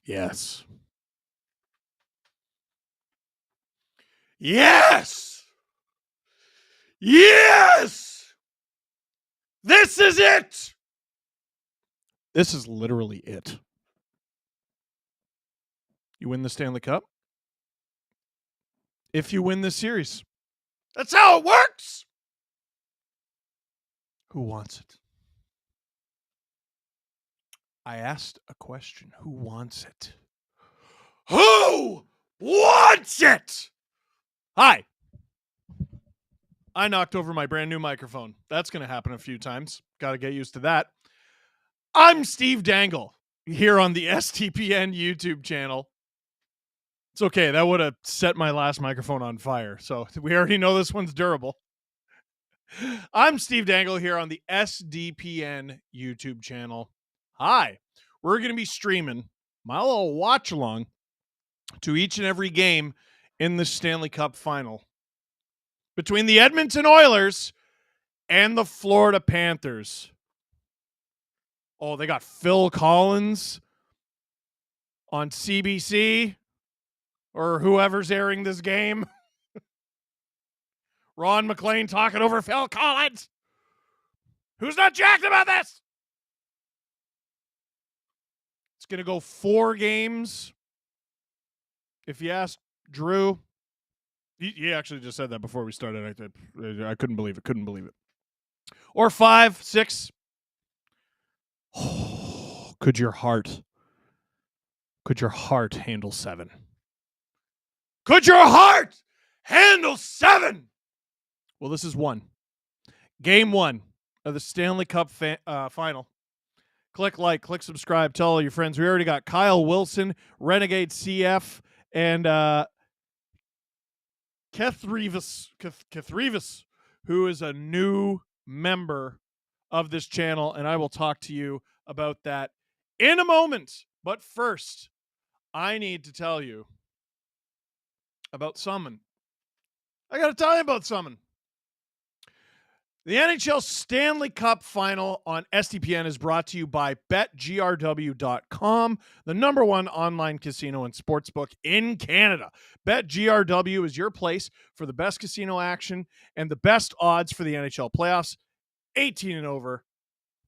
Yes. Yes! Yes! This is it! This is literally it. You win the Stanley Cup. If you win this series. That's how it works! Who wants it? I asked a question. Who wants it? Who wants it? Hi. I knocked over my brand new microphone. That's going to happen a few times. Got to get used to that. I'm Steve Dangle here on the STPN YouTube channel. It's okay. That would have set my last microphone on fire. So we already know this one's durable. I'm Steve Dangle here on the SDPN YouTube channel. Hi. We're going to be streaming my little watch along to each and every game in the Stanley Cup Final between the Edmonton Oilers and the Florida Panthers. Oh, they got Phil Collins on CBC or whoever's airing this game. Ron McLean talking over Phil Collins. Who's not jacked about this? It's going to go 4 games. If you ask Drew, he actually just said that before we started. I couldn't believe it. Or 5, 6. Oh, could your heart handle 7? Could your heart handle 7? Well, this is 1. Game 1 of the Stanley Cup Final. Click like, click subscribe, tell all your friends. We already got Kyle Wilson, Renegade CF, and Kethrivas, who is a new member of this channel, and I will talk to you about that in a moment. But first, I need to tell you about Summon. I got to tell you about Summon. The NHL Stanley Cup Final on STPN is brought to you by BetGRW.com, the #1 online casino and sportsbook in Canada. BetGRW is your place for the best casino action and the best odds for the NHL playoffs. 18 and over.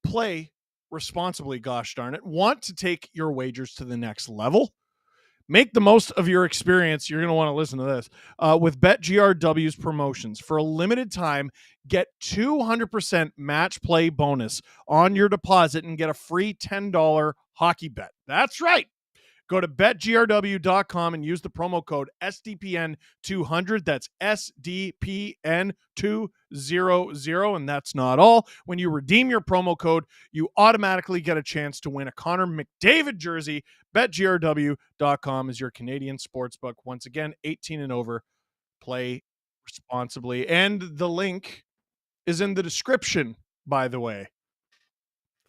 Play responsibly, gosh darn it. Want to take your wagers to the next level? Make the most of your experience. You're going to want to listen to this. With BetGRW's promotions. For a limited time, get 200% match play bonus on your deposit and get a free $10 hockey bet. That's right. Go to betgrw.com and use the promo code SDPN200. That's SDPN200. And that's not all. When you redeem your promo code, you automatically get a chance to win a Connor McDavid jersey. BetGRW.com is your Canadian sportsbook. Once again, 18 and over. Play responsibly. And the link is in the description, by the way.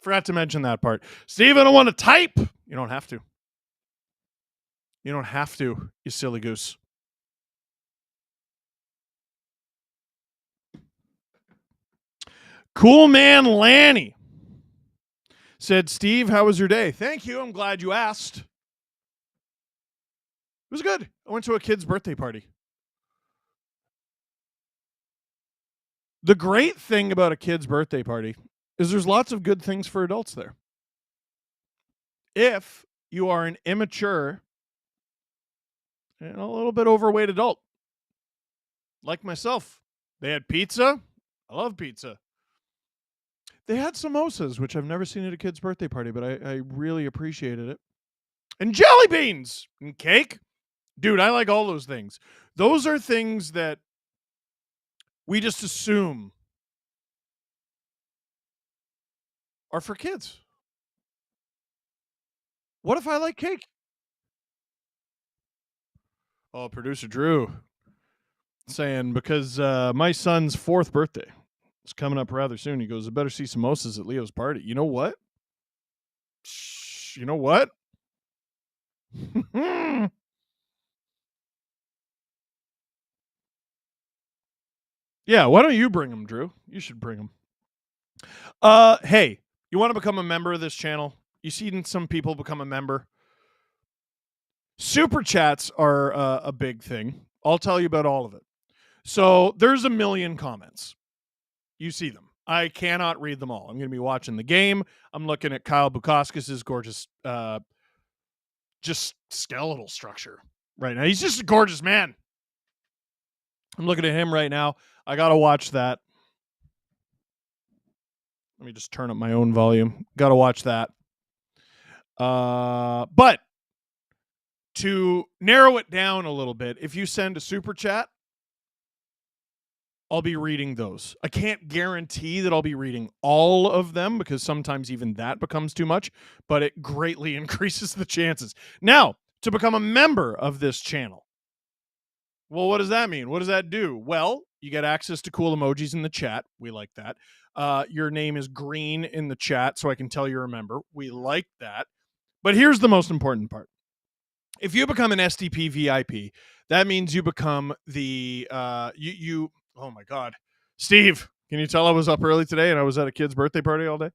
Forgot to mention that part. Steve, I don't want to type. You don't have to. You don't have to, you silly goose. Cool Man Lanny said, Steve, how was your day? Thank you. I'm glad you asked. It was good. I went to a kid's birthday party. The great thing about a kid's birthday party is there's lots of good things for adults there. If you are an immature and a little bit overweight adult, like myself. They had pizza. I love pizza. They had samosas, which I've never seen at a kid's birthday party, but I really appreciated it. And jelly beans and cake. Dude, I like all those things. Those are things that we just assume are for kids. What if I like cake? Oh, producer Drew saying, because my son's 4th birthday is coming up rather soon. He goes, I better see samosas at Leo's party. You know what? You know what? Yeah, why don't you bring them, Drew? You should bring them. Hey, you want to become a member of this channel? You seen some people become a member? Super chats are a big thing. I'll tell you about all of it. So there's a million comments. You see them. I cannot read them all. I'm going to be watching the game. I'm looking at Kyle Bukauskas' gorgeous, just skeletal structure right now. He's just a gorgeous man. I'm looking at him right now. I got to watch that. Let me just turn up my own volume. Got to watch that. But to narrow it down a little bit, if you send a super chat, I'll be reading those. I can't guarantee that I'll be reading all of them because sometimes even that becomes too much, but it greatly increases the chances. Now, to become a member of this channel. Well, what does that mean? What does that do? Well, you get access to cool emojis in the chat. We like that. Your name is green in the chat, so I can tell you're a member. We like that. But here's the most important part. If you become an STP VIP, that means you become the oh my God. Steve, can you tell I was up early today and I was at a kid's birthday party all day?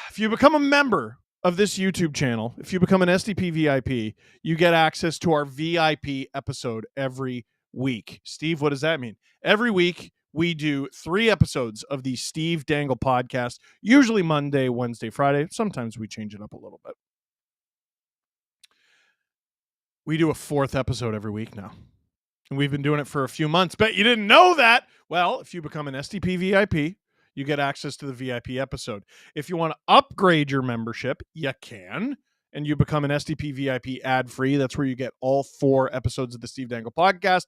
If you become a member of this YouTube channel, if you become an STP VIP, you get access to our VIP episode every week. Steve, what does that mean? Every week, we do 3 episodes of the Steve Dangle podcast, usually Monday, Wednesday, Friday. Sometimes we change it up a little bit. We do a 4th episode every week now. And we've been doing it for a few months. Bet you didn't know that. Well, if you become an STP VIP, you get access to the VIP episode. If you want to upgrade your membership, you can. And you become an STP VIP ad-free. That's where you get all 4 episodes of the Steve Dangle podcast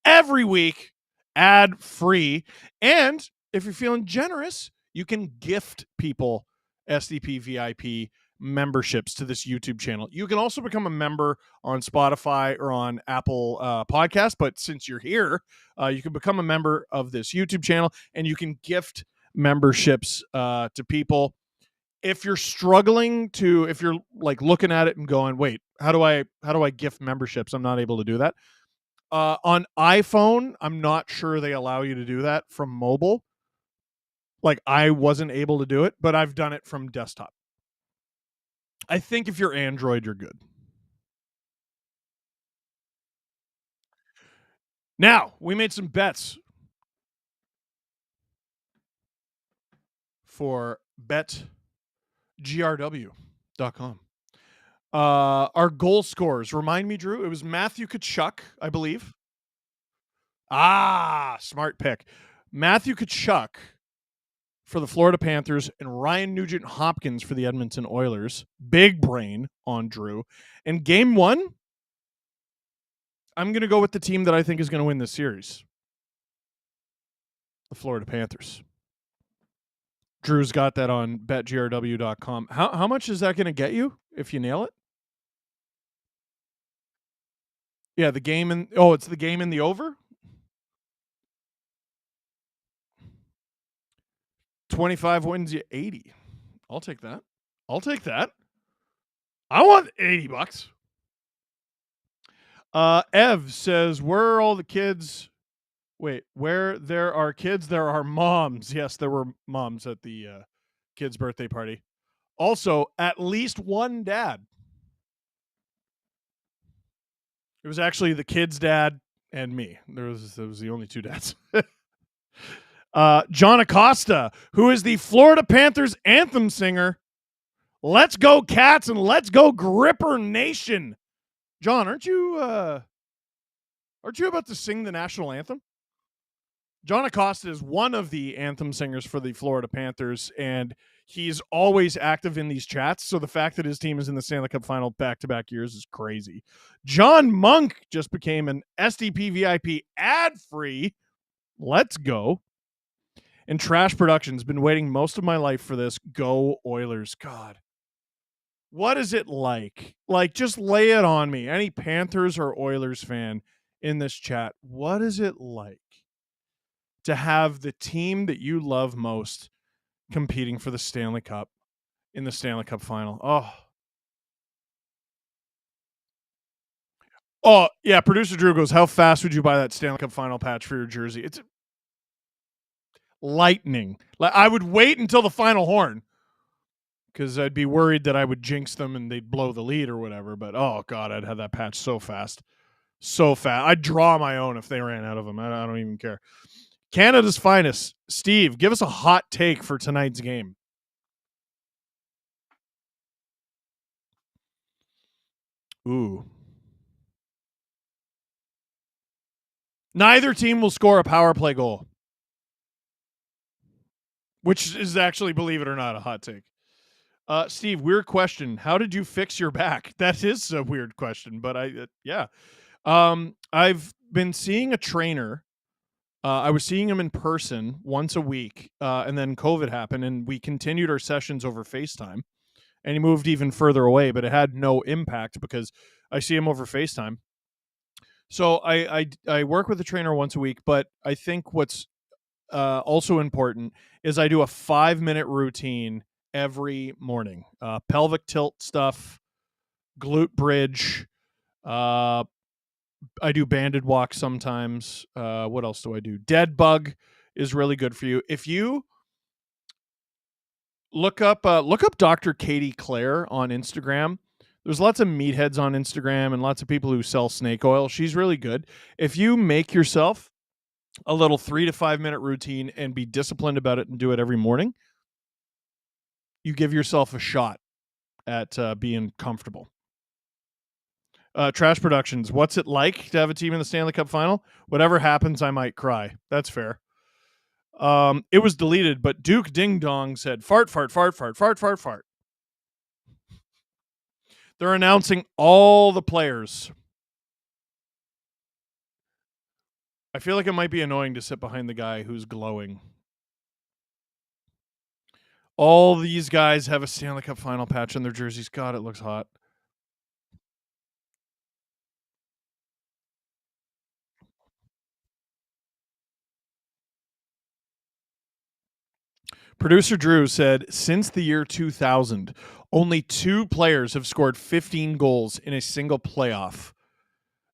every week, ad-free. And if you're feeling generous, you can gift people STP VIP memberships to this YouTube channel. You can also become a member on Spotify or on Apple Podcasts, but since you're here, you can become a member of this YouTube channel and you can gift memberships to people. If you're struggling to, if you're like looking at it and going, wait, how do I gift memberships? I'm not able to do that. On iPhone, I'm not sure they allow you to do that from mobile. Like I wasn't able to do it, but I've done it from desktop. I think if you're Android, you're good. Now, we made some bets for betgrw.com. Our goal scorers, remind me, Drew, it was Matthew Tkachuk, I believe. Smart pick. Matthew Tkachuk for the Florida Panthers and Ryan Nugent-Hopkins for the Edmonton Oilers. Big brain on Drew. And game 1, I'm going to go with the team that I think is going to win this series. The Florida Panthers. Drew's got that on betgrw.com. How much is that going to get you if you nail it? Yeah, the game in it's the game in the over? 25 wins you 80. I'll take that. I want $80. Ev says, where are all the kids? Wait, where there are kids, there are moms. Yes, there were moms at the kid's birthday party. Also, at least one dad. It was actually the kid's dad and me. There was the only 2 dads. John Acosta, who is the Florida Panthers anthem singer. Let's go Cats and let's go Gripper Nation. John, aren't you about to sing the national anthem? John Acosta is one of the anthem singers for the Florida Panthers, and he's always active in these chats. So the fact that his team is in the Stanley Cup Final back-to-back years is crazy. John Monk just became an SDP VIP ad-free. Let's go. And Trash Productions, been waiting most of my life for this. Go Oilers. God. What is it like? Like, just lay it on me. Any Panthers or Oilers fan in this chat, what is it like to have the team that you love most competing for the Stanley Cup in the Stanley Cup Final? Oh, yeah. Producer Drew goes, how fast would you buy that Stanley Cup Final patch for your jersey? It's lightning. I would wait until the final horn. because I'd be worried that I would jinx them and they'd blow the lead or whatever. But oh god, I'd have that patch so fast. I'd draw my own if they ran out of them. I don't even care. Canada's finest. Steve, give us a hot take for tonight's game. Ooh. Neither team will score a power play goal, which is actually, believe it or not, a hot take. Steve, weird question. How did you fix your back? That is a weird question, but yeah. I've been seeing a trainer. I was seeing him in person once a week, and then COVID happened, and we continued our sessions over FaceTime. And he moved even further away, but it had no impact because I see him over FaceTime. So I work with a trainer once a week, but I think what's also important is I do a 5-minute routine every morning. Pelvic tilt stuff, glute bridge. I do banded walk sometimes. What else do I do? Dead bug is really good for you. If you look up Dr. Katie Claire on Instagram. There's lots of meatheads on Instagram and lots of people who sell snake oil. She's really good. If you make yourself a little 3 to 5 minute routine and be disciplined about it and do it every morning, you give yourself a shot at being comfortable. Trash Productions, what's it like to have a team in the Stanley Cup Final? Whatever happens, I might cry. That's fair. It was deleted, but Duke Ding Dong said, fart, fart, fart, fart, fart, fart, fart. They're announcing all the players. I feel like it might be annoying to sit behind the guy who's glowing. All these guys have a Stanley Cup Final patch on their jerseys. God, it looks hot. Producer Drew said, since the year 2000, only 2 players have scored 15 goals in a single playoff.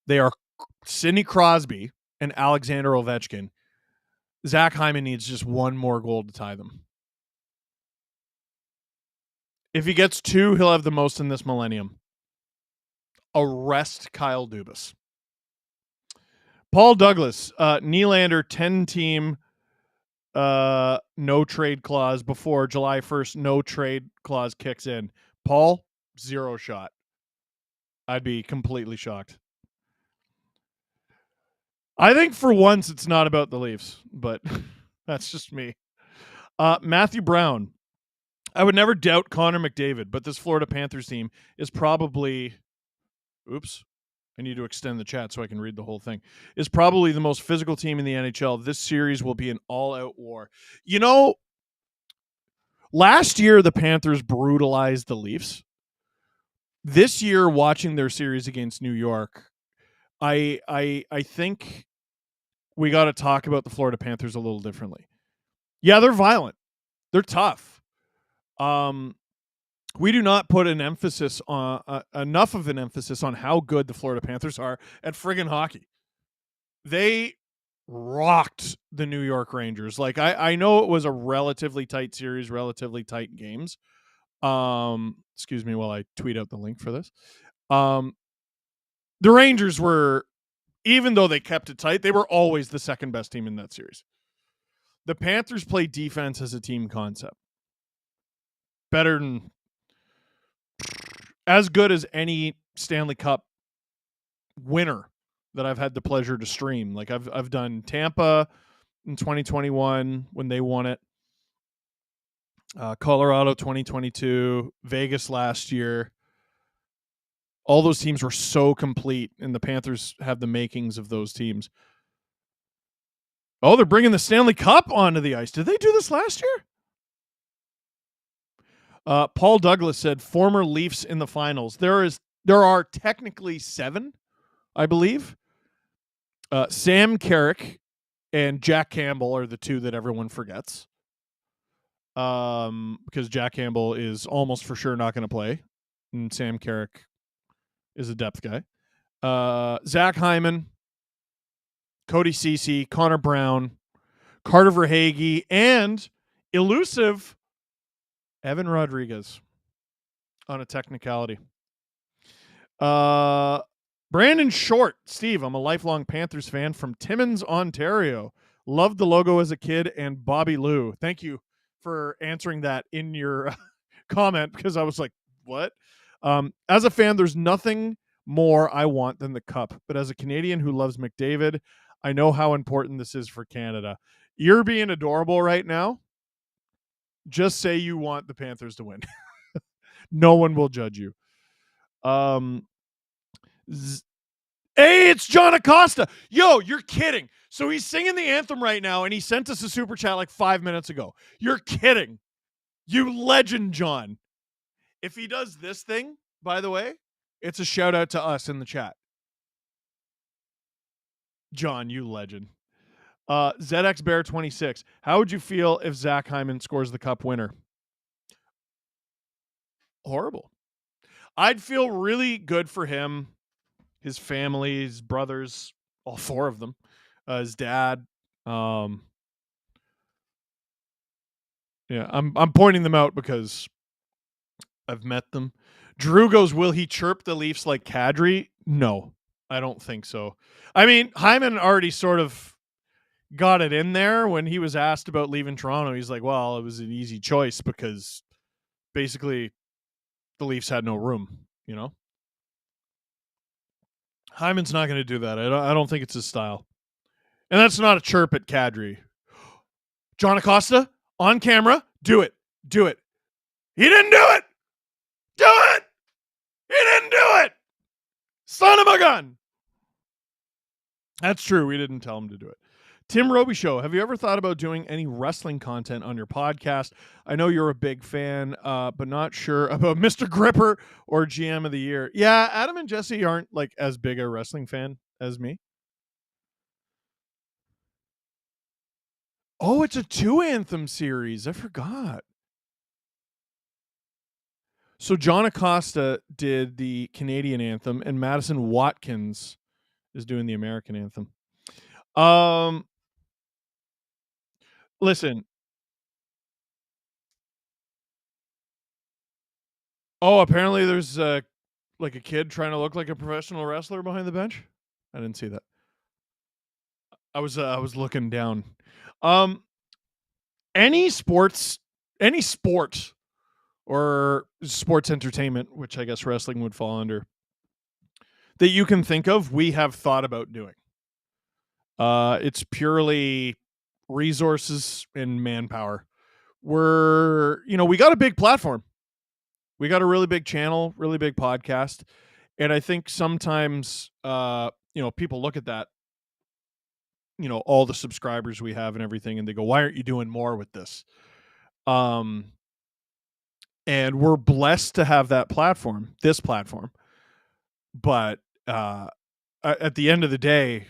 They are Sidney Crosby and Alexander Ovechkin. Zach Hyman needs just 1 more goal to tie them. If he gets 2, he'll have the most in this millennium. Arrest Kyle Dubas. Paul Douglas, Nylander 10-team no trade clause before July 1st. No trade clause kicks in. Paul, 0 shot. I'd be completely shocked. I think for once it's not about the Leafs, but that's just me. Matthew Brown, I would never doubt Connor McDavid, but this Florida Panthers team is probably, oops, I need to extend the chat so I can read the whole thing, is probably the most physical team in the NHL. This series will be an all-out war. You know, last year the Panthers brutalized the Leafs. This year, watching their series against New York, I think we got to talk about the Florida Panthers a little differently. Yeah, they're violent. They're tough. We do not put an emphasis on enough of an emphasis on how good the Florida Panthers are at friggin' hockey. They rocked the New York Rangers. Like I know it was a relatively tight series, relatively tight games. Excuse me while I tweet out the link for this. The Rangers were, even though they kept it tight, they were always the second best team in that series. The Panthers play defense as a team concept. Better than, as good as any Stanley Cup winner that I've had the pleasure to stream. Like I've done Tampa in 2021 when they won it. Colorado 2022, Vegas last year. All those teams were so complete, and the Panthers have the makings of those teams. Oh, they're bringing the Stanley Cup onto the ice. Did they do this last year? Paul Douglas said former Leafs in the finals. There are technically 7, I believe. Sam Carrick and Jack Campbell are the 2 that everyone forgets. Because Jack Campbell is almost for sure not going to play, and Sam Carrick is a depth guy. Zach Hyman, Cody Ceci, Connor Brown, Carter Verhaeghe, and elusive Evan Rodriguez. on a technicality. Brandon Short, Steve, I'm a lifelong Panthers fan from Timmins, Ontario. Loved the logo as a kid and Bobby Lou. Thank you for answering that in your comment, because I was like, what? As a fan, there's nothing more I want than the cup. But as a Canadian who loves McDavid, I know how important this is for Canada. You're being adorable right now. Just say you want the Panthers to win. No one will judge you. Hey, it's John Acosta. Yo, you're kidding. So he's singing the anthem right now, and he sent us a super chat like 5 minutes ago. You're kidding. You legend, John. If he does this thing, by the way, it's a shout out to us in the chat. John, you legend. ZX Bear 26. How would you feel if Zach Hyman scores the cup winner? Horrible. I'd feel really good for him, his family, his brothers, all four of them, his dad. Yeah, I'm pointing them out because I've met them. Drew goes, will he chirp the Leafs like Kadri? No, I don't think so. I mean, Hyman already sort of got it in there when he was asked about leaving Toronto. He's like, well, it was an easy choice because basically the Leafs had no room, you know? Hyman's not going to do that. I don't think it's his style. And that's not a chirp at Kadri. John Acosta, on camera, do it. Do it. He didn't do it. Do it. He didn't do it. Son of a gun. That's true. We didn't tell him to do it. Tim Roby Show, have you ever thought about doing any wrestling content on your podcast? I know you're a big fan, but not sure about Mr. Gripper or GM of the Year. Yeah, Adam and Jesse aren't like as big a wrestling fan as me. Oh, it's a 2 anthem series. I forgot. So John Acosta did the Canadian anthem, and Madison Watkins is doing the American anthem. Listen. Oh, apparently there's like a kid trying to look like a professional wrestler behind the bench. I didn't see that. I was looking down. Any sport or sports entertainment, which I guess wrestling would fall under, that you can think of, we have thought about doing. It's purely resources and manpower. We got a big platform. We got a really big channel, really big podcast. And I think sometimes, people look at that, all the subscribers we have and everything, and they go, why aren't you doing more with this? And we're blessed to have this platform. But at the end of the day,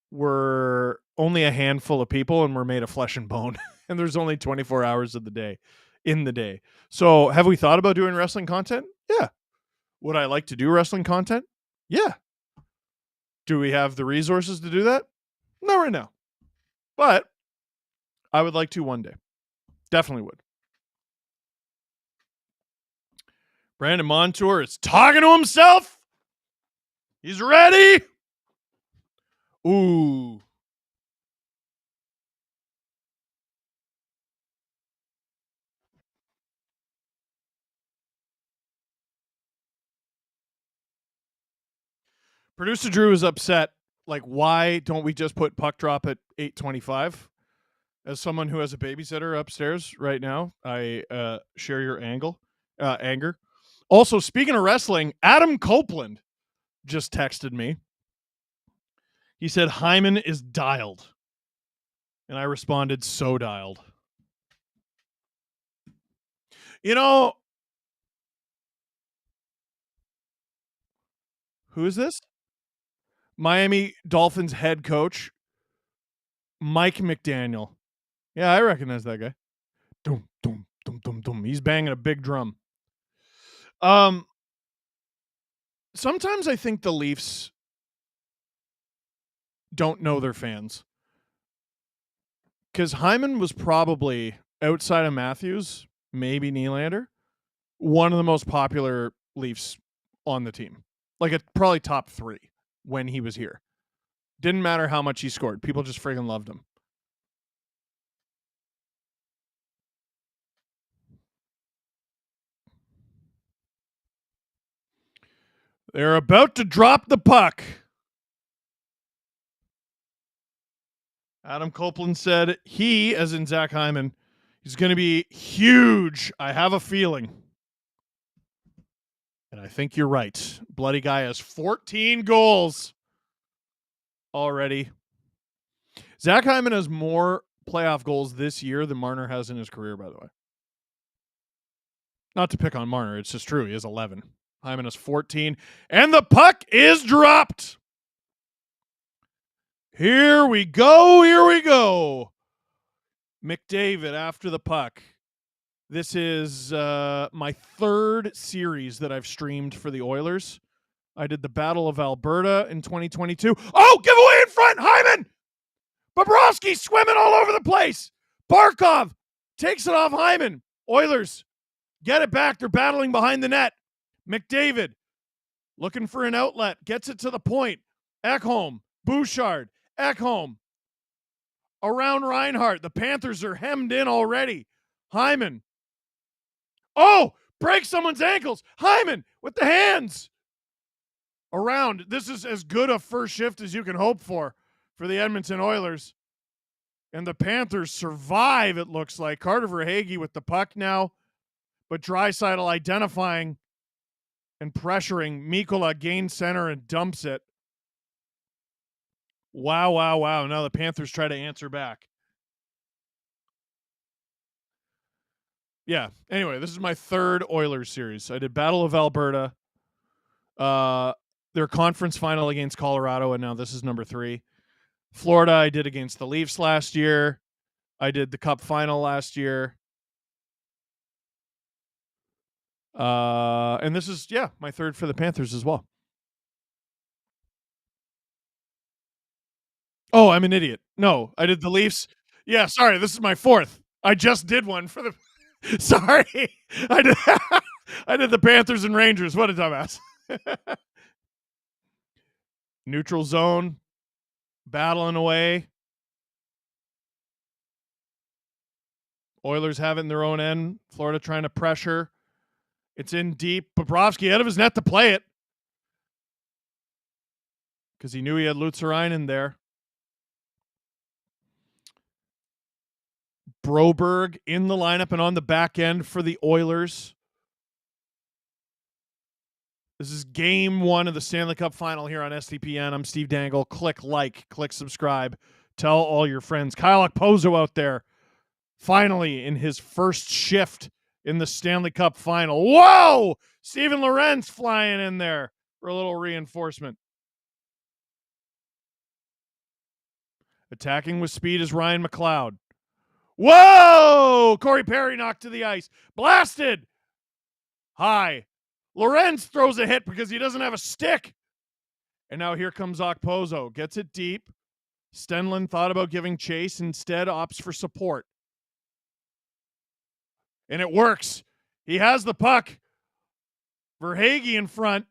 we're only a handful of people and we're made of flesh and bone. And there's only 24 hours of the day in the day. So have we thought about doing wrestling content? Yeah. Would I like to do wrestling content? Yeah. Do we have the resources to do that? Not right now. But I would like to one day. Definitely would. Brandon Montour is talking to himself. He's ready. Ooh. Producer Drew is upset. Like, why don't we just put puck drop at 8:25? As someone who has a babysitter upstairs right now, I share your anger. Also, speaking of wrestling, Adam Copeland just texted me. He said Hyman is dialed. And I responded, so dialed. Who is this? Miami Dolphins head coach, Mike McDaniel. Yeah, I recognize that guy. Dum, dum, dum, dum, dum. He's banging a big drum. Sometimes I think the Leafs don't know their fans. Because Hyman was probably, outside of Matthews, maybe Nylander, one of the most popular Leafs on the team. Like, probably top 3 when he was here. Didn't matter how much he scored. People just friggin' loved him. They're about to drop the puck. Adam Copeland said he, as in Zach Hyman, is going to be huge. I have a feeling. And I think you're right. Bloody guy has 14 goals already. Zach Hyman has more playoff goals this year than Marner has in his career, by the way. Not to pick on Marner. It's just true. He has 11. Hyman has 14. And the puck is dropped. Here we go. Here we go. McDavid after the puck. This is my 3rd series that I've streamed for the Oilers. I did the Battle of Alberta in 2022. Oh, giveaway in front. Hyman. Bobrovsky swimming all over the place. Barkov takes it off Hyman. Oilers get it back. They're battling behind the net. McDavid looking for an outlet. Gets it to the point. Ekholm. Bouchard. Ekholm. Around Reinhart. The Panthers are hemmed in already. Hyman. Oh, break someone's ankles. Hyman with the hands. Around. This is as good a first shift as you can hope for the Edmonton Oilers. And the Panthers survive, it looks like. Carter Verhaeghe with the puck now. But Draisaitl identifying and pressuring. Mikkola gains center and dumps it. Wow, wow, wow. Now the Panthers try to answer back. Yeah. Anyway, this is my 3rd Oilers series. I did Battle of Alberta, their conference final against Colorado, and now this is number 3. Florida, I did against the Leafs last year. I did the Cup final last year. And this is, my 3rd for the Panthers as well. Oh, I'm an idiot. No, I did the Leafs. Yeah, sorry, this is my 4th. I just did one for the... Sorry. I did the Panthers and Rangers. What a dumbass. Neutral zone. Battling away. Oilers have it in their own end. Florida trying to pressure. It's in deep. Bobrovsky out of his net to play it. Because he knew he had Lutzerainen there. Broberg in the lineup and on the back end for the Oilers. This is game 1 of the Stanley Cup Final here on STPN. I'm Steve Dangle. Click like, click subscribe. Tell all your friends. Kyle Okposo out there, finally in his first shift in the Stanley Cup Final. Whoa! Steven Lorentz flying in there for a little reinforcement. Attacking with speed is Ryan McLeod. Whoa! Corey Perry knocked to the ice. Blasted! High. Lorentz throws a hit because he doesn't have a stick. And now here comes Okposo. Gets it deep. Stenlund thought about giving chase. Instead opts for support. And it works. He has the puck. Verhaeghe in front.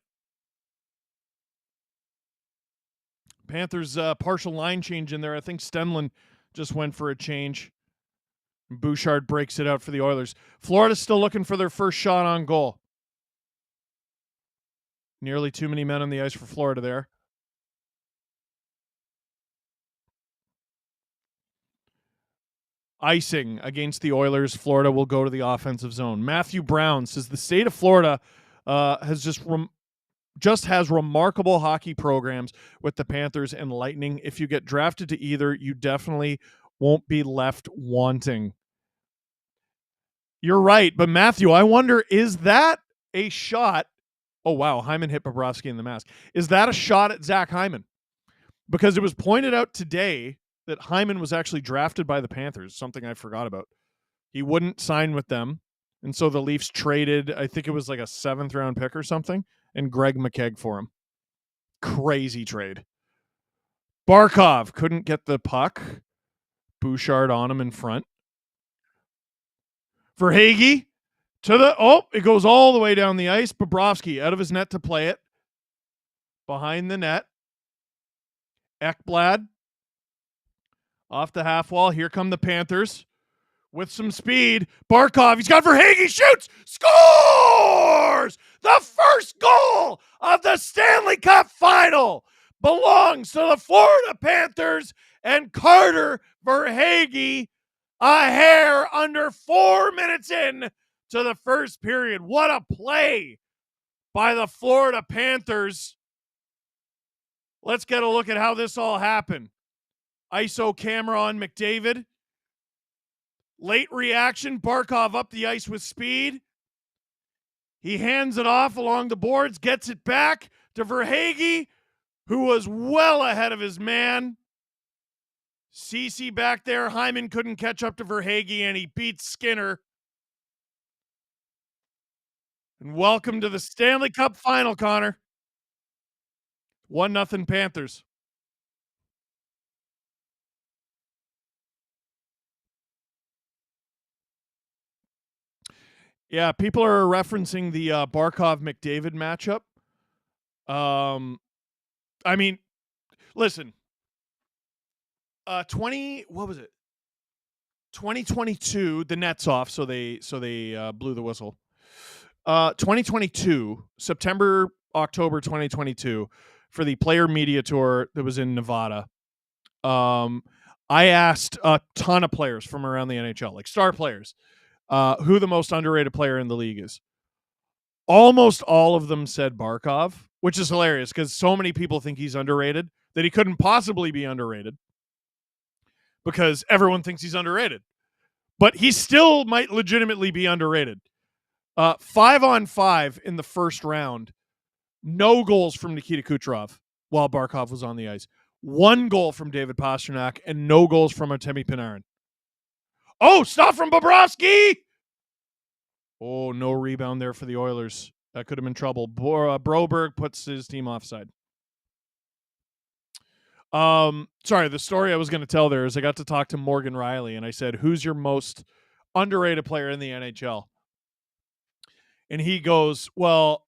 Panthers partial line change in there. I think Stenlund just went for a change. Bouchard breaks it out for the Oilers. Florida's still looking for their first shot on goal. Nearly too many men on the ice for Florida there. Icing against the Oilers. Florida will go to the offensive zone. Matthew Brown says the state of Florida has just has remarkable hockey programs with the Panthers and Lightning. If you get drafted to either, you definitely won't be left wanting. You're right, but Matthew, I wonder, is that a shot? Oh, wow, Hyman hit Bobrovsky in the mask. Is that a shot at Zach Hyman? Because it was pointed out today that Hyman was actually drafted by the Panthers, something I forgot about. He wouldn't sign with them, and so the Leafs traded, I think it was like a 7th-round pick or something, and Greg McKegg for him. Crazy trade. Barkov couldn't get the puck. Bouchard on him in front. Verhaeghe It goes all the way down the ice. Bobrovsky out of his net to play it. Behind the net. Ekblad off the half wall. Here come the Panthers with some speed. Barkov, he's got Verhaeghe, shoots, scores! The first goal of the Stanley Cup Final belongs to the Florida Panthers and Carter Verhaeghe, a hair under 4 minutes in to the first period. What a play by the Florida Panthers. Let's get a look at how this all happened. ISO camera on McDavid. Late reaction, Barkov up the ice with speed. He hands it off along the boards, gets it back to Verhaeghe, who was well ahead of his man. Cece back there. Hyman couldn't catch up to Verhaeghe, and he beats Skinner. And welcome to the Stanley Cup Final, Connor. 1-0 Panthers. Yeah, people are referencing the Barkov-McDavid matchup. I mean, listen. 2022, the net's off, so they blew the whistle. 2022, September, October 2022, for the Player Media Tour that was in Nevada. I asked a ton of players from around the NHL, like star players, who the most underrated player in the league is. Almost all of them said Barkov, which is hilarious because so many people think he's underrated that he couldn't possibly be underrated because everyone thinks he's underrated. But he still might legitimately be underrated. 5-on-5 in the first round. No goals from Nikita Kucherov while Barkov was on the ice. 1 goal from David Pastrnak and no goals from Artemi Panarin. Oh, stop from Bobrovsky! Oh, no rebound there for the Oilers. That could have been trouble. Broberg puts his team offside. Sorry, the story I was going to tell there is I got to talk to Morgan Riley, and I said, who's your most underrated player in the NHL? And he goes, well,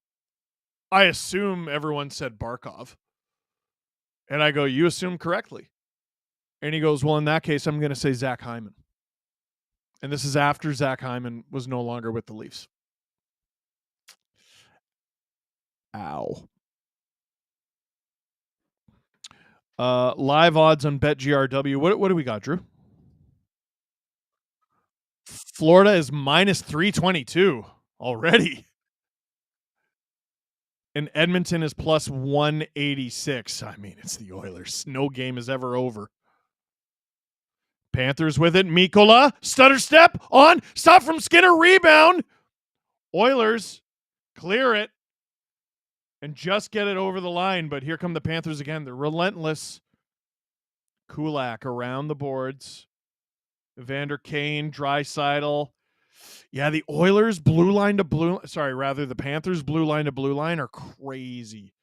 I assume everyone said Barkov. And I go, you assume correctly. And he goes, well, in that case, I'm going to say Zach Hyman. And this is after Zach Hyman was no longer with the Leafs. Ow. Live odds on BetGRW. What do we got, Drew? Florida is minus 322 already. And Edmonton is plus 186. I mean, it's the Oilers. No game is ever over. Panthers with it. Mikkola, stutter step on. Stop from Skinner, rebound. Oilers clear it and just get it over the line. But here come the Panthers again. They're relentless. Kulak around the boards. Evander Kane, Draisaitl. Yeah, the Oilers the Panthers blue line to blue line are crazy.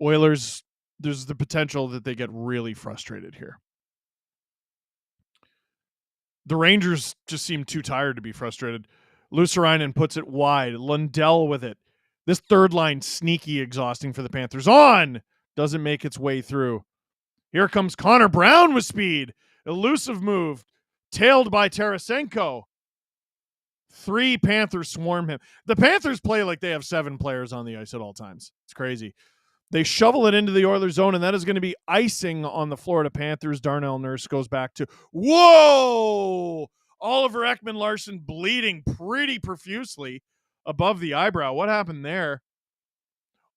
Oilers, there's the potential that they get really frustrated here. The Rangers just seem too tired to be frustrated. Luostarinen puts it wide. Lundell with it. This third line sneaky exhausting for the Panthers. Doesn't make its way through. Here comes Connor Brown with speed. Elusive move. Tailed by Tarasenko. 3 Panthers swarm him. The Panthers play like they have 7 players on the ice at all times. It's crazy. They shovel it into the Oilers zone, and that is going to be icing on the Florida Panthers. Darnell Nurse goes back to, whoa! Oliver Ekman-Larsson bleeding pretty profusely above the eyebrow. What happened there?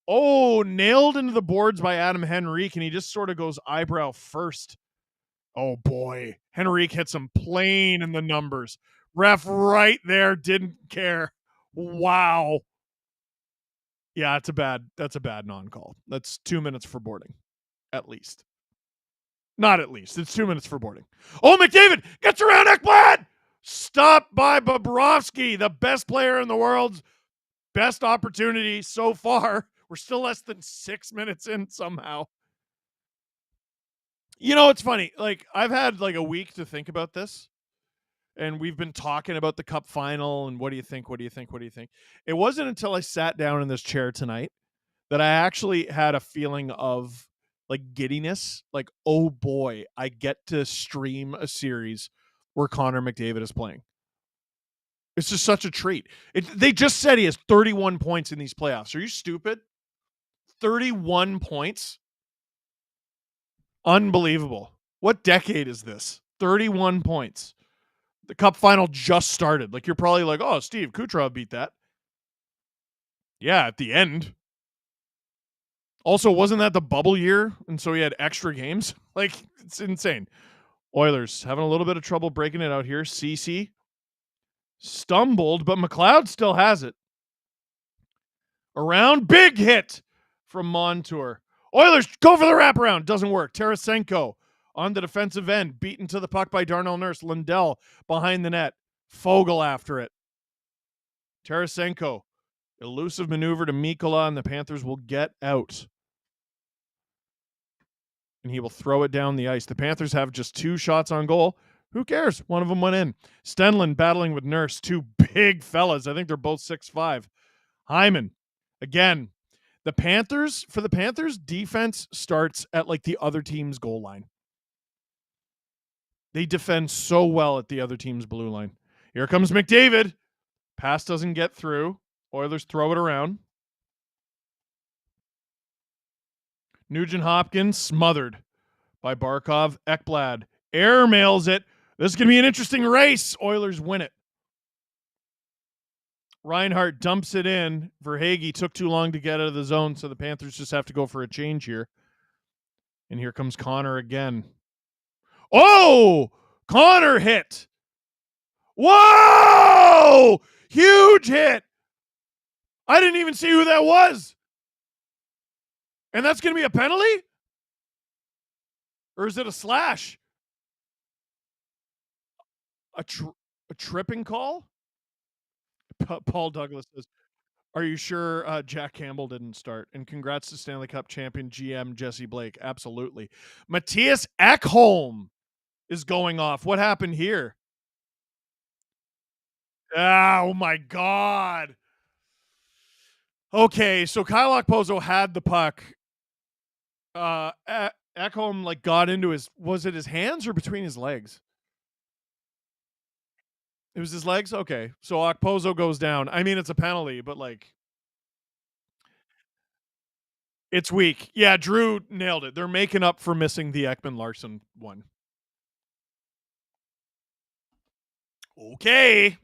Oh, nailed into the boards by Adam Henrique, and he just sort of goes eyebrow first. Oh, boy. Henrique hits him plain in the numbers. Ref right there didn't care. Wow. Yeah, that's a bad non-call. That's 2 minutes for boarding, at least. Not at least. It's 2 minutes for boarding. Oh, McDavid gets around Ekblad. Stopped by Bobrovsky, the best player in the world's best opportunity so far. We're still less than 6 minutes in somehow. You know, it's funny. Like, I've had like a week to think about this. and we've been talking about the Cup Final and what do you think? What do you think? What do you think? It wasn't until I sat down in this chair tonight that I actually had a feeling of like giddiness, like, oh boy, I get to stream a series where Connor McDavid is playing. It's just such a treat. They just said he has 31 points in these playoffs. Are you stupid? 31 points? Unbelievable. What decade is this? 31 points. The Cup Final just started. Like, you're probably like, oh, Steve, Kucherov beat that. Yeah, at the end. Also, wasn't that the bubble year? And so he had extra games? Like, it's insane. Oilers having a little bit of trouble breaking it out here. CC stumbled, but McLeod still has it. Around, big hit from Montour. Oilers go for the wraparound. Doesn't work. Tarasenko on the defensive end, beaten to the puck by Darnell Nurse. Lundell behind the net. Fogle after it. Tarasenko, elusive maneuver to Mikkola, and the Panthers will get out. And he will throw it down the ice. The Panthers have just 2 shots on goal. Who cares? One of them went in. Stenlund battling with Nurse. 2 big fellas. I think they're both 6'5". Hyman. Again, for the Panthers, defense starts at like the other team's goal line. They defend so well at the other team's blue line. Here comes McDavid. Pass doesn't get through. Oilers throw it around. Nugent Hopkins smothered by Barkov. Ekblad airmails it. This is going to be an interesting race. Oilers win it. Reinhart dumps it in. Verhaeghe took too long to get out of the zone, so the Panthers just have to go for a change here. And here comes Connor again. Oh! Connor hit! Whoa! Huge hit! I didn't even see who that was. And that's going to be a penalty? Or is it a slash? A tripping call? Paul Douglas says, are you sure Jack Campbell didn't start? And congrats to Stanley Cup champion GM Jesse Blake. Absolutely. Matthias Ekholm is going off. What happened here? Oh, my God. Okay, so Kyle Okposo had the puck. Ekholm like got into was it his hands or between his legs? It was his legs? Okay. So Okposo goes down. I mean, it's a penalty, but like, it's weak. Yeah, Drew nailed it. They're making up for missing the Ekman-Larsson one. Okay.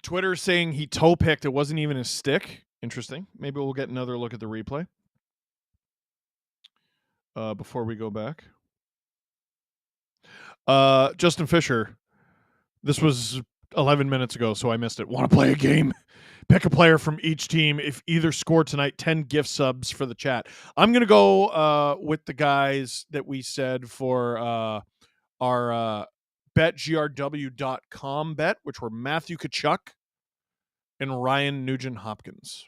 Twitter saying he toe picked. It wasn't even his stick. Interesting. Maybe we'll get another look at the replay before we go back. Justin Fisher. This was 11 minutes ago, so I missed it. Want to play a game? Pick a player from each team. If either score tonight, 10 gift subs for the chat. I'm going to go with the guys that we said for our betgrw.com bet, which were Matthew Tkachuk and Ryan Nugent-Hopkins.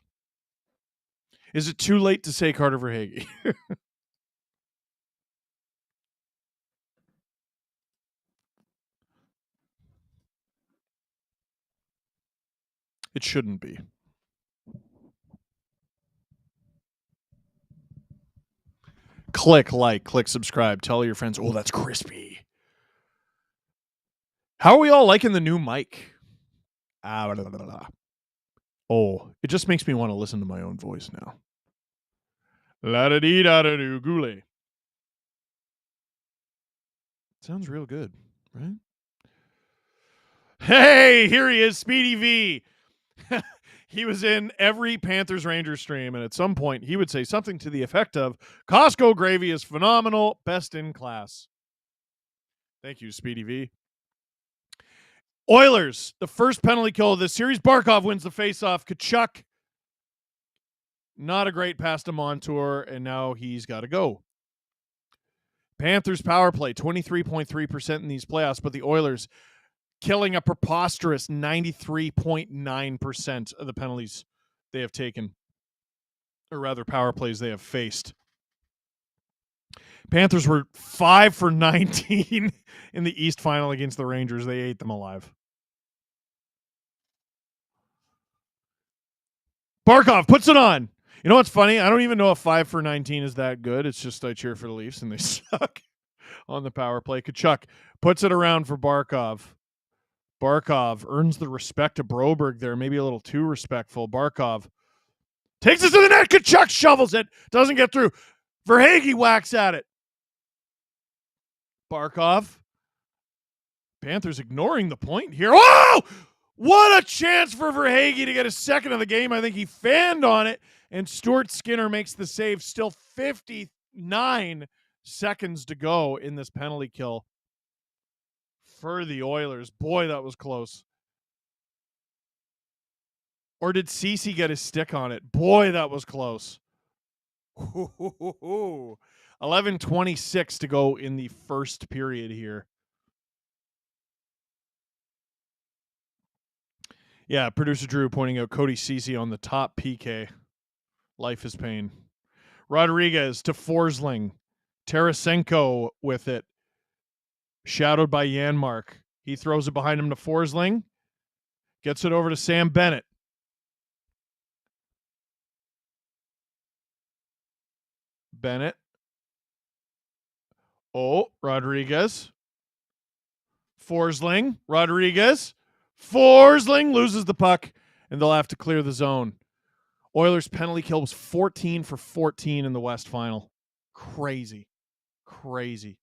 Is it too late to say Carter Verhaeghe? It shouldn't be. Click like, click subscribe. Tell your friends, oh, that's crispy. How are we all liking the new mic? Oh, it just makes me want to listen to my own voice now. La-da-dee-da-da-doo, goole. Sounds real good, right? Hey, here he is, Speedy V. He was in every Panthers Rangers stream, and at some point he would say something to the effect of, Costco gravy is phenomenal, best in class. Thank you, Speedy V. Oilers, the first penalty kill of this series. Barkov wins the faceoff. Tkachuk, not a great pass to Montour, and now he's got to go. Panthers power play, 23.3% in these playoffs, but the Oilers killing a preposterous 93.9% of the penalties they have taken, or rather power plays they have faced. Panthers were 5 for 19 in the East Final against the Rangers. They ate them alive. Barkov puts it on. You know what's funny? I don't even know if 5 for 19 is that good. It's just I cheer for the Leafs and they suck on the power play. Kachuk puts it around for Barkov. Barkov earns the respect of Broberg there, maybe a little too respectful. Barkov takes it to the net. Kachuk shovels it. Doesn't get through. Verhaeghe whacks at it. Barkov. Panthers ignoring the point here. Oh! What a chance for Verhaeghe to get a second of the game. I think he fanned on it, and Stuart Skinner makes the save. Still 59 seconds to go in this penalty kill for the Oilers. Boy, that was close. Or did Ceci get his stick on it? Boy, that was close. 11:26 to go in the first period here. Yeah, producer Drew pointing out Cody Ceci on the top PK. Life is pain. Rodriguez to Forsling. Tarasenko with it. Shadowed by Janmark. He throws it behind him to Forsling. Gets it over to Sam Bennett. Bennett. Oh, Rodriguez. Forsling. Rodriguez. Forsling loses the puck, and they'll have to clear the zone. Oilers' penalty kill was 14 for 14 in the West Final. Crazy. Crazy.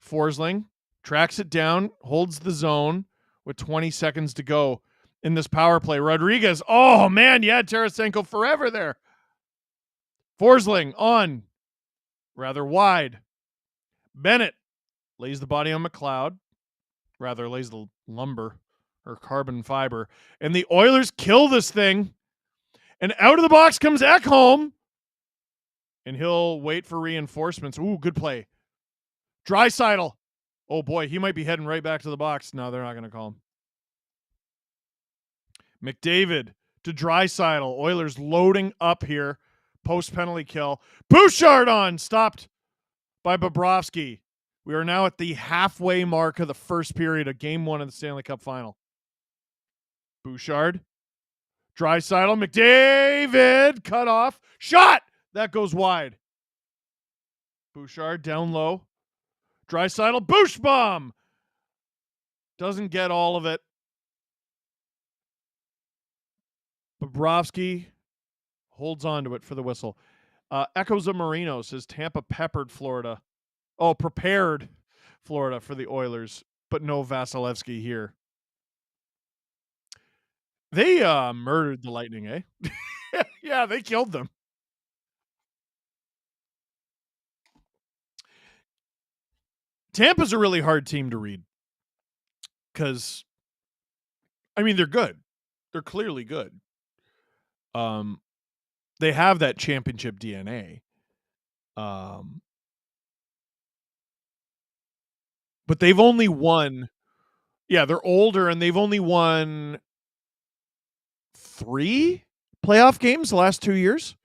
Forsling tracks it down, holds the zone with 20 seconds to go in this power play. Rodriguez, oh man, you had Tarasenko forever there. Forsling on, rather wide. Bennett lays the body on McLeod, rather lays the lumber or carbon fiber, and the Oilers kill this thing. And out of the box comes Ekholm, and he'll wait for reinforcements. Ooh, good play. Draisaitl. Oh boy, he might be heading right back to the box. No, they're not going to call him. McDavid to Draisaitl. Oilers loading up here. Post-penalty kill. Bouchard on. Stopped by Bobrovsky. We are now at the halfway mark of the first period of Game 1 of the Stanley Cup Final. Bouchard. Draisaitl. McDavid. Cut off. Shot! That goes wide. Bouchard down low. Draisaitl. Boosh bomb! Doesn't get all of it. Bobrovsky holds on to it for the whistle. Echoes of Marino says Tampa peppered Florida. Oh, prepared Florida for the Oilers, but no Vasilevsky here. They murdered the Lightning, eh? Yeah, they killed them. Tampa's a really hard team to read because, I mean, they're good. They're clearly good. They have that championship DNA. But they've only won. Yeah, they're older and they've only won 3 playoff games the last 2 years.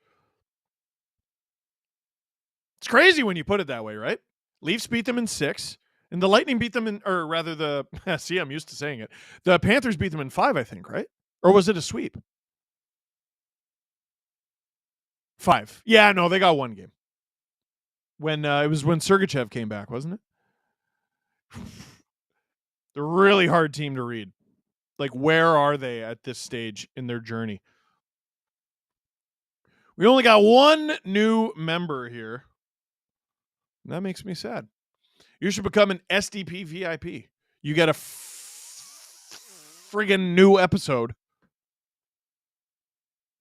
It's crazy when you put it that way, right? Leafs beat them in 6, and the Lightning beat them in, or rather see, I'm used to saying it. The Panthers beat them in 5, I think, right? Or was it a sweep? 5. Yeah, no, they got 1 game. When it was when Sergachev came back, wasn't it? They're a really hard team to read. Like, where are they at this stage in their journey? We only got 1 new member here. And that makes me sad. You should become an SDP VIP. You get a friggin' new episode.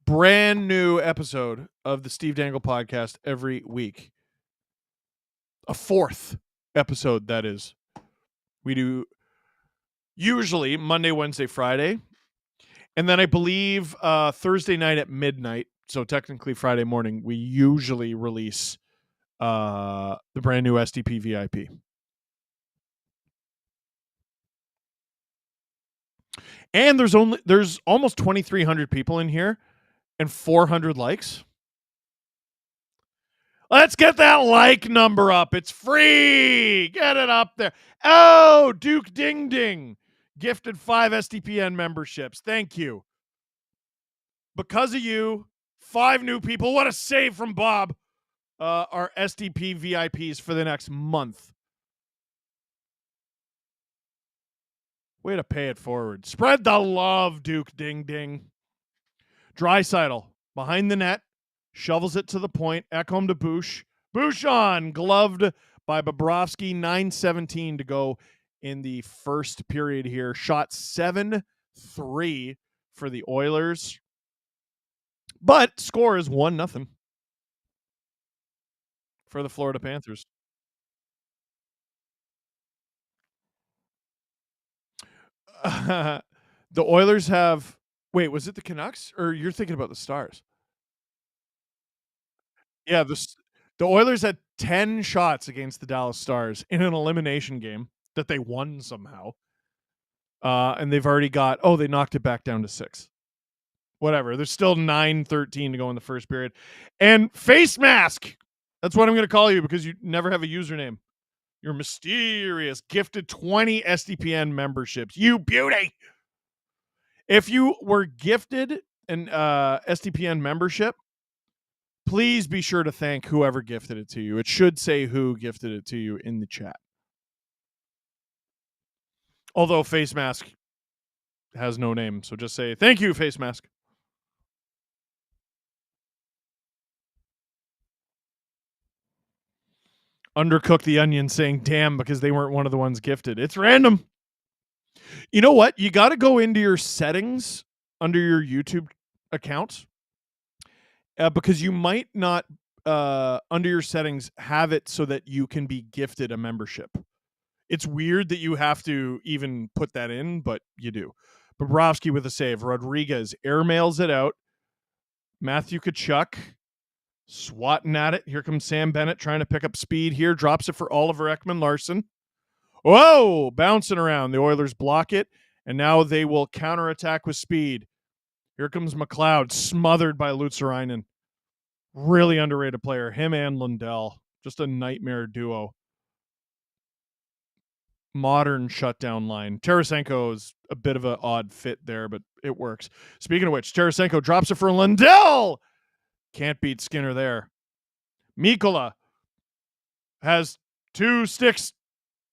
Brand new episode of the Steve Dangle podcast every week. A 4th episode, that is. We do usually Monday, Wednesday, Friday. And then I believe Thursday night at midnight, so technically Friday morning, we usually release the brand new SDP VIP. And there's almost 2,300 people in here and 400 likes. Let's get that like number up. It's free. Get it up there. Oh, Duke Ding Ding gifted 5 SDPN memberships. Thank you. Because of you, 5 new people. What a save from Bob. Are SDP VIPs for the next month. Way to pay it forward. Spread the love, Duke Ding Ding. Draisaitl behind the net. Shovels it to the point. Ekholm to Bush. Bouchon gloved by Bobrovsky. 9:17 to go in the first period here. Shot 7-3 for the Oilers. But score is 1-0 for the Florida Panthers. The Oilers have... Wait, was it the Canucks? Or you're thinking about the Stars? Yeah, the Oilers had 10 shots against the Dallas Stars in an elimination game that they won somehow. And they've already got... Oh, they knocked it back down to 6. Whatever. There's still 9:13 to go in the first period. And Face Mask. That's what I'm going to call you because you never have a username. You're mysterious. Gifted 20 SDPN memberships. You beauty. If you were gifted an SDPN membership, please be sure to thank whoever gifted it to you. It should say who gifted it to you in the chat. Although Face Mask has no name, so just say thank you, Face Mask. Undercook the onion saying damn because they weren't one of the ones gifted. It's random. You know what? You got to go into your settings under your YouTube account because you might not under your settings have it so that you can be gifted a membership. It's weird that you have to even put that in, but you do. Bobrovsky with a save. Rodriguez airmails it out. Matthew Tkachuk swatting at it. Here comes Sam Bennett trying to pick up speed here. Drops it for Oliver Ekman-Larsson. Whoa! Bouncing around. The Oilers block it, and now they will counterattack with speed. Here comes McLeod, smothered by Lutzerainen. Really underrated player. Him and Lundell. Just a nightmare duo. Modern shutdown line. Tarasenko is a bit of an odd fit there, but it works. Speaking of which, Tarasenko drops it for Lundell. Can't beat Skinner there. Mikkola has 2 sticks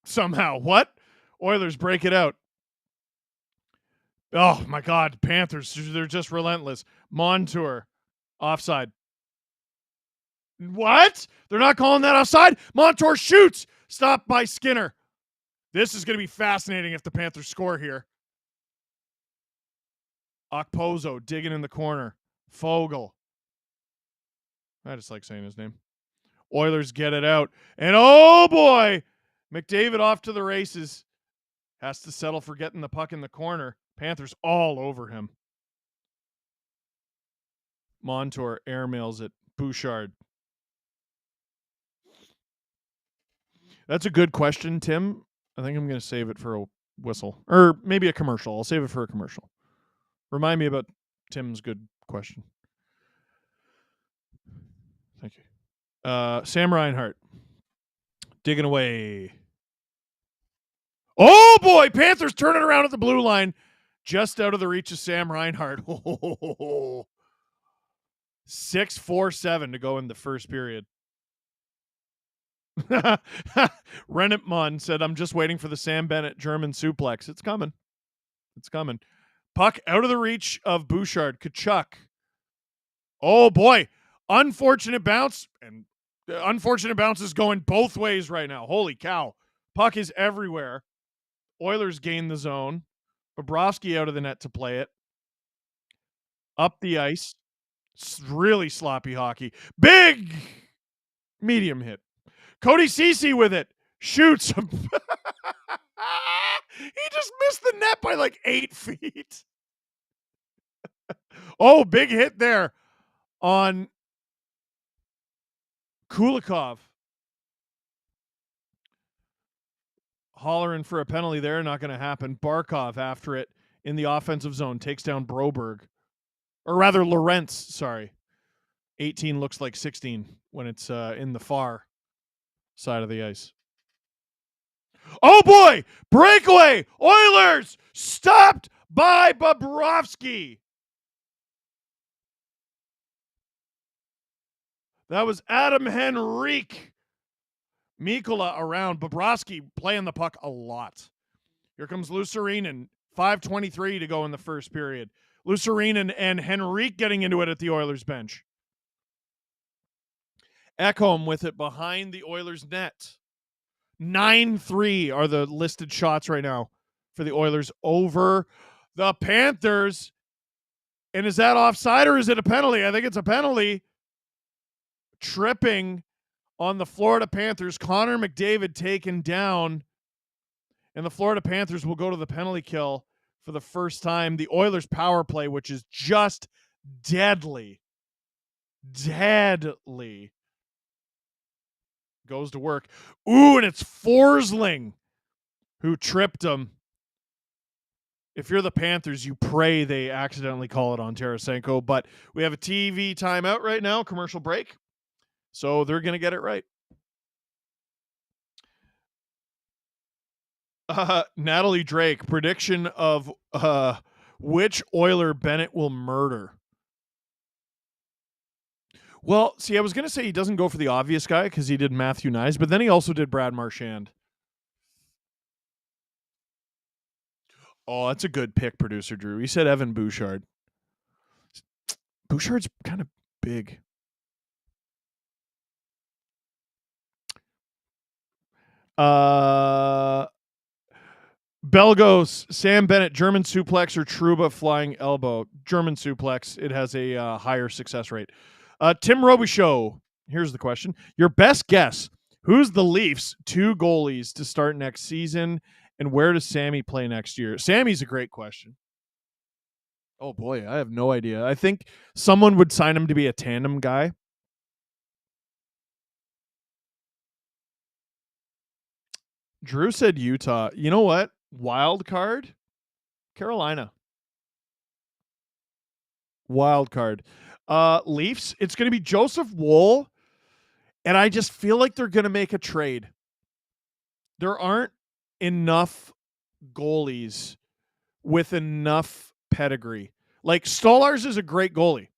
somehow. What? Oilers break it out. Oh, my God. Panthers, they're just relentless. Montour, offside. What? They're not calling that offside? Montour shoots. Stopped by Skinner. This is going to be fascinating if the Panthers score here. Okposo digging in the corner. Fogle. I just like saying his name. Oilers get it out. And oh boy, McDavid off to the races. Has to settle for getting the puck in the corner. Panthers all over him. Montour airmails it. Bouchard. That's a good question, Tim. I think I'm going to save it for a whistle. Or maybe a commercial. I'll save it for a commercial. Remind me about Tim's good question. Thank you. Sam Reinhart. Digging away. Oh, boy. Panthers turn it around at the blue line. Just out of the reach of Sam Reinhart. 6-4-7 to go in the first period. Renatmon said, I'm just waiting for the Sam Bennett German suplex. It's coming. It's coming. Puck out of the reach of Bouchard. Tkachuk. Oh, boy. Unfortunate bounce. And unfortunate bounces going both ways right now. Holy cow. Puck is everywhere. Oilers gain the zone. Bobrovsky out of the net to play it. Up the ice. Really sloppy hockey. Big medium hit. Cody Ceci with it. Shoots. He just missed the net by like 8 feet. Oh, big hit there on Kulikov. Hollering for a penalty there. Not going to happen. Barkov after it in the offensive zone. Takes down Broberg. Or rather, Lorentz. Sorry. 18 looks like 16 when it's in the far side of the ice. Oh boy! Breakaway! Oilers! Stopped by Bobrovsky! That was Adam Henrique. Mikkola around. Bobrovsky playing the puck a lot. Here comes Lucerinen. 5:23 to go in the first period. Lucerinen and Henrique getting into it at the Oilers bench. Ekholm with it behind the Oilers net. 9-3 are the listed shots right now for the Oilers over the Panthers. And is that offside or is it a penalty? I think it's a penalty. Tripping on the Florida Panthers. Connor McDavid taken down. And the Florida Panthers will go to the penalty kill for the first time. The Oilers power play, which is just deadly. Deadly. Goes to work. Ooh, and it's Forsling who tripped him. If you're the Panthers, you pray they accidentally call it on Tarasenko. But we have a TV timeout right now, commercial break. So they're going to get it right. Natalie Drake, prediction of which Oiler Bennett will murder. Well, see, I was going to say he doesn't go for the obvious guy because he did Matthew Nyes, but then he also did Brad Marchand. Oh, that's a good pick, producer Drew. He said Evan Bouchard. Bouchard's kind of big. Belgos, Sam Bennett, German suplex or Trouba flying elbow? German suplex. It has a higher success rate. Tim Robichaud, here's the question. Your best guess, who's the Leafs' 2 goalies to start next season, and where does Sammy play next year? Sammy's a great question. Oh, boy, I have no idea. I think someone would sign him to be a tandem guy. Drew said Utah. You know what? Wild card? Carolina. Wild card. Leafs, it's going to be Joseph Woll, and I just feel like they're going to make a trade. There aren't enough goalies with enough pedigree. Like, Stolarz is a great goalie.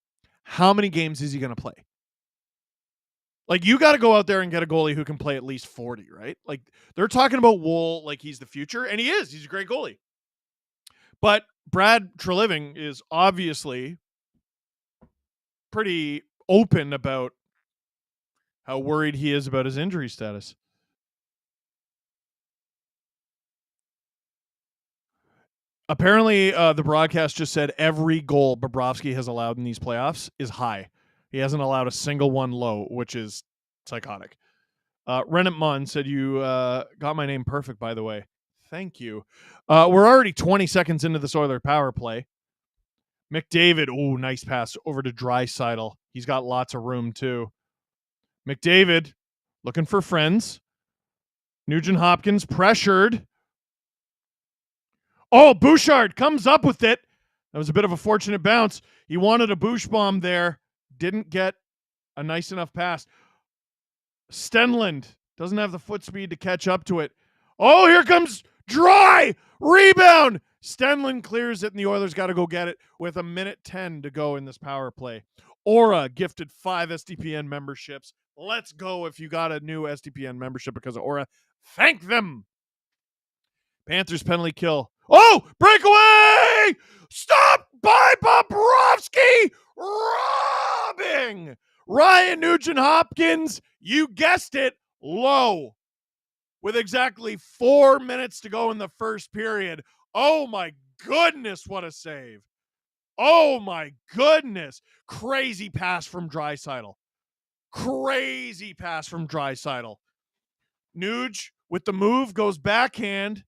How many games is he going to play? Like, you got to go out there and get a goalie who can play at least 40, right? Like, they're talking about Woll like he's the future, and he is. He's a great goalie. But Brad Treliving is obviously pretty open about how worried he is about his injury status. Apparently, the broadcast just said every goal Bobrovsky has allowed in these playoffs is high. He hasn't allowed a single one low, which is psychotic. Renat Munn said, you got my name perfect, by the way. Thank you. We're already 20 seconds into this Oiler power play. McDavid, oh, nice pass over to Draisaitl. He's got lots of room, too. McDavid, looking for friends. Nugent Hopkins pressured. Oh, Bouchard comes up with it. That was a bit of a fortunate bounce. He wanted a Bouch bomb there. Didn't get a nice enough pass. Stenlund doesn't have the foot speed to catch up to it. Oh, here comes Dry. Rebound. Stenlund clears it, and the Oilers got to go get it with 1:10 to go in this power play. Aura gifted 5 SDPN memberships. Let's go if you got a new SDPN membership because of Aura. Thank them. Panthers penalty kill. Oh, breakaway! Stop by Bobrovsky! Robbing! Ryan Nugent-Hopkins, you guessed it, low. With exactly 4 minutes to go in the first period. Oh my goodness, what a save. Oh my goodness. Crazy pass from Draisaitl. Crazy pass from Draisaitl. Nuge with the move goes backhand.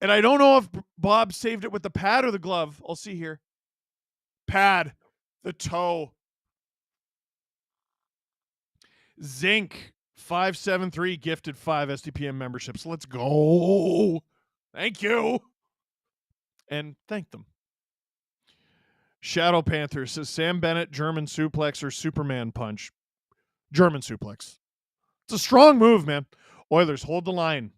And I don't know if Bob saved it with the pad or the glove. I'll see here. Pad. The toe. Zinc 573 gifted 5 SDPM memberships. Let's go. Thank you. And thank them. Shadow Panther says Sam Bennett, German suplex or Superman punch? German suplex. It's a strong move, man. Oilers hold the line.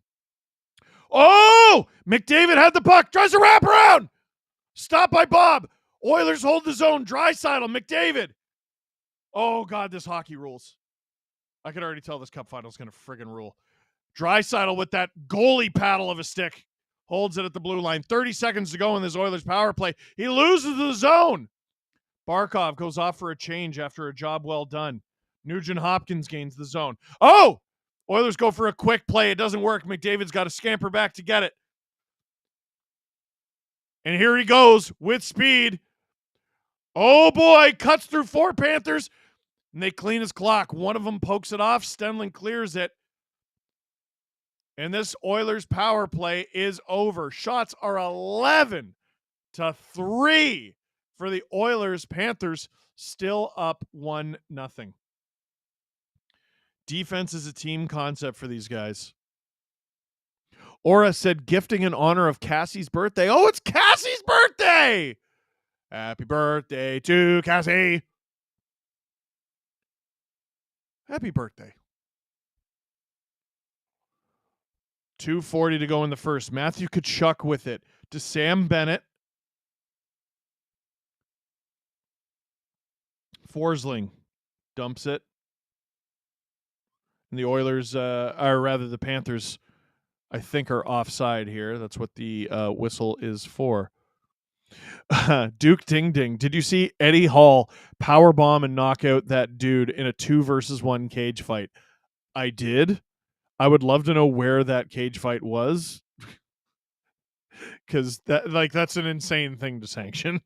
Oh! McDavid had the puck. Tries to wrap around. Stop by Bob. Oilers hold the zone. Draisaitl, McDavid. Oh, God, this hockey rules. I could already tell this cup final is going to friggin' rule. Draisaitl with that goalie paddle of a stick. Holds it at the blue line. 30 seconds to go in this Oilers power play. He loses the zone. Barkov goes off for a change after a job well done. Nugent Hopkins gains the zone. Oh! Oilers go for a quick play. It doesn't work. McDavid's got to scamper back to get it. And here he goes with speed. Oh, boy. Cuts through 4 Panthers. And they clean his clock. One of them pokes it off. Stenlin clears it. And this Oilers power play is over. Shots are 11-3 for the Oilers. Panthers still up 1-0. Defense is a team concept for these guys. Aura said gifting in honor of Cassie's birthday. Oh, it's Cassie's birthday! Happy birthday to Cassie. Happy birthday. 2:40 to go in the first. Matthew Tkachuk with it to Sam Bennett. Forsling dumps it. And the Oilers, or rather the Panthers, I think are offside here. That's what the whistle is for. Duke Ding Ding. Did you see Eddie Hall powerbomb and knock out that dude in a 2-versus-1 cage fight? I did. I would love to know where that cage fight was. Because that's an insane thing to sanction.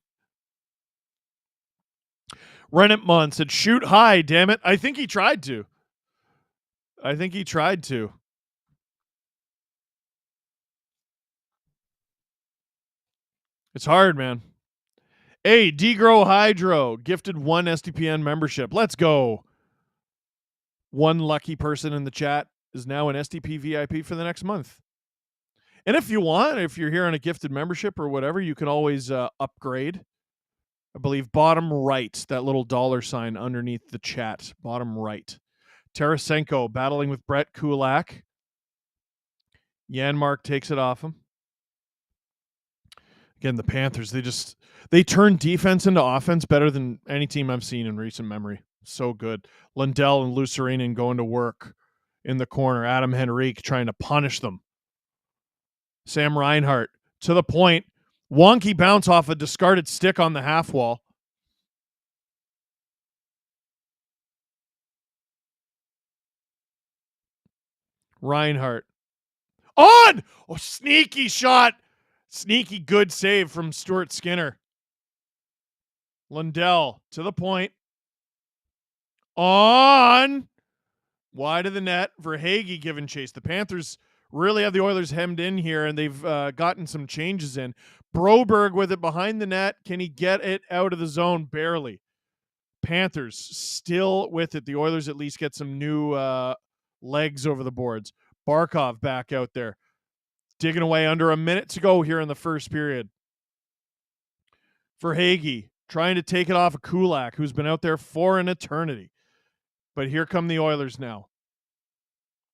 Rennet Mon said, shoot high, damn it. I think he tried to. It's hard, man. Hey, Degro Hydro gifted 1 SDPN membership. Let's go. One lucky person in the chat is now an SDP VIP for the next month. And if you want, if you're here on a gifted membership or whatever, you can always upgrade. I believe bottom right, that little $sign underneath the chat. Bottom right. Tarasenko battling with Brett Kulak. Janmark takes it off him. Again, the Panthers, they turn defense into offense better than any team I've seen in recent memory. So good. Lundell and Lucerinen going to work in the corner. Adam Henrique trying to punish them. Sam Reinhart to the point. Wonky bounce off a discarded stick on the half wall. Reinhart. On! Oh, sneaky shot. Sneaky good save from Stuart Skinner. Lundell to the point. On! Wide of the net. Verhaeghe giving chase. The Panthers really have the Oilers hemmed in here, and they've gotten some changes in. Broberg with it behind the net. Can he get it out of the zone? Barely. Panthers still with it. The Oilers at least get some new legs over the boards. Barkov back out there. Digging away under a minute to go here in the first period. Verhaeghe trying to take it off of Kulak, who's been out there for an eternity. But here come the Oilers now.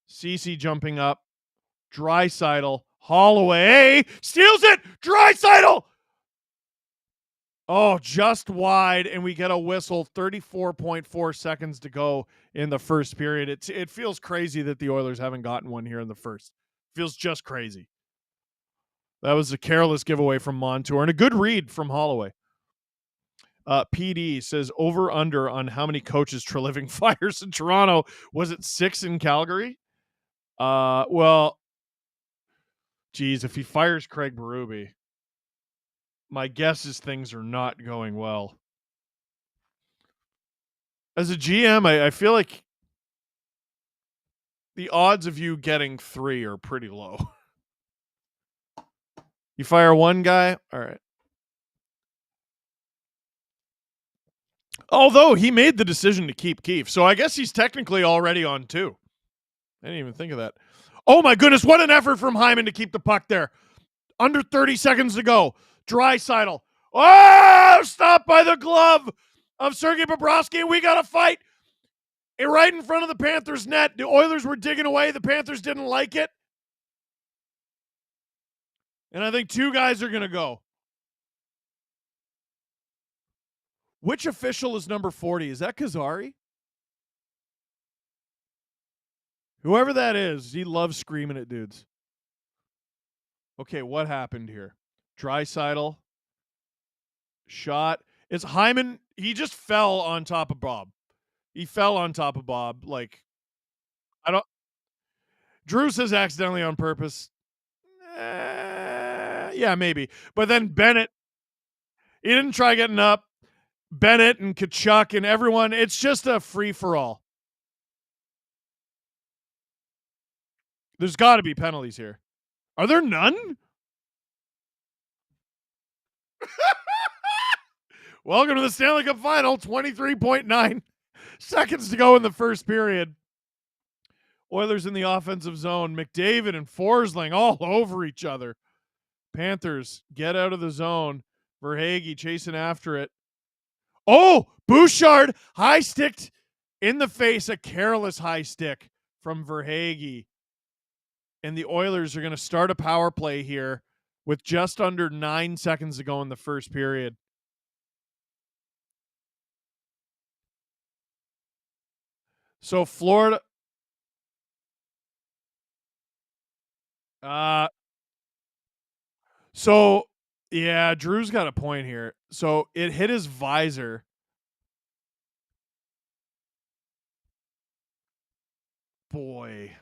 Ceci jumping up. Draisaitl. Holloway steals it. Draisaitl. Oh, just wide, and we get a whistle. 34.4 seconds to go in the first period. It feels crazy that the Oilers haven't gotten one here in the first. Feels just crazy. That was a careless giveaway from Montour and a good read from Holloway. PD says over-under on how many coaches Treliving fires in Toronto. Was it 6 in Calgary? Well, geez, if he fires Craig Berube, my guess is things are not going well. As a GM, I feel like the odds of you getting 3 are pretty low. You fire one guy? All right. Although he made the decision to keep Keefe. So I guess he's technically already on 2. I didn't even think of that. Oh my goodness, what an effort from Hyman to keep the puck there. Under 30 seconds to go. Draisaitl. Oh, stopped by the glove of Sergei Bobrovsky. We got a fight right in front of the Panthers' net. The Oilers were digging away. The Panthers didn't like it. And I think two guys are going to go. Which official is number 40? Is that Kazari? Whoever that is, he loves screaming at dudes. Okay, what happened here? Draisaitl shot. It's Hyman. He just fell on top of Bob. He fell on top of Bob. Like, I don't. Drew says accidentally on purpose. Yeah, maybe. But then Bennett, he didn't try getting up. Bennett and Kachuk and everyone, it's just a free-for-all. There's got to be penalties here. Are there none? Welcome to the Stanley Cup Final. 23.9 seconds to go in the first period. Oilers in the offensive zone. McDavid and Forsling all over each other. Panthers get out of the zone. Verhaeghe chasing after it. Oh, Bouchard high sticked in the face. A careless high stick from Verhaeghe. And the Oilers are going to start a power play here with just under 9 seconds to go in the first period. So Florida. Yeah, Drew's got a point here. So it hit his visor. Boy.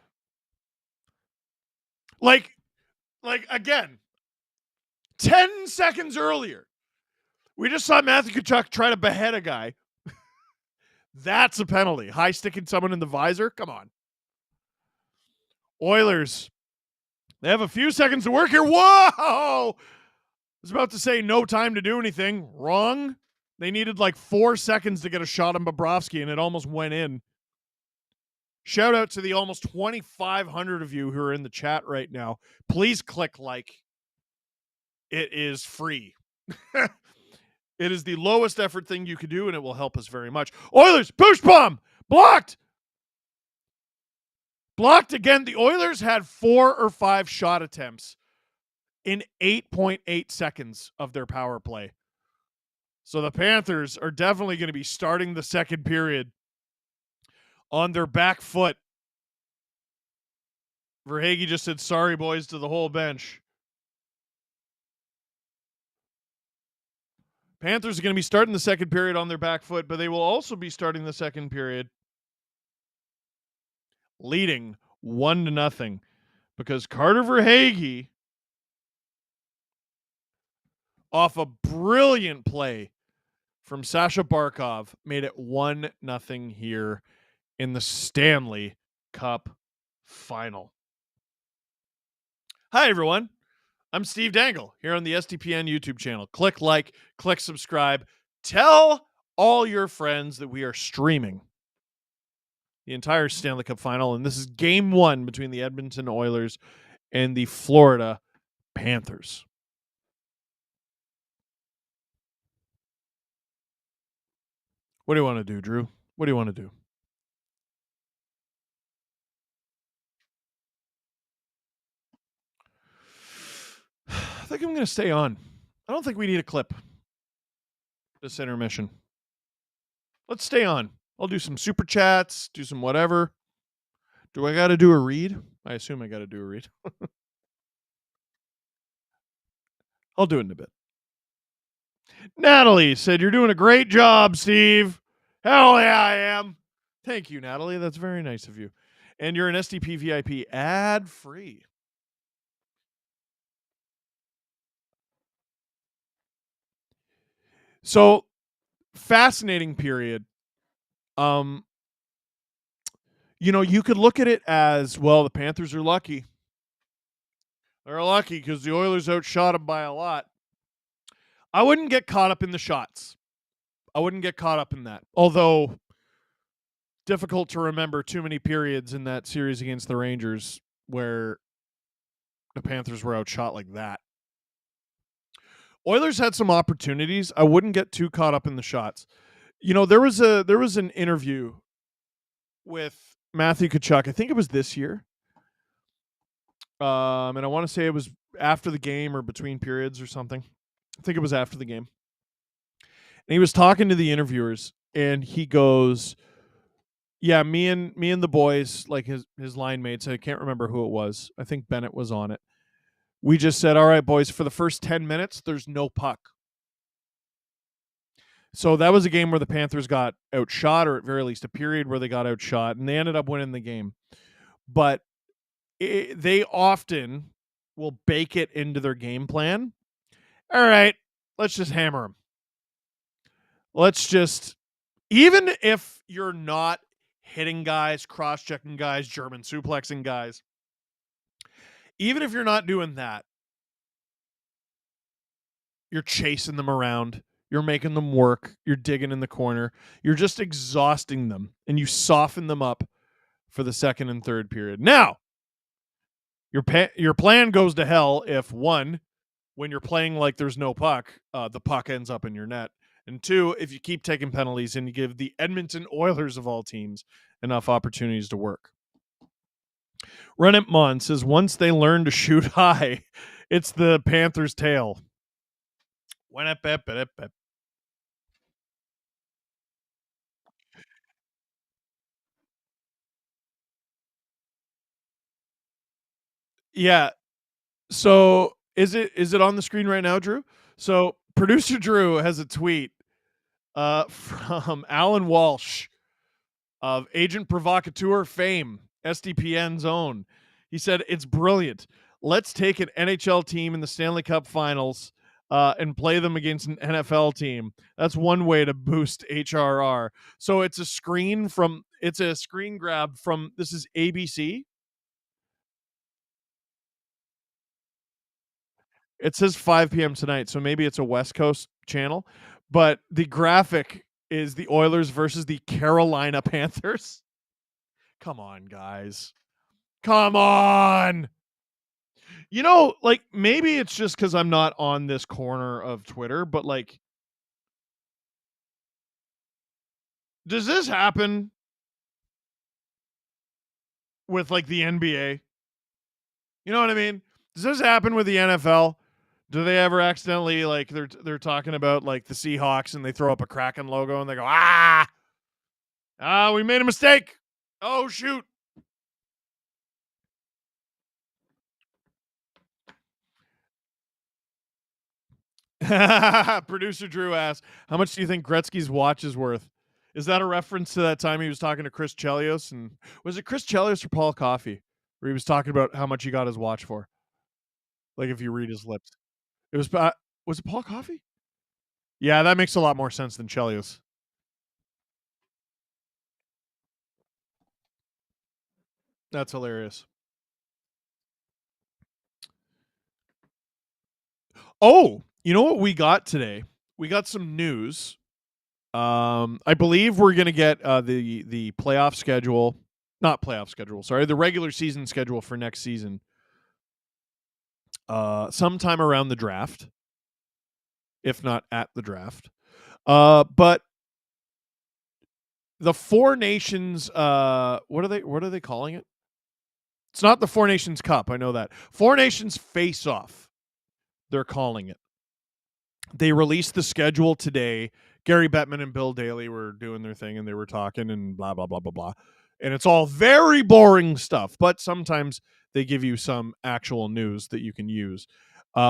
Like again, 10 seconds earlier, we just saw Matthew Tkachuk try to behead a guy. That's a penalty. High sticking someone in the visor? Come on. Oilers. They have a few seconds to work here. Whoa! I was about to say no time to do anything. Wrong. They needed like 4 seconds to get a shot on Bobrovsky, and it almost went in. Shout out to the almost 2,500 of you who are in the chat right now. Please click like. It is free. It is the lowest effort thing you could do, and it will help us very much. Oilers, push bomb! Blocked! Blocked again. The Oilers had 4 or 5 shot attempts in 8.8 seconds of their power play. So the Panthers are definitely going to be starting the second period on their back foot. Verhaeghe just said, sorry, boys, to the whole bench. Panthers are going to be starting the second period on their back foot, but they will also be starting the second period leading 1-0 because Carter Verhaeghe, off a brilliant play from Sasha Barkov, made it 1-0 here in the Stanley Cup Final. Hi, everyone. I'm Steve Dangle here on the STPN YouTube channel. Click like, click subscribe. Tell all your friends that we are streaming the entire Stanley Cup Final, and this is Game 1 between the Edmonton Oilers and the Florida Panthers. What do you want to do, Drew? What do you want to do? I think I'm going to stay on. I don't think we need a clip this intermission. Let's stay on. I'll do some super chats, do some whatever. Do I got to do a read? I assume I got to do a read. I'll do it in a bit. Natalie said, you're doing a great job, Steve. Hell yeah, I am. Thank you, Natalie. That's very nice of you. And you're an STP VIP ad-free. So, fascinating period. You could look at it as, well, the Panthers are lucky. They're lucky because the Oilers outshot them by a lot. I wouldn't get caught up in the shots. I wouldn't get caught up in that. Although, difficult to remember too many periods in that series against the Rangers where the Panthers were outshot like that. Oilers had some opportunities. I wouldn't get too caught up in the shots. There was an interview with Matthew Tkachuk. I think it was this year. And I want to say it was after the game or between periods or something. I think it was after the game. And he was talking to the interviewers, and he goes, "Yeah, me and the boys, like his line mates. I can't remember who it was. I think Bennett was on it. We just said, all right, boys, for the first 10 minutes, there's no puck." So that was a game where the Panthers got outshot, or at very least a period where they got outshot, and they ended up winning the game. But they often will bake it into their game plan. All right, let's just hammer them. Let's just, even if you're not hitting guys, cross-checking guys, German suplexing guys, even if you're not doing that, you're chasing them around. You're making them work. You're digging in the corner. You're just exhausting them, and you soften them up for the second and third period. Now, your plan goes to hell if, one, when you're playing like there's no puck, the puck ends up in your net. And two, if you keep taking penalties and you give the Edmonton Oilers of all teams enough opportunities to work. Rennet Mon says, once they learn to shoot high, it's the Panthers' tail. Yeah. So is it on the screen right now, Drew? So producer Drew has a tweet from Alan Walsh of Agent Provocateur fame, SDPN's own. He said, it's brilliant. Let's take an NHL team in the Stanley Cup Finals and play them against an NFL team. That's one way to boost HRR. So it's a screen grab from, this is ABC. It says 5 p.m. tonight, so maybe it's a West Coast channel. But the graphic is the Oilers versus the Carolina Panthers. Come on, guys. Come on. Like, maybe it's just because I'm not on this corner of Twitter, but, like, does this happen with, like, the NBA? You know what I mean? Does this happen with the NFL? Do they ever accidentally, like, they're talking about, like, the Seahawks and they throw up a Kraken logo and they go, we made a mistake. Oh, shoot. Producer Drew asks, how much do you think Gretzky's watch is worth? Is that a reference to that time he was talking to Chris Chelios? And was it Chris Chelios or Paul Coffey where he was talking about how much he got his watch for? Like, if you read his lips. It was it Paul Coffey? Yeah, that makes a lot more sense than Chelios. That's hilarious. Oh, you know what we got today? We got some news. I believe we're going to get the playoff schedule, not playoff schedule, sorry, the regular season schedule for next season sometime around the draft, if not at the draft. But the Four Nations, what are they calling it? It's not the Four Nations Cup, I know that. Four Nations Face-Off, they're calling it. They released the schedule today. Gary Bettman and Bill Daly were doing their thing and they were talking and blah, blah, blah, blah, blah. And it's all very boring stuff, but sometimes they give you some actual news that you can use.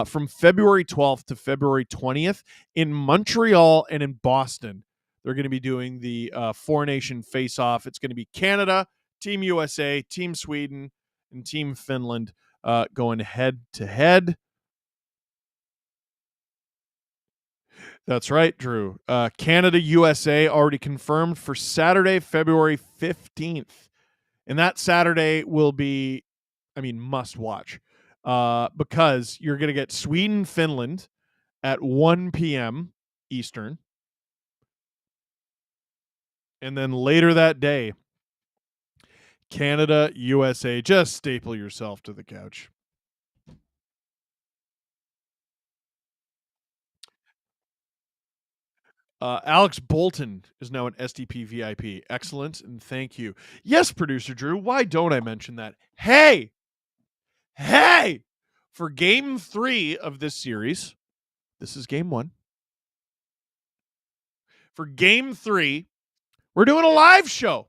From February 12th to February 20th in Montreal and in Boston, they're going to be doing the Four Nation Face-Off. It's going to be Canada, Team USA, Team Sweden, and Team Finland going head to head. That's right, Drew. Canada, USA already confirmed for Saturday, February 15th. And that Saturday will be, must watch because you're going to get Sweden, Finland at 1 p.m. Eastern. And then later that day, Canada, USA. Just staple yourself to the couch. Alex Bolton is now an SDP VIP. Excellent, and thank you. Yes, producer Drew, why don't I mention that? Hey, for game 3 of this series, this is game 1. For game 3, we're doing a live show.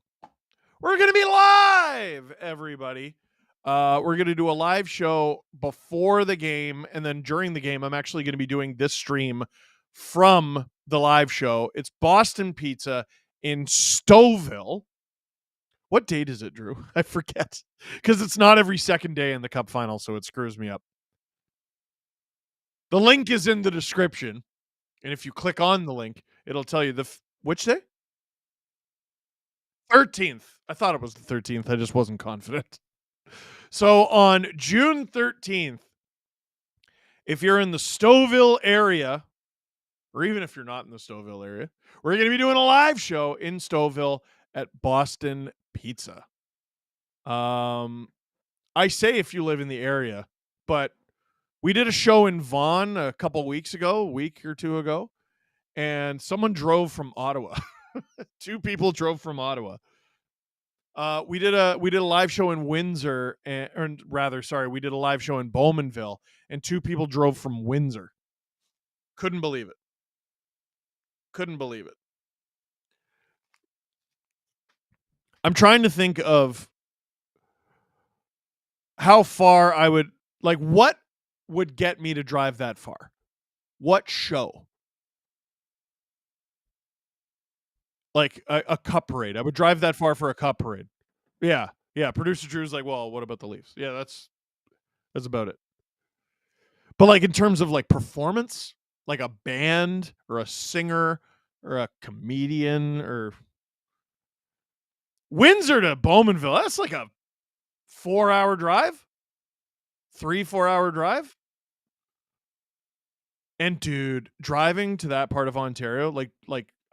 We're going to be live, everybody. We're going to do a live show before the game, and then during the game, I'm actually going to be doing this stream from the live show. It's Boston Pizza in Stouffville. What date is it, Drew? I forget, because it's not every second day in the Cup Final, so it screws me up. The link is in the description, and if you click on the link, it'll tell you which day? 13th. I thought it was the 13th. I just wasn't confident. So on June 13th, if you're in the Stouffville area, or even if you're not in the Stouffville area, we're going to be doing a live show in Stouffville at Boston Pizza. I say if you live in the area, but we did a show in Vaughan a week or two ago, and someone drove from Ottawa. 2 people drove from Ottawa. We did a live show in Windsor, we did a live show in Bowmanville, and 2 people drove from Windsor. Couldn't believe it. I'm trying to think of how far I would what would get me to drive that far? What show? Like a cup parade. I would drive that far for a cup parade. Yeah. Producer Drew's like, well, what about the Leafs? Yeah, that's about it. But like in terms of like performance, like a band or a singer or a comedian or Windsor to Bowmanville, that's like a 4-hour drive, 3-4 hour drive. And dude, driving to that part of Ontario, like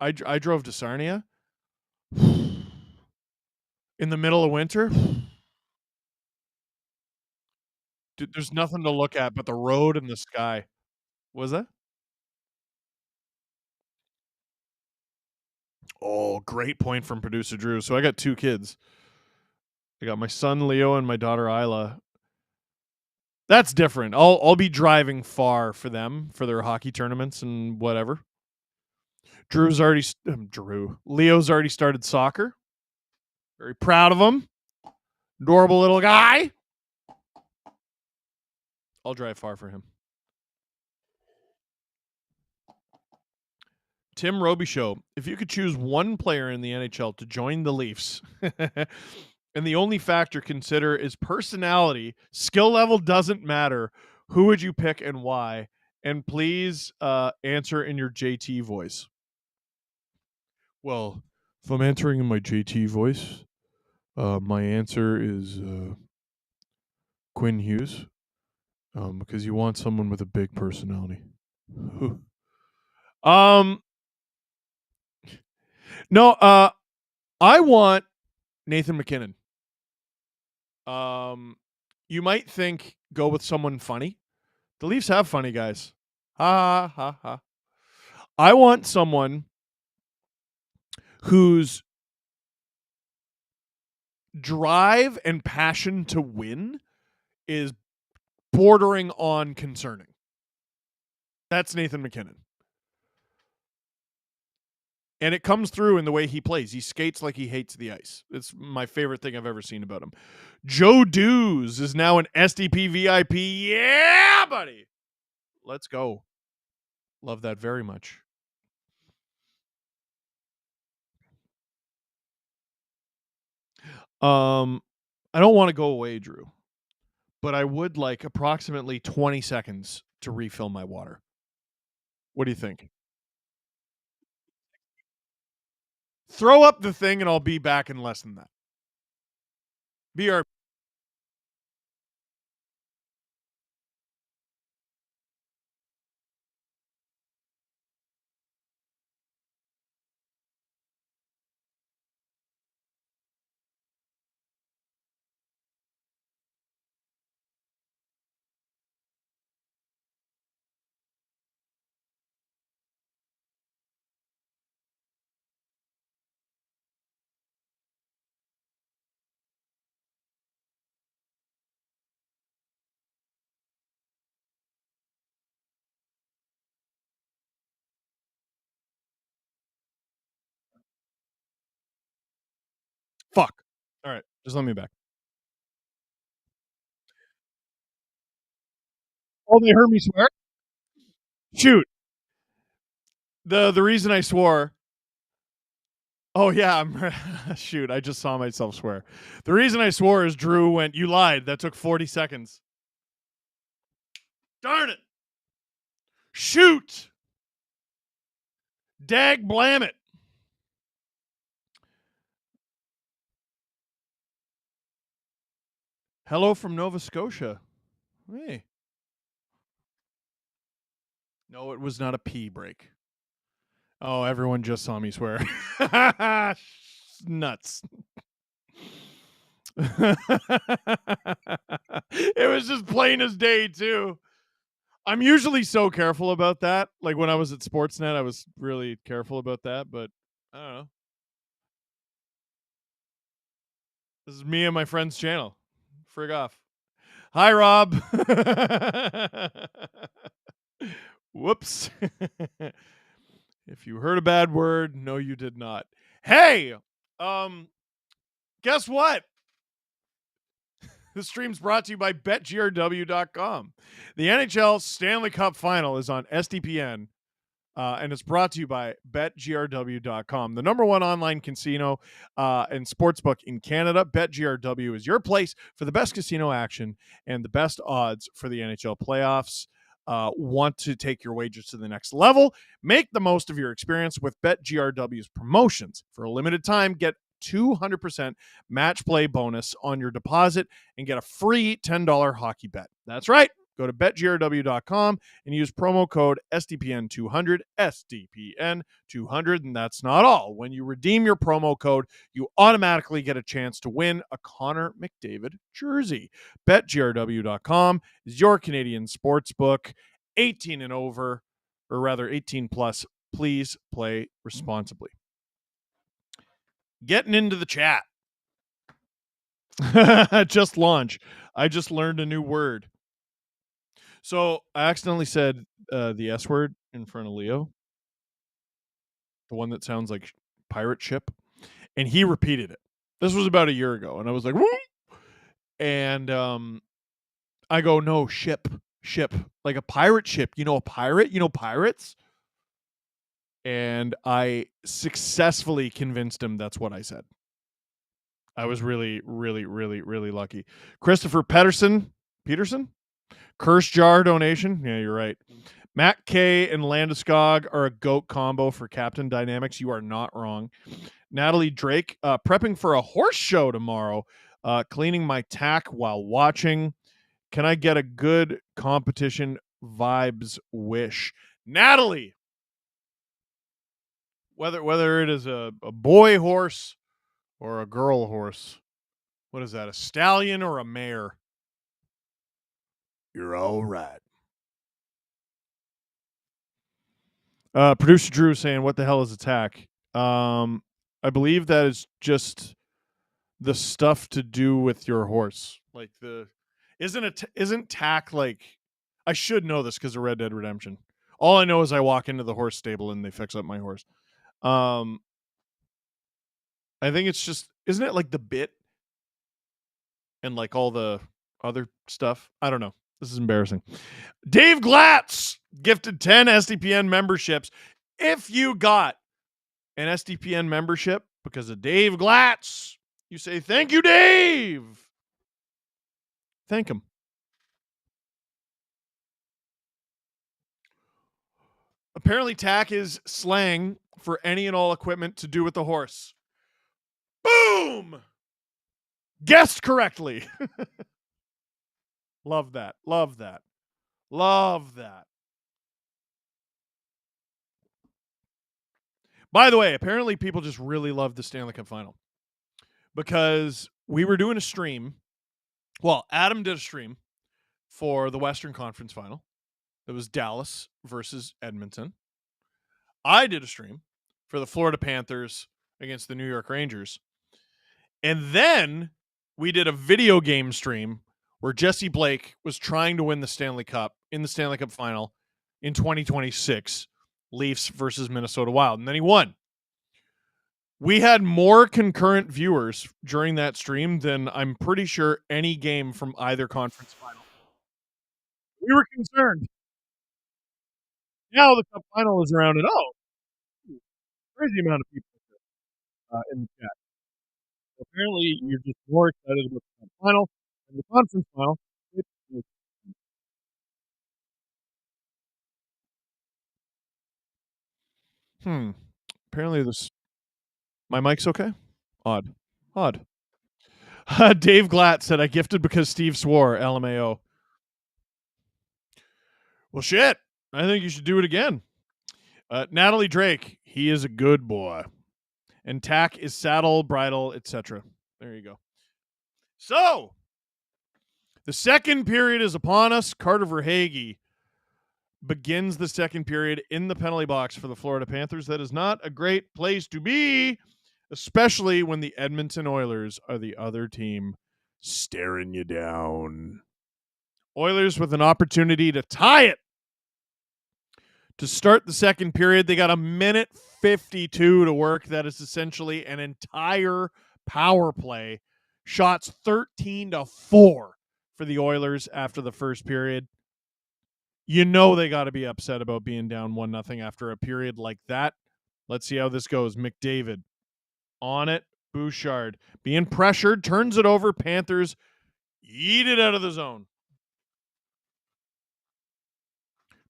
I drove to Sarnia in the middle of winter. Dude, there's nothing to look at but the road and the sky. Was that? Oh, great point from producer Drew. So I got 2 kids. I got my son Leo and my daughter Isla. That's different. I'll be driving far for them for their hockey tournaments and whatever. Leo's already started soccer. Very proud of him. Adorable little guy. I'll drive far for him. Tim Roby Show. If you could choose one player in the NHL to join the Leafs, and the only factor consider is personality, skill level doesn't matter, who would you pick and why? And please answer in your JT voice. Well, if I'm answering in my JT voice, my answer is Quinn Hughes, because you want someone with a big personality. No, I want Nathan McKinnon. You might think go with someone funny. The Leafs have funny guys. Ha ha ha. I want someone whose drive and passion to win is bordering on concerning. That's Nathan McKinnon. And it comes through in the way he plays. He skates like he hates the ice. It's my favorite thing I've ever seen about him. Joe Dews is now an SDP VIP. Yeah, buddy. Let's go. Love that very much. I don't want to go away, Drew, but I would like approximately 20 seconds to refill my water. What do you think? Throw up the thing and I'll be back in less than that. BR. Fuck. All right, just let me back. Oh, they heard me swear? Shoot. The reason I swore. Oh yeah, shoot, I just saw myself swear. The reason I swore is Drew went, "You lied. That took 40 seconds." Darn it. Shoot. Dag blam it. Hello from Nova Scotia. Hey. No, it was not a pee break. Oh, everyone just saw me swear. Nuts. It was just plain as day, too. I'm usually so careful about that. Like when I was at Sportsnet, I was really careful about that, but I don't know. This is me and my friend's channel. Frig off. Hi, Rob. Whoops. If you heard a bad word, no, you did not. Hey, guess what? This stream's brought to you by betgrw.com. The NHL Stanley Cup Final is on SDPN, and it's brought to you by betgrw.com, the number one online casino and sportsbook in Canada. BetGRW is your place for the best casino action and the best odds for the NHL playoffs. Want to take your wagers to the next level? Make the most of your experience with BetGRW's promotions. For a limited time, get 200% match play bonus on your deposit and get a free $10 hockey bet. That's right. Go to betgrw.com and use promo code SDPN200, SDPN200, and that's not all. When you redeem your promo code, you automatically get a chance to win a Connor McDavid jersey. BetGRW.com is your Canadian sportsbook. 18 and over, or rather 18 plus. Please play responsibly. Getting into the chat. Just launch. I just learned a new word. So I accidentally said the S word in front of Leo, the one that sounds like pirate ship, and he repeated it. This was about a year ago, and I was like, woo! And I go, no, ship, like a pirate ship. You know, a pirate. You know, pirates. And I successfully convinced him that's what I said. I was really, really, really, really lucky. Christopher Peterson, Curse Jar donation. Yeah, you're right. Matt K and Landeskog are a GOAT combo for Captain Dynamics. You are not wrong. Natalie Drake, prepping for a horse show tomorrow, cleaning my tack while watching. Can I get a good competition vibes wish? Natalie, whether it is a boy horse or a girl horse, what is that, a stallion or a mare? You're all right. Producer Drew saying, what the hell is attack? I believe that is just the stuff to do with your horse. Like isn't tack like, I should know this because of Red Dead Redemption. All I know is I walk into the horse stable and they fix up my horse. I think it's just, isn't it like the bit and like all the other stuff? I don't know. This is embarrassing. Dave Glatz gifted 10 SDPN memberships. If you got an SDPN membership because of Dave Glatz, you say, thank you, Dave. Thank him. Apparently, tack is slang for any and all equipment to do with the horse. Boom! Guessed correctly. Love that. Love that. Love that. By the way, apparently people just really love the Stanley Cup Final because we were doing a stream. Well, Adam did a stream for the Western Conference Final. It was Dallas versus Edmonton. I did a stream for the Florida Panthers against the New York Rangers. And then we did a video game stream where Jesse Blake was trying to win the Stanley Cup in the Stanley Cup Final in 2026, Leafs versus Minnesota Wild. And then he won. We had more concurrent viewers during that stream than I'm pretty sure any game from either conference final. We were concerned. Now the cup final is around, and crazy amount of people in the chat. Apparently, you're just more excited about the cup final than the conference final. Apparently, my mic's okay. Odd. Dave Glatt said I gifted because Steve swore. LMAO. Well, shit. I think you should do it again. Natalie Drake. He is a good boy. And tack is saddle, bridle, etc. There you go. So, the second period is upon us. Carter Verhaeghe begins the second period in the penalty box for the Florida Panthers. That is not a great place to be, especially when the Edmonton Oilers are the other team staring you down. Oilers with an opportunity to tie it. To start the second period, they got a minute 52 to work. That is essentially an entire power play. Shots 13-4 for the Oilers after the first period. You know they got to be upset about being down 1-0 after a period like that. Let's see how this goes. McDavid on it. Bouchard being pressured, turns it over. Panthers eat it out of the zone.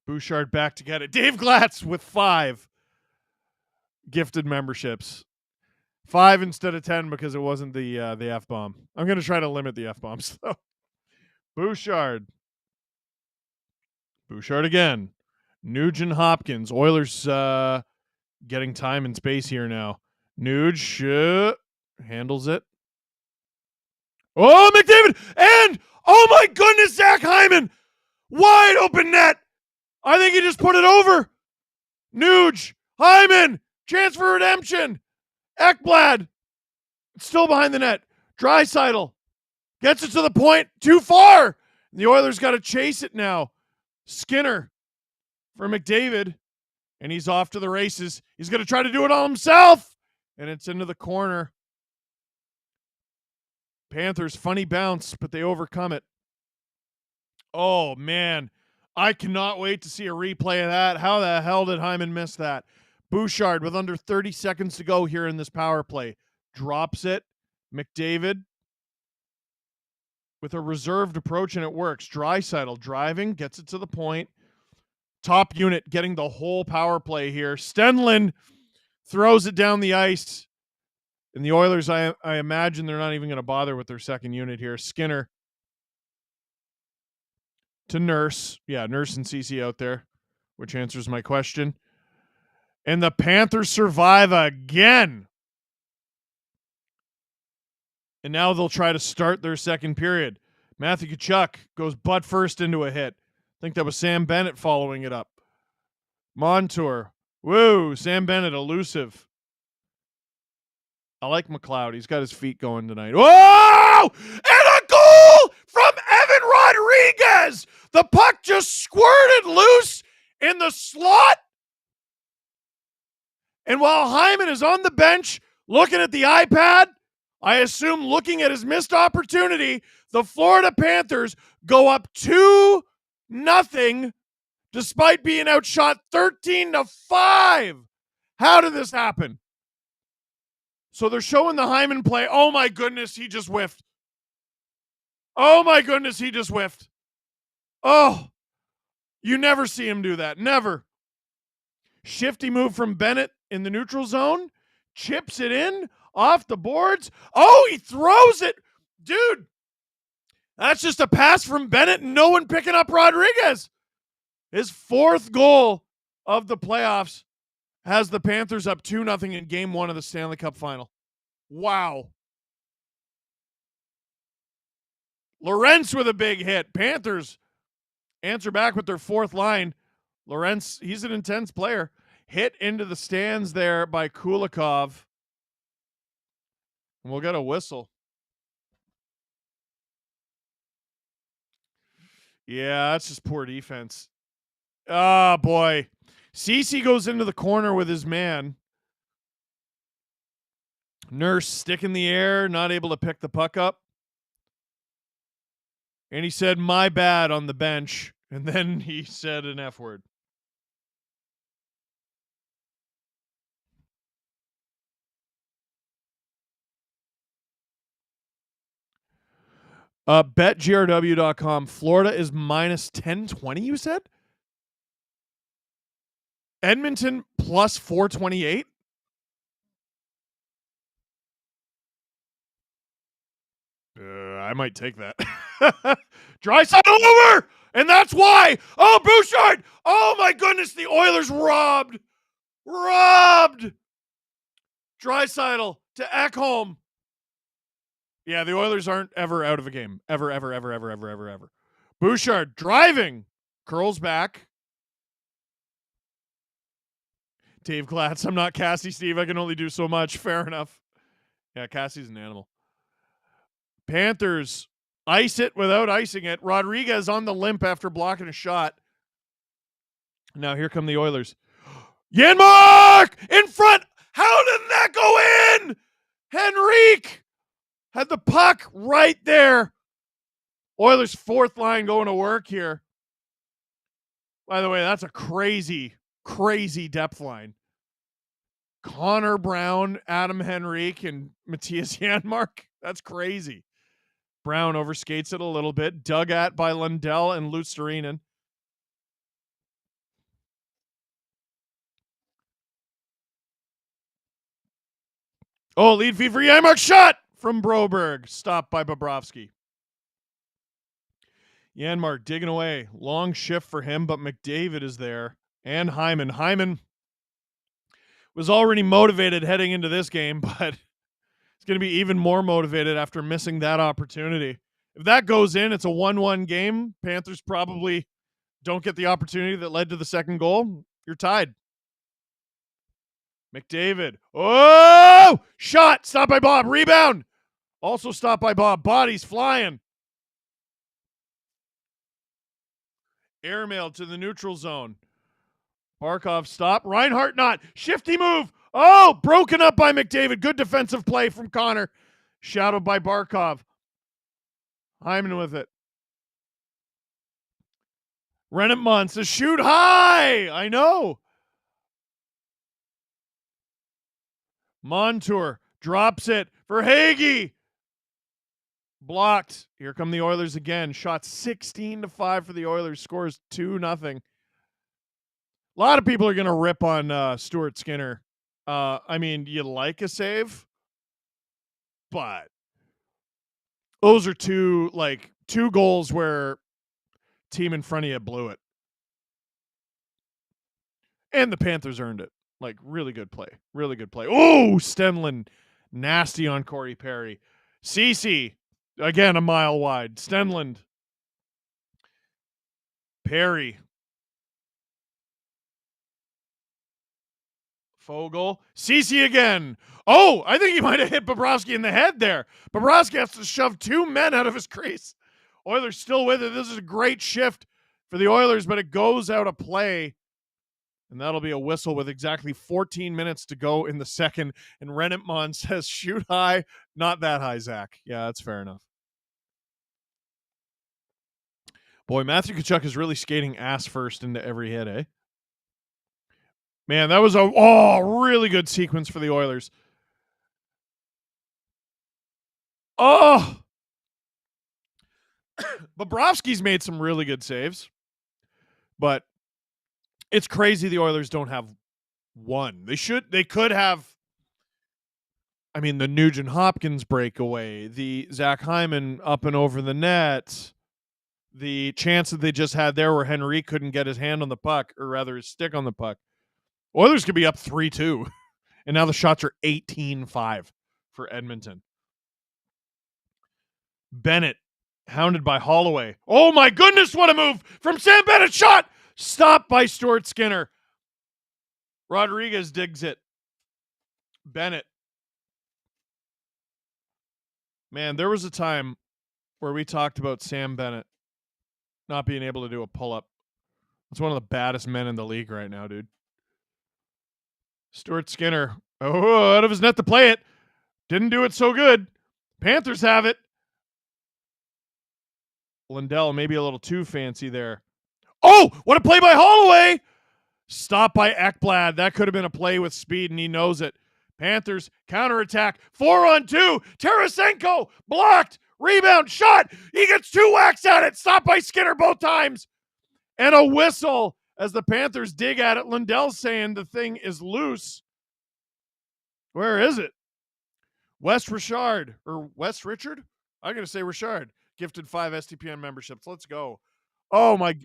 Bouchard back to get it. Dave Glatz with 5 gifted memberships. 5 instead of 10 because it wasn't the F-bomb. I'm going to try to limit the F-bombs, though. Bouchard again. Nugent Hopkins. Oilers getting time and space here now. Nuge handles it. Oh, McDavid! And, oh my goodness, Zach Hyman! Wide open net! I think he just put it over. Nuge, Hyman, chance for redemption. Ekblad, still behind the net. Draisaitl gets it to the point, too far. The Oilers got to chase it now. Skinner for McDavid, and he's off to the races. He's going to try to do it all himself, and it's into the corner. Panthers, funny bounce, but they overcome it. Oh, man. I cannot wait to see a replay of that. How the hell did Hyman miss that? Bouchard with under 30 seconds to go here in this power play. Drops it. McDavid with a reserved approach, and it works. Draisaitl driving, gets it to the point. Top unit getting the whole power play here. Stenlund throws it down the ice. And the Oilers, I imagine they're not even going to bother with their second unit here. Skinner to Nurse. Yeah, Nurse and CC out there, which answers my question. And the Panthers survive again. And now they'll try to start their second period. Matthew Tkachuk goes butt first into a hit. I think that was Sam Bennett following it up. Montour. Woo, Sam Bennett, elusive. I like McLeod. He's got his feet going tonight. Whoa! And a goal from Evan Rodriguez! The puck just squirted loose in the slot. And while Hyman is on the bench looking at the iPad, I assume looking at his missed opportunity, the Florida Panthers go up 2-0 despite being outshot 13-5. How did this happen? So they're showing the Hyman play. Oh my goodness, he just whiffed. Oh my goodness, he just whiffed. Oh, you never see him do that. Never. Shifty move from Bennett in the neutral zone. Chips it in off the boards. Oh, he throws it. Dude, that's just a pass from Bennett and no one picking up Rodriguez. His 4th goal of the playoffs has the Panthers up 2-0 in game 1 of the Stanley Cup Final. Wow. Lorentz with a big hit. Panthers answer back with their 4th line. Lorentz, he's an intense player. Hit into the stands there by Kulikov. And we'll get a whistle. Yeah, that's just poor defense. Oh, boy. Cece goes into the corner with his man. Nurse stick in the air, not able to pick the puck up. And he said, "My bad," on the bench. And then he said an F word. BetGRW.com. Florida is minus 1020, you said? Edmonton plus 428? I might take that. Draisaitl over! And that's why! Oh, Bouchard! Oh, my goodness, the Oilers robbed! Robbed! Draisaitl to Ekholm. Yeah, the Oilers aren't ever out of a game. Ever. Bouchard driving. Curls back. Dave Glatz, I'm not Cassie, Steve. I can only do so much. Fair enough. Yeah, Cassie's an animal. Panthers ice it without icing it. Rodriguez on the limp after blocking a shot. Now here come the Oilers. Janmark in front. How did that go in? Henrique had the puck right there. Oilers' fourth line going to work here. By the way, that's a crazy depth line. Connor Brown, Adam Henrique, and Matthias Janmark. That's crazy. Brown overskates it a little bit. Dug at by Lundell and Luostarinen. Oh, lead feed for Janmark. Shot from Broberg. Stopped by Bobrovsky. Janmark digging away. Long shift for him, but McDavid is there. And Hyman. Hyman was already motivated heading into this game, but he's going to be even more motivated after missing that opportunity. If that goes in, it's a 1-1 game. Panthers probably don't get the opportunity that led to the second goal. You're tied. McDavid. Oh! Shot! Stopped by Bob. Rebound! Also stopped by Bob. Bodies flying. Airmail to the neutral zone. Barkov stop. Reinhart not. Shifty move. Oh, broken up by McDavid. Good defensive play from Connor. Shadowed by Barkov. Hyman with it. Rennettman says shoot high. I know. Montour drops it for Hagee. Blocked. Here come the Oilers again. Shot 16-5 for the Oilers. Scores 2-0. A lot of people are going to rip on Stuart Skinner. I mean, you like a save, but those are two goals where team in front of you blew it. And the Panthers earned it. Like, really good play. Really good play. Oh, Stenlund. Nasty on Corey Perry. Ceci, again, a mile wide. Stenlund. Perry. Fogle. Ceci again. Oh, I think he might have hit Bobrovsky in the head there. Bobrovsky has to shove two men out of his crease. Oilers still with it. This is a great shift for the Oilers, but it goes out of play. And that'll be a whistle with exactly 14 minutes to go in the second. And Rennettman says, shoot high. Not that high, Zach. Yeah, that's fair enough. Boy, Matthew Tkachuk is really skating ass first into every hit, eh? Man, that was a really good sequence for the Oilers. Oh! Bobrovsky's made some really good saves. But it's crazy the Oilers don't have one. They could have, I mean, the Nugent Hopkins breakaway, the Zach Hyman up and over the net, the chance that they just had there where Henry couldn't get his hand on the puck, or rather his stick on the puck. Oilers could be up 3-2, and now the shots are 18-5 for Edmonton. Bennett, hounded by Holloway. Oh my goodness, what a move from Sam Bennett. Shot! Stopped by Stuart Skinner. Rodriguez digs it. Bennett. Man, there was a time where we talked about Sam Bennett not being able to do a pull-up. That's one of the baddest men in the league right now, dude. Stuart Skinner. Oh, out of his net to play it. Didn't do it so good. Panthers have it. Lindell, maybe a little too fancy there. Oh, what a play by Holloway! Stop by Ekblad. That could have been a play with speed, and he knows it. Panthers counterattack. 4-on-2. Tarasenko blocked. Rebound shot. He gets 2 whacks at it. Stop by Skinner both times. And a whistle as the Panthers dig at it. Lindell's saying the thing is loose. Where is it? West Richard. I'm going to say Richard. Gifted 5 STPN memberships. Let's go. Oh, my.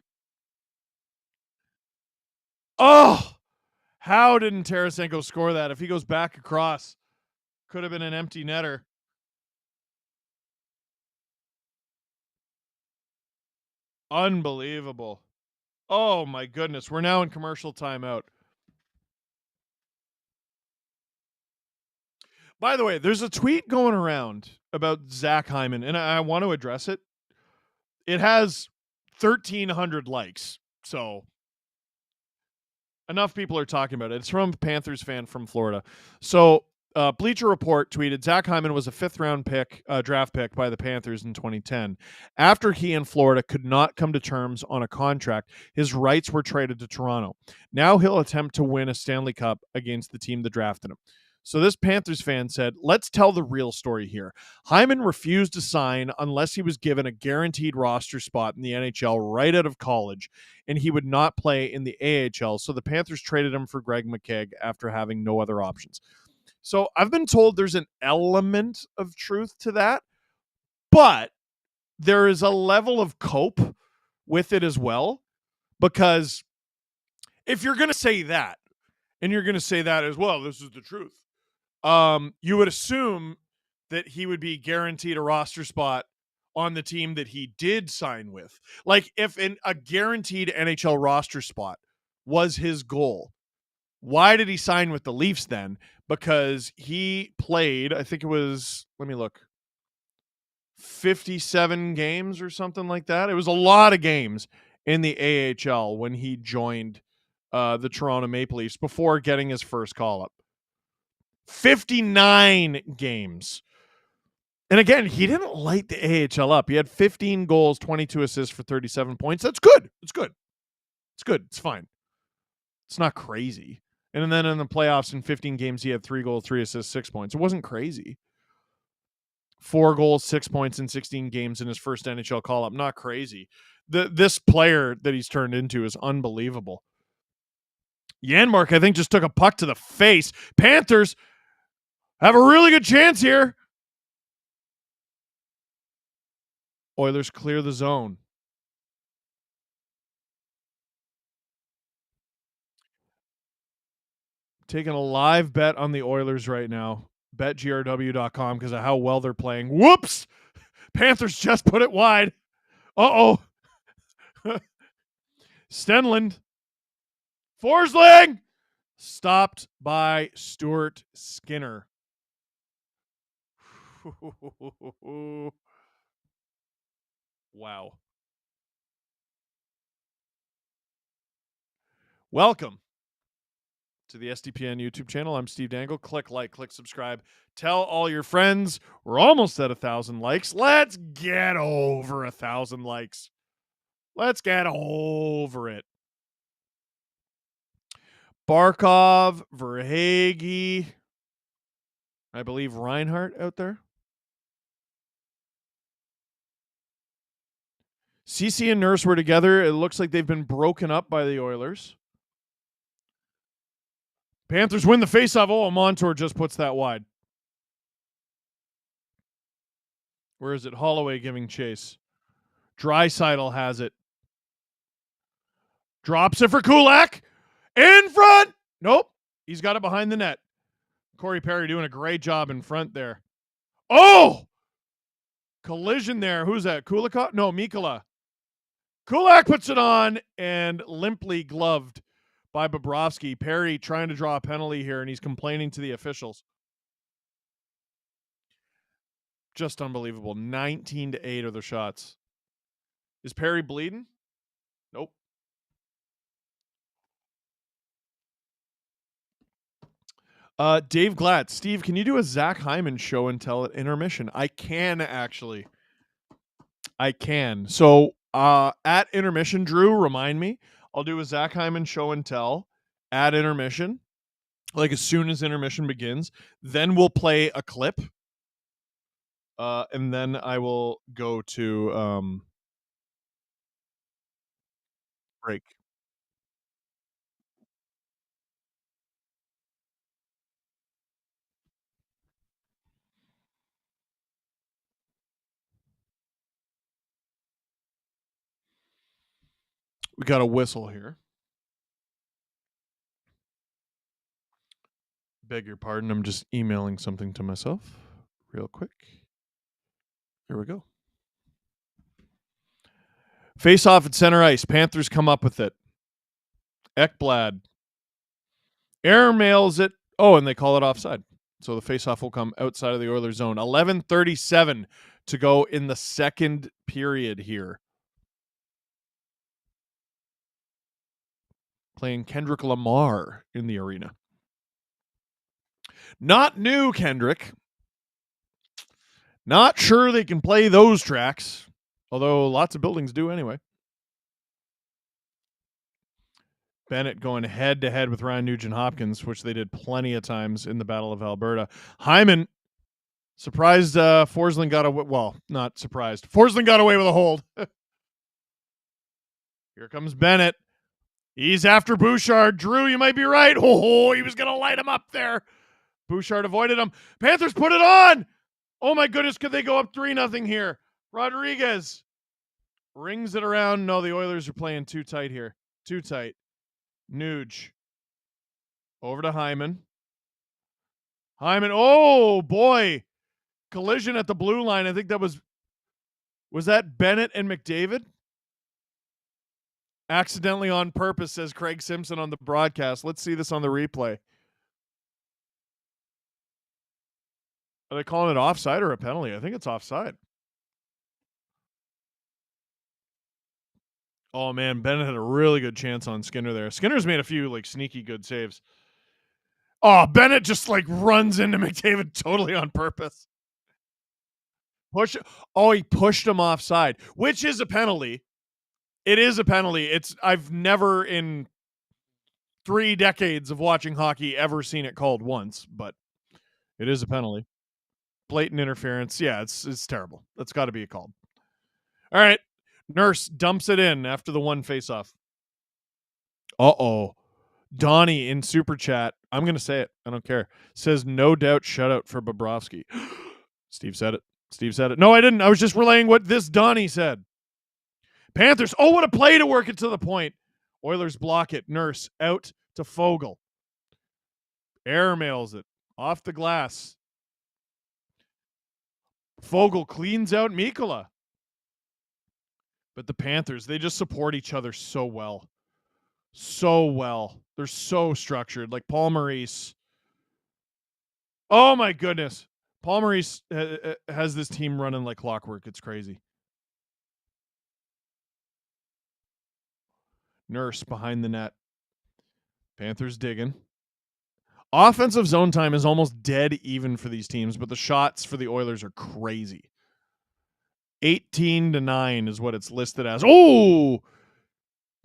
Oh, how didn't Tarasenko score that? If he goes back across, could have been an empty netter. Unbelievable. Oh, my goodness. We're now in commercial timeout. By the way, there's a tweet going around about Zach Hyman, and I want to address it. It has 1,300 likes, so enough people are talking about it. It's from a Panthers fan from Florida. So Bleacher Report tweeted, Zach Hyman was a 5th-round draft pick by the Panthers in 2010. After he and Florida could not come to terms on a contract, his rights were traded to Toronto. Now he'll attempt to win a Stanley Cup against the team that drafted him. So this Panthers fan said, let's tell the real story here. Hyman refused to sign unless he was given a guaranteed roster spot in the NHL right out of college, and he would not play in the AHL, so the Panthers traded him for Greg McKegg after having no other options. So I've been told there's an element of truth to that, but there is a level of cope with it as well, because if you're going to say that, and you're going to say that as well, this is the truth, you would assume that he would be guaranteed a roster spot on the team that he did sign with. Like, if a guaranteed NHL roster spot was his goal, why did he sign with the Leafs then? Because he played, I think it was, let me look, 57 games or something like that. It was a lot of games in the AHL when he joined the Toronto Maple Leafs before getting his first call-up. 59 games. And again, he didn't light the AHL up. He had 15 goals, 22 assists for 37 points. That's good. It's good. It's good. It's fine. It's not crazy. And then in the playoffs, in 15 games, he had 3 goals, 3 assists, 6 points. It wasn't crazy. 4 goals, 6 points in 16 games in his first NHL call-up. Not crazy. This player that he's turned into is unbelievable. Janmark, I think, just took a puck to the face. Panthers have a really good chance here. Oilers clear the zone. Taking a live bet on the Oilers right now. BetGRW.com because of how well they're playing. Whoops! Panthers just put it wide. Uh-oh. Stenlund. Forsling! Stopped by Stuart Skinner. Wow. Welcome to the SDPN YouTube channel. I'm Steve Dangle. Click like, click subscribe. Tell all your friends. We're almost at 1,000 likes. Let's get over 1,000 likes. Let's get over it. Barkov, Verhaeghe, I believe Reinhart out there. CC and Nurse were together. It looks like they've been broken up by the Oilers. Panthers win the faceoff. Oh, Montour just puts that wide. Where is it? Holloway giving chase. Draisaitl has it. Drops it for Kulak. In front. Nope. He's got it behind the net. Corey Perry doing a great job in front there. Oh! Collision there. Who's that? Kulikov? No, Mikkola. Kulak puts it on and limply gloved by Bobrovsky. Perry trying to draw a penalty here, and he's complaining to the officials. Just unbelievable. 19-8 are the shots. Is Perry bleeding? Nope. Dave Glatt. Steve, can you do a Zach Hyman show and tell at intermission? I can actually. I can. So at intermission, Drew, remind me. I'll do a Zach Hyman show and tell at intermission, like as soon as intermission begins. Then we'll play a clip. And then I will go to break. We got a whistle here. Beg your pardon. I'm just emailing something to myself real quick. Here we go. Face off at center ice. Panthers come up with it. Ekblad. Air mails it. Oh, and they call it offside. So the face-off will come outside of the Oilers zone. 11:37 to go in the second period here. Playing Kendrick Lamar in the arena. Not new, Kendrick. Not sure they can play those tracks, although lots of buildings do anyway. Bennett going head-to-head with Ryan Nugent-Hopkins, which they did plenty of times in the Battle of Alberta. Hyman, surprised Forsling got away. Well, not surprised. Forsling got away with a hold. Here comes Bennett. He's after Bouchard. Drew, you might be right. Oh, he was going to light him up there. Bouchard avoided him. Panthers put it on. Oh, my goodness. Could they go up 3-0 here? Rodriguez rings it around. No, the Oilers are playing too tight here. Too tight. Nuge. Over to Hyman. Hyman. Oh, boy. Collision at the blue line. I think that was that Bennett and McDavid? Accidentally on purpose, says Craig Simpson on the broadcast. Let's see this on the replay. Are they calling it offside or a penalty? I think it's offside. Oh, man, Bennett had a really good chance on Skinner there. Skinner's made a few, like, sneaky good saves. Oh, Bennett just, like, runs into McDavid totally on purpose. He pushed him offside, which is a penalty. It is a penalty. I've never in 3 decades of watching hockey ever seen it called once, but it is a penalty. Blatant interference. Yeah, it's terrible. That's got to be called. All right. Nurse dumps it in after the one faceoff. Uh-oh. Donnie in Super Chat. I'm going to say it. I don't care. Says no doubt shutout for Bobrovsky. Steve said it. No, I didn't. I was just relaying what this Donnie said. Panthers. Oh, what a play to work it to the point. Oilers block it. Nurse out to Fogle. Airmails it off the glass. Fogle cleans out Mikkola. But the Panthers, they just support each other so well. So well. They're so structured. Like Paul Maurice. Oh, my goodness. Paul Maurice has this team running like clockwork. It's crazy. Nurse behind the net. Panthers digging. Offensive zone time is almost dead even for these teams, but the shots for the Oilers are crazy. 18-9 is what it's listed as. Oh!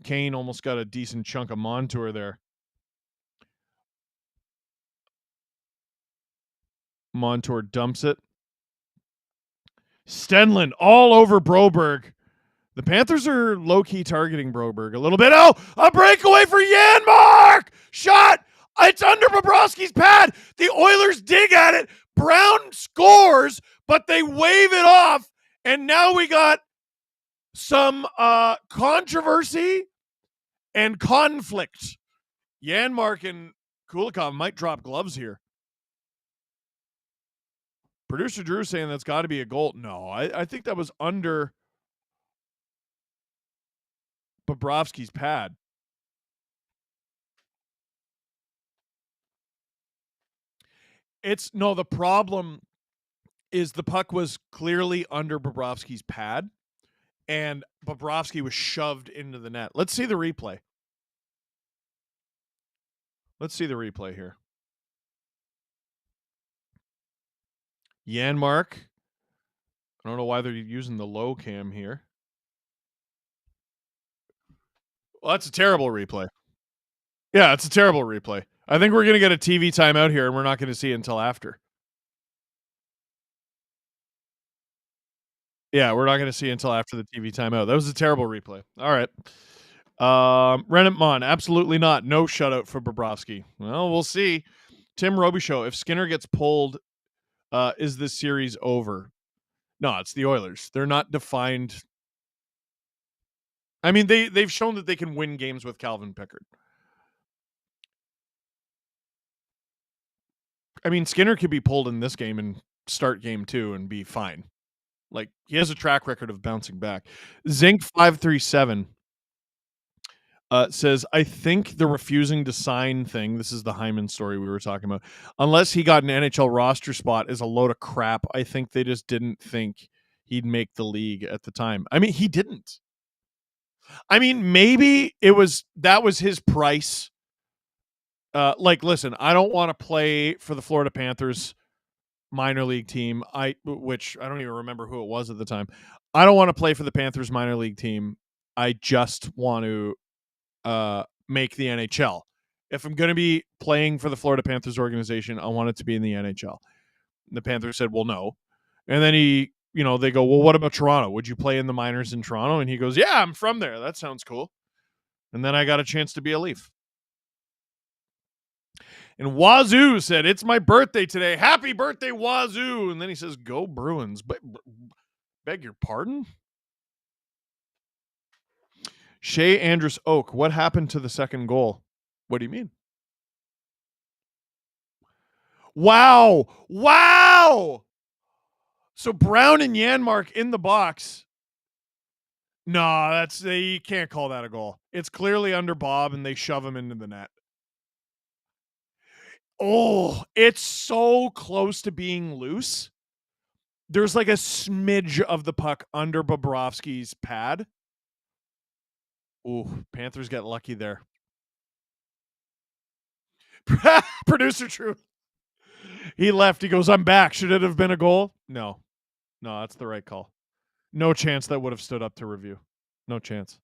Kane almost got a decent chunk of Montour there. Montour dumps it. Stenlund all over Broberg. The Panthers are low-key targeting Broberg a little bit. Oh, a breakaway for Janmark! Shot! It's under Bobrovsky's pad. The Oilers dig at it. Brown scores, but they wave it off. And now we got some controversy and conflict. Janmark and Kulikov might drop gloves here. Producer Drew saying that's got to be a goal. No, I think that was under Bobrovsky's pad. The problem is the puck was clearly under Bobrovsky's pad, and Bobrovsky was shoved into the net. Let's see the replay. Let's see the replay here. Yanmark. I don't know why they're using the low cam here. Well, that's a terrible replay. Yeah, it's a terrible replay. I think we're going to get a TV timeout here, and we're not going to see it until after. Yeah, we're not going to see it until after the TV timeout. That was a terrible replay. All right. Rennet Mon, absolutely not. No shutout for Bobrovsky. Well, we'll see. Tim Robichaud, if Skinner gets pulled, is this series over? No, it's the Oilers. They're not defined. I mean, they've shown that they can win games with Calvin Pickard. I mean, Skinner could be pulled in this game and start game 2 and be fine. Like, he has a track record of bouncing back. Zinc537 says, I think the refusing to sign thing, this is the Hyman story we were talking about, unless he got an NHL roster spot, is a load of crap. I think they just didn't think he'd make the league at the time. I mean, he didn't. I mean, maybe that was his price. Like, listen, I don't want to play for the Florida Panthers minor league team, which I don't even remember who it was at the time. I don't want to play for the Panthers minor league team. I just want to make the NHL. If I'm going to be playing for the Florida Panthers organization, I want it to be in the NHL. And the Panthers said, well, no. And then they go, well, what about Toronto? Would you play in the minors in Toronto? And he goes, yeah, I'm from there. That sounds cool. And then I got a chance to be a Leaf. And Wazoo said, it's my birthday today. Happy birthday, Wazoo. And then he says, go Bruins. Beg your pardon? Shea Andrus Oak, what happened to the second goal? What do you mean? Wow. So Brown and Yanmark in the box. No, you can't call that a goal. It's clearly under Bob, and they shove him into the net. Oh, it's so close to being loose. There's like a smidge of the puck under Bobrovsky's pad. Ooh, Panthers get lucky there. Producer True. He left. He goes, I'm back. Should it have been a goal? No, that's the right call. No chance that would have stood up to review. No chance.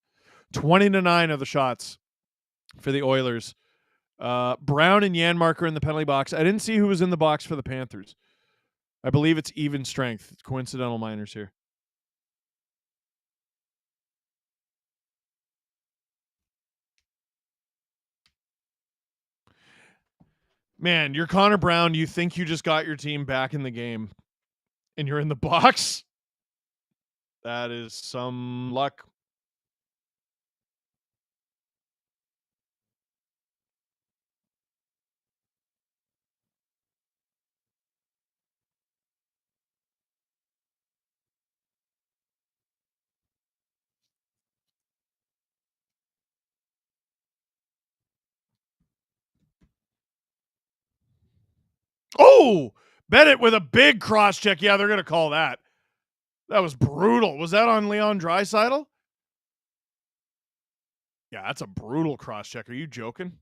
20-9 of the shots for the Oilers. Brown and Yanmark are in the penalty box. I didn't see who was in the box for the Panthers. I believe it's even strength. It's coincidental minors here. Man, you're Connor Brown. You think you just got your team back in the game, and you're in the box? That is some luck. Oh, Bennett with a big cross check. Yeah, they're going to call that. That was brutal. Was that on Leon Draisaitl? Yeah, that's a brutal cross check. Are you joking?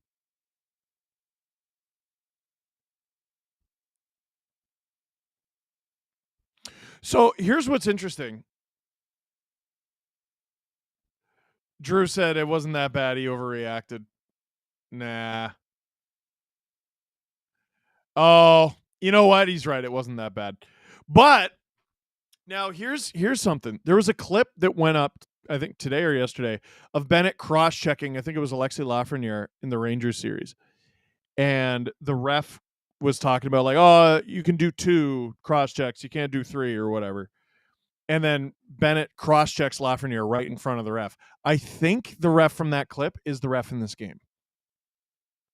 So here's what's interesting. Drew said it wasn't that bad. He overreacted. Nah. Oh, you know what? He's right. It wasn't that bad. But now here's something. There was a clip that went up, I think today or yesterday, of Bennett cross-checking. I think it was Alexei Lafreniere in the Rangers series. And the ref was talking about like, oh, you can do 2 cross-checks. You can't do 3 or whatever. And then Bennett cross-checks Lafreniere right in front of the ref. I think the ref from that clip is the ref in this game.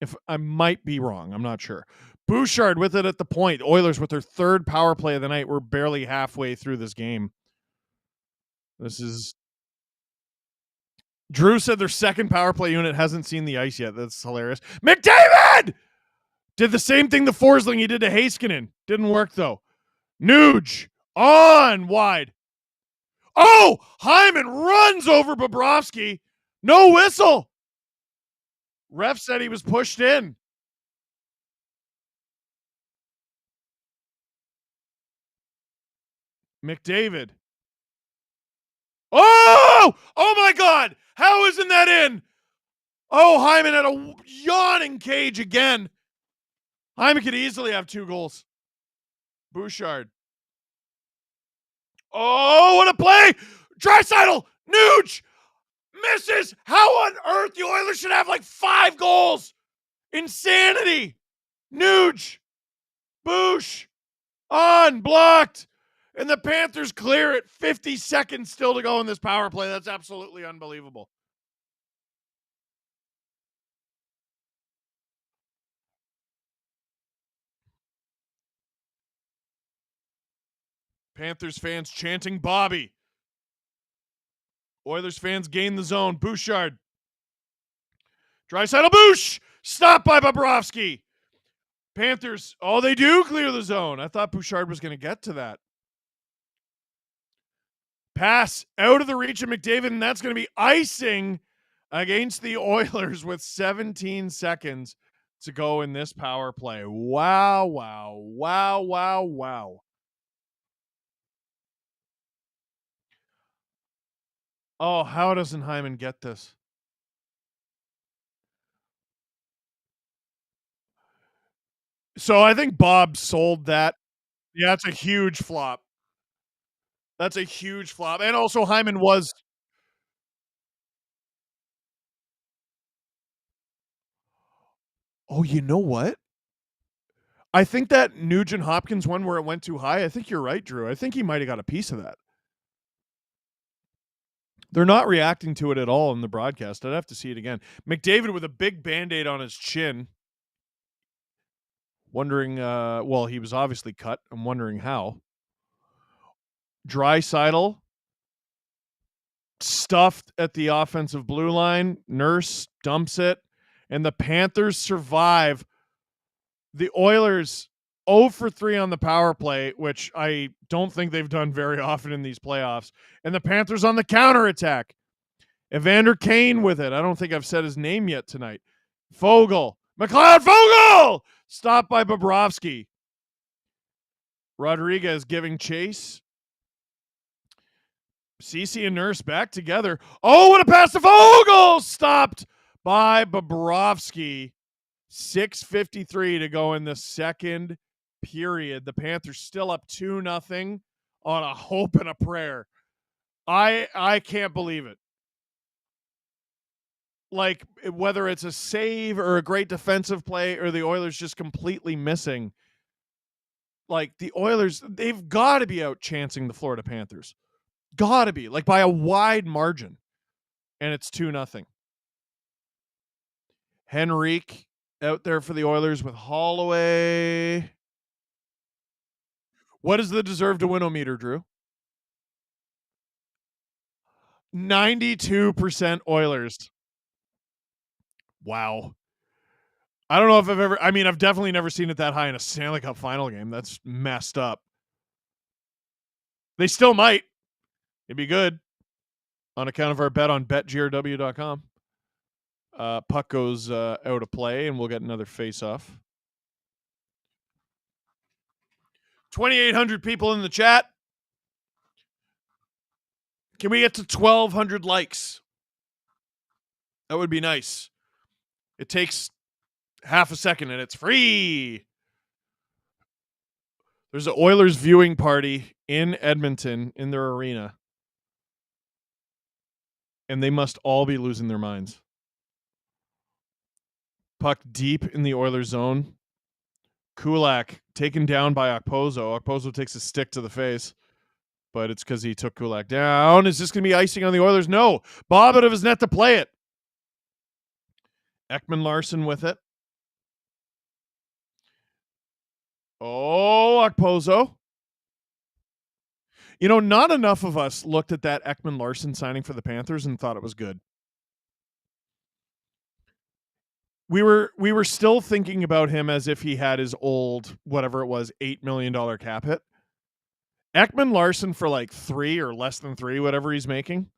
If I might be wrong, I'm not sure. Bouchard with it at the point. Oilers with their 3rd power play of the night. We're barely halfway through this game. Drew said their 2nd power play unit hasn't seen the ice yet. That's hilarious. McDavid did the same thing the Forsling he did to Heiskanen. Didn't work though. Nuge on wide. Oh, Hyman runs over Bobrovsky. No whistle. Ref said he was pushed in. McDavid. Oh! Oh my God! How isn't that in? Oh, Hyman had a yawning cage again. Hyman could easily have 2 goals. Bouchard. Oh, what a play! Draisaitl! Nuge! Misses! How on earth the Oilers should have like 5 goals? Insanity! Nuge! Boosh! Unblocked! And the Panthers clear it. 50 seconds still to go in this power play. That's absolutely unbelievable. Panthers fans chanting Bobby. Oilers fans gain the zone. Bouchard. Draisaitl Boosh! Stopped by Bobrovsky. Panthers, they do clear the zone. I thought Bouchard was going to get to that. Pass out of the reach of McDavid, and that's going to be icing against the Oilers with 17 seconds to go in this power play. Wow, wow, wow, wow, wow. Oh, how doesn't Hyman get this? So I think Bob sold that. Yeah, that's a huge flop. That's a huge flop. And also Hyman was. Oh, you know what? I think that Nugent Hopkins one where it went too high, I think you're right, Drew. I think he might have got a piece of that. They're not reacting to it at all in the broadcast. I'd have to see it again. McDavid with a big Band-Aid on his chin. Wondering, well, he was obviously cut. I'm wondering how. Draisaitl stuffed at the offensive blue line. Nurse dumps it. And the Panthers survive. The Oilers 0 for 3 on the power play, which I don't think they've done very often in these playoffs. And the Panthers on the counterattack. Evander Kane with it. I don't think I've said his name yet tonight. Fogle. McLeod Fogle! Stopped by Bobrovsky. Rodriguez giving chase. Ceci and Nurse back together. Oh, what a pass to Fogle! Stopped by Bobrovsky. 6:53 to go in the second period. The Panthers still up 2-0 on a hope and a prayer. I can't believe it. Like, whether it's a save or a great defensive play or the Oilers just completely missing. Like, the Oilers, they've got to be out chancing the Florida Panthers. Got to be, like, by a wide margin. And it's 2-0. Henrique out there for the Oilers with Holloway. What is the deserve to win-o-meter, Drew? 92% Oilers. Wow. I don't know if I've definitely never seen it that high in a Stanley Cup Final game. That's messed up. They still might. It'd be good on account of our bet on betgrw.com. Puck goes out of play, and we'll get another face-off. 2,800 people in the chat. Can we get to 1,200 likes? That would be nice. It takes half a second, and it's free. There's an Oilers viewing party in Edmonton in their arena, and they must all be losing their minds. Puck deep in the Oilers zone. Kulak taken down by Okposo. Okposo takes a stick to the face, but it's because he took Kulak down. Is this going to be icing on the Oilers? No. Bob out of his net to play it. Ekman-Larsson with it. Oh, Okposo. You know, not enough of us looked at that Ekman-Larsson signing for the Panthers and thought it was good. We were still thinking about him as if he had his old, whatever it was, $8 million cap hit. Ekman-Larsson for like 3 or less than 3, whatever he's making,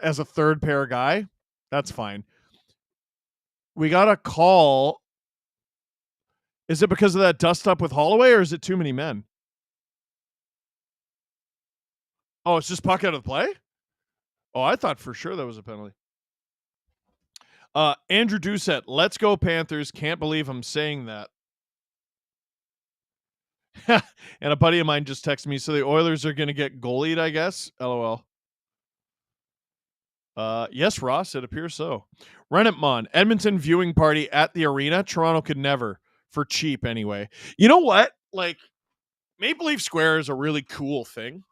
as a third pair guy, that's fine. We got a call. Is it because of that dust up with Holloway, or is it too many men? Oh, it's just puck out of play? Oh, I thought for sure that was a penalty. Andrew Doucette, let's go Panthers. Can't believe I'm saying that. And a buddy of mine just texted me, so the Oilers are going to get goalied, I guess. LOL. Yes, Ross, it appears so. Renatmon, Edmonton viewing party at the arena. Toronto could never, for cheap anyway. You know what? Like, Maple Leaf Square is a really cool thing,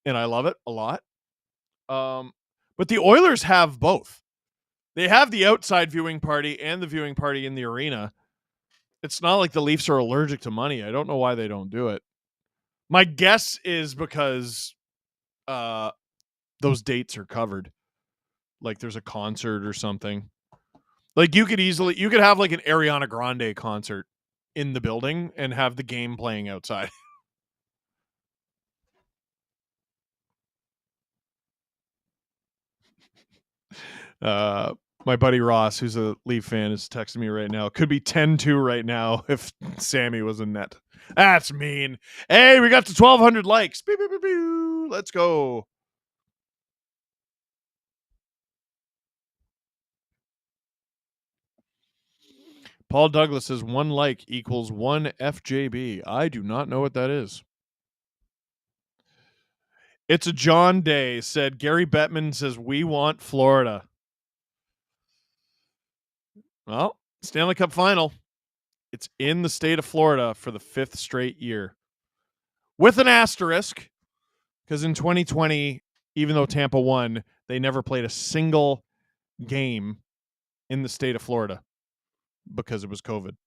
and I love it a lot. But the Oilers have both. They have the outside viewing party and the viewing party in the arena. It's not like the Leafs are allergic to money. I don't know why they don't do it. My guess is because those dates are covered. Like there's a concert or something. Like you could have like an Ariana Grande concert in the building and have the game playing outside. My buddy Ross, who's a Leaf fan, is texting me right now. Could be 10-2 right now if Sammy was in net. That's mean. Hey, we got to 1,200 likes. Beep, beep, beep, beep. Let's go. Paul Douglas says 1 like equals 1 FJB. I do not know what that is. It's a John Day, said Gary Bettman says we want Florida. Well, Stanley Cup Final. It's in the state of Florida for the 5th straight year. With an asterisk, because in 2020, even though Tampa won, they never played a single game in the state of Florida because it was COVID.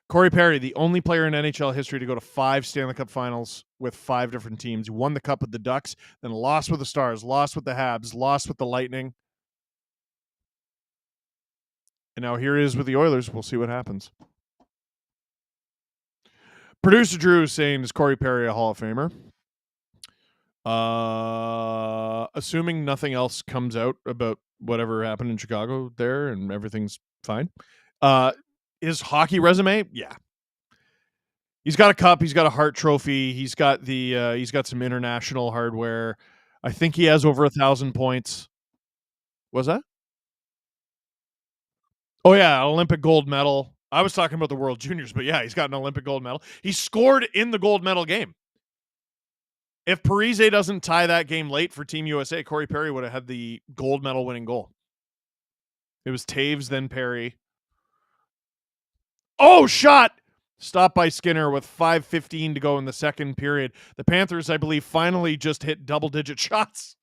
Corey Perry, the only player in NHL history to go to 5 Stanley Cup Finals with 5 different teams. He won the Cup with the Ducks, then lost with the Stars, lost with the Habs, lost with the Lightning. And now here he is with the Oilers. We'll see what happens. Producer Drew is saying, is Corey Perry a Hall of Famer? Assuming nothing else comes out about whatever happened in Chicago there and everything's fine. His hockey resume, yeah. He's got a cup, he's got a Hart Trophy, he's got some international hardware. I think he has over 1,000 points. Was that? Oh yeah, Olympic gold medal. I was talking about the World Juniors, but yeah, he's got an Olympic gold medal. He scored in the gold medal game. If Parise doesn't tie that game late for Team USA, Corey Perry would have had the gold medal winning goal. It was Taves, then Perry. Oh, shot! Stopped by Skinner with 5:15 to go in the second period. The Panthers, I believe, finally just hit double-digit shots.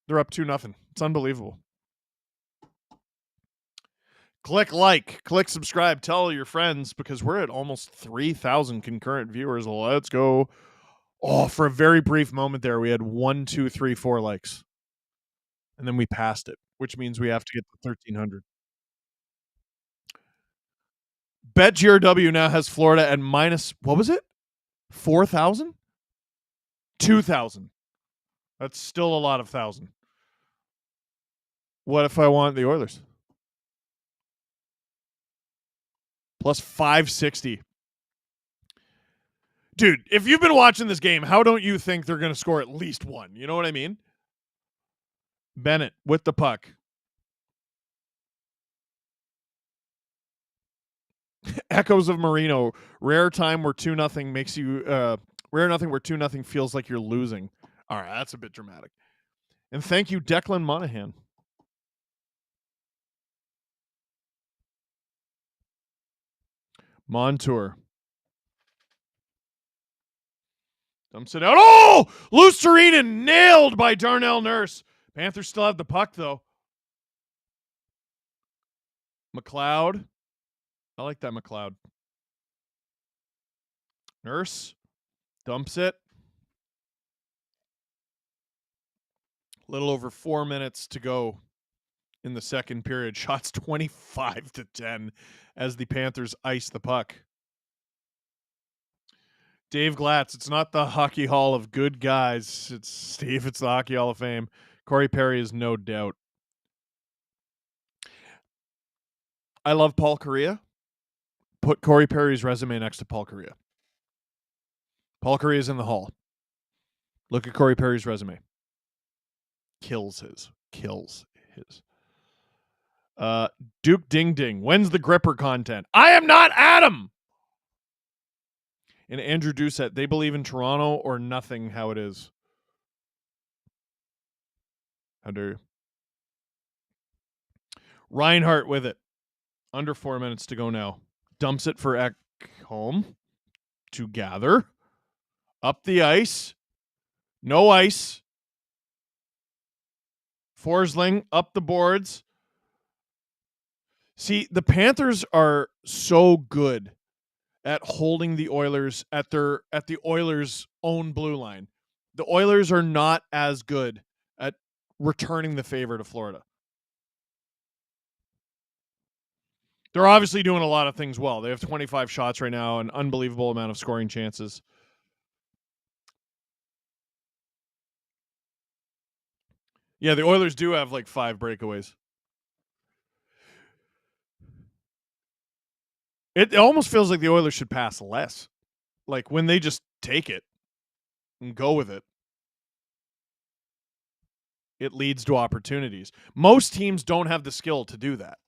They're up 2-0. It's unbelievable. Click like, click subscribe, tell your friends because we're at almost 3,000 concurrent viewers. Let's go. Oh, for a very brief moment there, we had 1, 2, 3, 4 likes. And then we passed it, which means we have to get to 1,300. BetGRW now has Florida at minus, what was it? 4,000? 2,000. That's still a lot of 1,000. What if I want the Oilers? Plus 560. Dude, if you've been watching this game, how don't you think they're going to score at least one? You know what I mean? Bennett with the puck. Echoes of Marino. Rare time where 2-0 makes you rare nothing where 2-0 feels like you're losing. All right, that's a bit dramatic. And thank you, Declan Monahan. Montour. Dumps it out. Oh! Lucerina nailed by Darnell Nurse. Panthers still have the puck, though. McLeod. I like that McLeod. Nurse. Dumps it. A little over 4 minutes to go in the second period. Shots 25-10 as the Panthers ice the puck. Dave Glatz, it's not the Hockey Hall of Good Guys. It's Steve, it's the Hockey Hall of Fame. Corey Perry is no doubt. I love Paul Kariya. Put Corey Perry's resume next to Paul Kariya. Paul Kariya is in the Hall. Look at Corey Perry's resume. Kills his. Duke Ding Ding. When's the gripper content? I am not Adam. And Andrew Doucette, they believe in Toronto or nothing how it is. How dare you? Reinhardt with it. Under 4 minutes to go now. Dumps it for Ekholm to gather. Up the ice. No ice. Forsling up the boards. See, the Panthers are so good at holding the Oilers at the Oilers' own blue line. The Oilers are not as good at returning the favor to Florida. They're obviously doing a lot of things well. They have 25 shots right now, an unbelievable amount of scoring chances. Yeah, the Oilers do have like 5 breakaways. It almost feels like the Oilers should pass less. Like when they just take it and go with it, it leads to opportunities. Most teams don't have the skill to do that.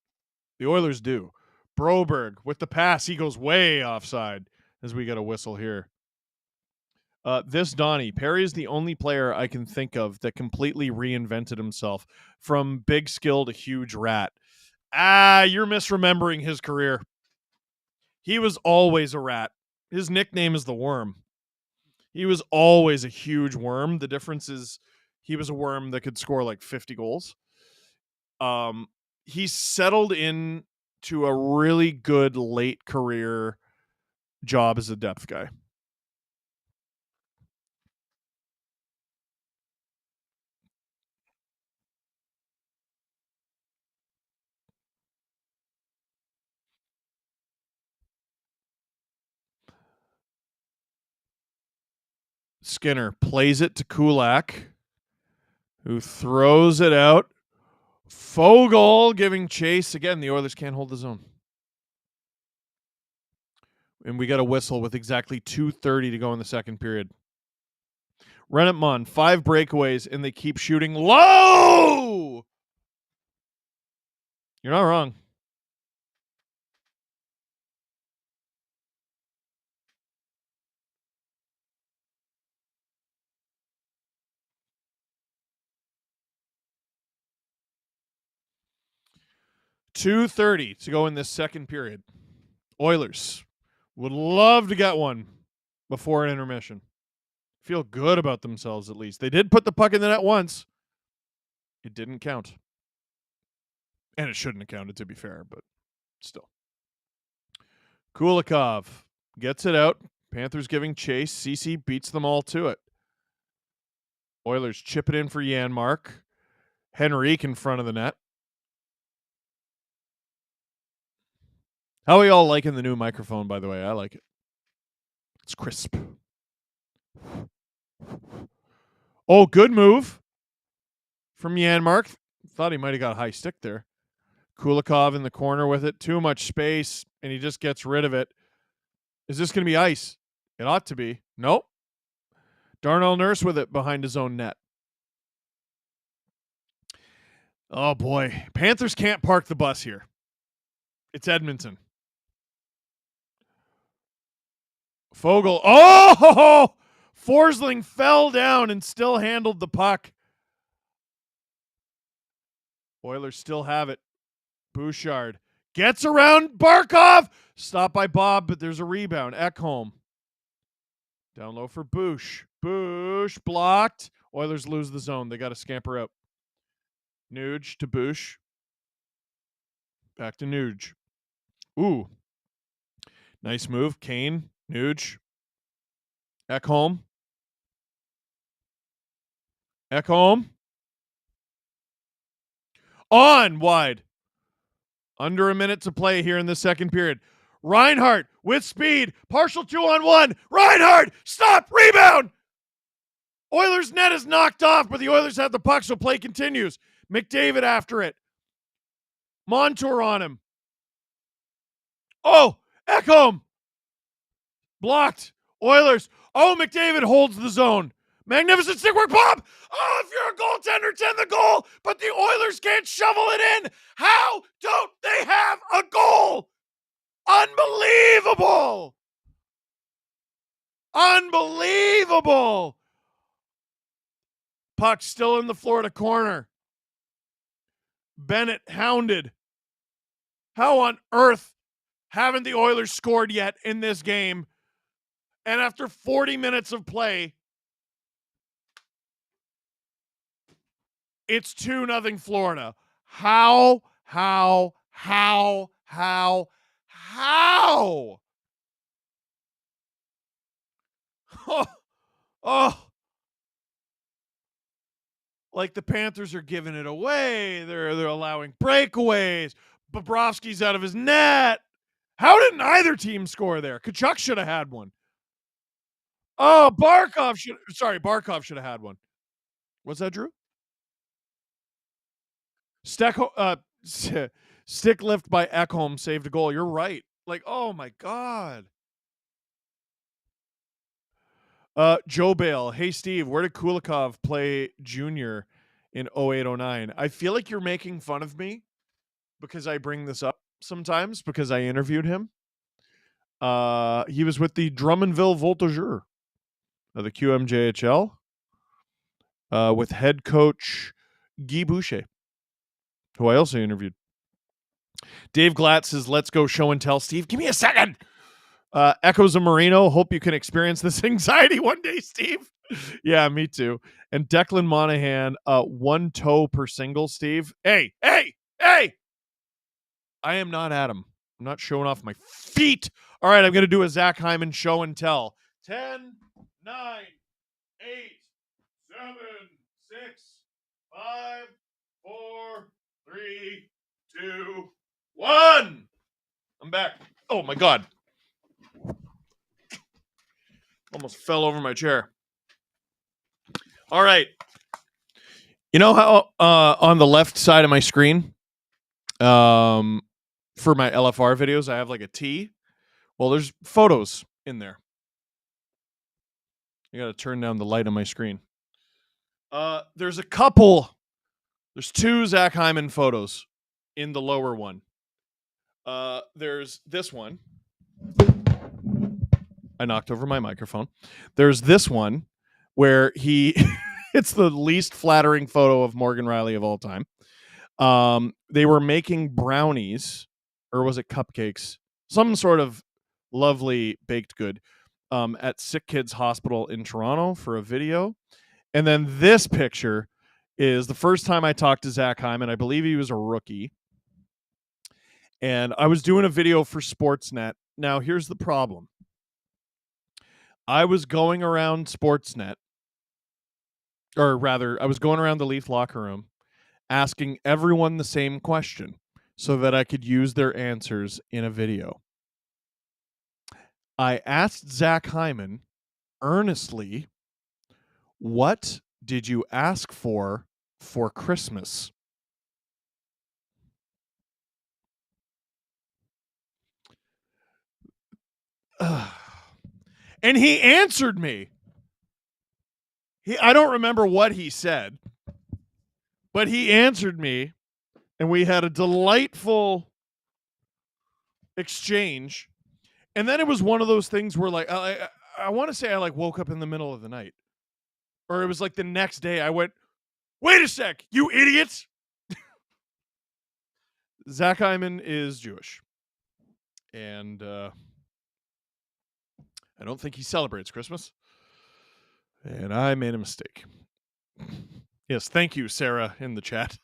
The Oilers do. Broberg with the pass. He goes way offside as we get a whistle here. This Donnie, Perry is the only player I can think of that completely reinvented himself from big skill to huge rat. You're misremembering his career. He was always a rat. His nickname is the Worm. He was always a huge worm. The difference is he was a worm that could score like 50 goals. He settled in to a really good late career job as a depth guy. Skinner plays it to Kulak, who throws it out. Fogle giving chase. Again, the Oilers can't hold the zone. And we got a whistle with exactly 2:30 to go in the second period. Rennettmann, 5 breakaways, and they keep shooting low! You're not wrong. $2:30 to go in this second period. Oilers would love to get one before an intermission. Feel good about themselves at least. They did put the puck in the net once. It didn't count. And it shouldn't have counted, to be fair, but still. Kulikov gets it out. Panthers giving chase. CC beats them all to it. Oilers chip it in for Janmark. Henrique in front of the net. How are y'all liking the new microphone, by the way? I like it. It's crisp. Oh, good move from Janmark. Thought he might have got a high stick there. Kulikov in the corner with it. Too much space, and he just gets rid of it. Is this going to be ice? It ought to be. Nope. Darnell Nurse with it behind his own net. Oh, boy. Panthers can't park the bus here. It's Edmonton. Fogle. Oh! Forsling fell down and still handled the puck. Oilers still have it. Bouchard gets around Barkov. Stopped by Bob, but there's a rebound. Ekholm. Down low for Bouch. Bouch blocked. Oilers lose the zone. They got to scamper out. Nuge to Bouch. Back to Nuge. Ooh. Nice move. Kane. Nuge. Ekholm. Ekholm. On wide. Under a minute to play here in the second period. Reinhardt with speed. Partial 2-on-1. Reinhardt. Stop. Rebound. Oilers net is knocked off, but the Oilers have the puck, so play continues. McDavid after it. Montour on him. Oh, Ekholm. Blocked. Oilers. Oh, McDavid holds the zone. Magnificent stick work, Bob. Oh, if you're a goaltender, 10 the goal, but the Oilers can't shovel it in. How don't they have a goal? Unbelievable. Unbelievable. Puck still in the Florida corner. Bennett hounded. How on earth haven't the Oilers scored yet in this game? And after 40 minutes of play, it's 2-0 Florida. How? Oh, like the Panthers are giving it away. They're allowing breakaways. Bobrovsky's out of his net. How did neither team score there? Kachuk should have had one. Oh, Barkov should have had one. What's that, Drew? Stick lift by Ekholm saved a goal. You're right. Like, oh my God. Joe Bale. Hey, Steve, where did Kulikov play junior in 08-09? I feel like you're making fun of me because I bring this up sometimes because I interviewed him. He was with the Drummondville Voltigeurs of the QMJHL with head coach Guy Boucher, who I also interviewed. Dave Glatt says, let's go show and tell. Steve, give me a second. Echoes of Marino. Hope you can experience this anxiety one day, Steve. Yeah, me too. And Declan Monahan, 1 toe per single, Steve. Hey. I am not Adam. I'm not showing off my feet. All right, I'm going to do a Zach Hyman show and tell. 10, 9, 8, 7, 6, 5, 4, 3, 2, 1. I'm back. Oh, my God. Almost fell over my chair. All right. You know how on the left side of my screen, for my LFR videos, I have like a T? Well, there's photos in there. I got to turn down the light on my screen. There's a couple. There's 2 Zach Hyman photos in the lower one. There's this one. I knocked over my microphone. There's this one where he it's the least flattering photo of Morgan Riley of all time. They were making brownies, or was it cupcakes? Some sort of lovely baked good at Sick Kids Hospital in Toronto for a video. And then this picture is the first time I talked to Zach Hyman. I believe he was a rookie. And I was doing a video for Sportsnet. Now, here's the problem. I was going around Sportsnet, or rather, I was going around the Leaf locker room asking everyone the same question so that I could use their answers in a video. I asked Zach Hyman earnestly, what did you ask for Christmas? And he answered me. I don't remember what he said, but he answered me, and we had a delightful exchange. And then it was one of those things where, like, I want to say I like woke up in the middle of the night, or it was like the next day. I went, wait a sec, you idiots! Zach Hyman is Jewish, and I don't think he celebrates Christmas. And I made a mistake. Yes, thank you, Sarah, in the chat.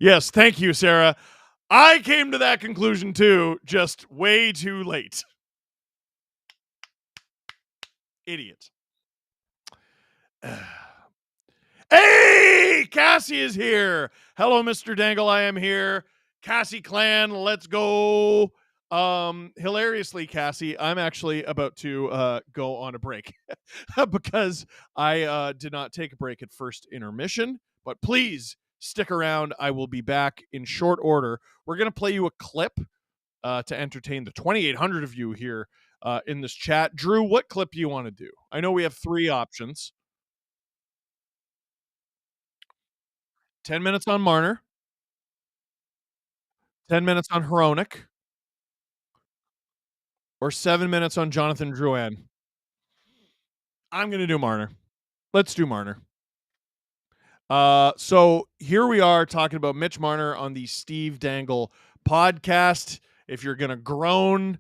Yes, thank you, Sarah. I came to that conclusion too, just way too late. Idiot. Hey, Cassie is here. Hello, Mr. Dangle. I am here. Cassie clan, let's go. Hilariously, Cassie, I'm actually about to go on a break because I did not take a break at first intermission, but please stick around. I will be back in short order. We're going to play you a clip to entertain the 2,800 of you here in this chat. Drew, what clip do you want to do? I know we have 3 options. 10 minutes on Marner, 10 minutes on Hronik, or 7 minutes on Jonathan Drouin. I'm going to do Marner. Let's do Marner. So here we are talking about Mitch Marner on the Steve Dangle podcast. If you're going to groan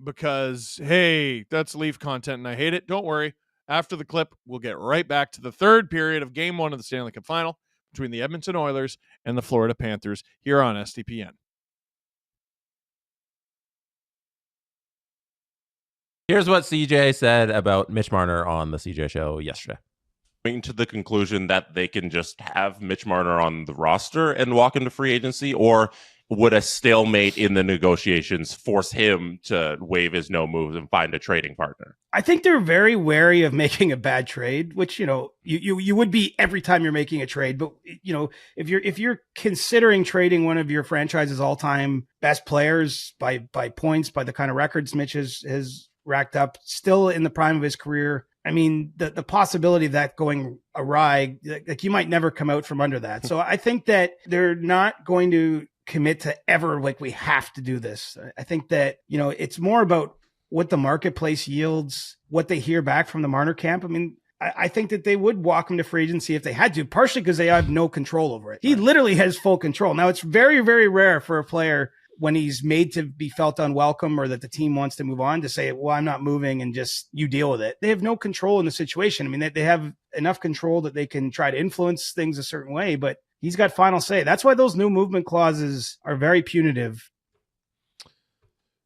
because, hey, that's Leaf content and I hate it, don't worry. After the clip, we'll get right back to the third period of Game 1 of the Stanley Cup Final between the Edmonton Oilers and the Florida Panthers here on STPN. Here's what CJ said about Mitch Marner on the CJ show yesterday. To the conclusion that they can just have Mitch Marner on the roster and walk into free agency, or would a stalemate in the negotiations force him to waive his no moves and find a trading partner? I think they're very wary of making a bad trade, which, you would be every time you're making a trade. But, if you're considering trading one of your franchise's all-time best players by points, by the kind of records Mitch has racked up, still in the prime of his career, I mean, the possibility of that going awry, like you might never come out from under that. So I think that they're not going to commit to ever, like, we have to do this. I think that, it's more about what the marketplace yields, what they hear back from the Marner camp. I mean, I think that they would walk him to free agency if they had to, partially because they have no control over it. He literally has full control. Now, it's very, very rare for a player when he's made to be felt unwelcome or that the team wants to move on to say, well, I'm not moving and just you deal with it. They have no control in the situation. I mean, they have enough control that they can try to influence things a certain way, but he's got final say. That's why those new movement clauses are very punitive.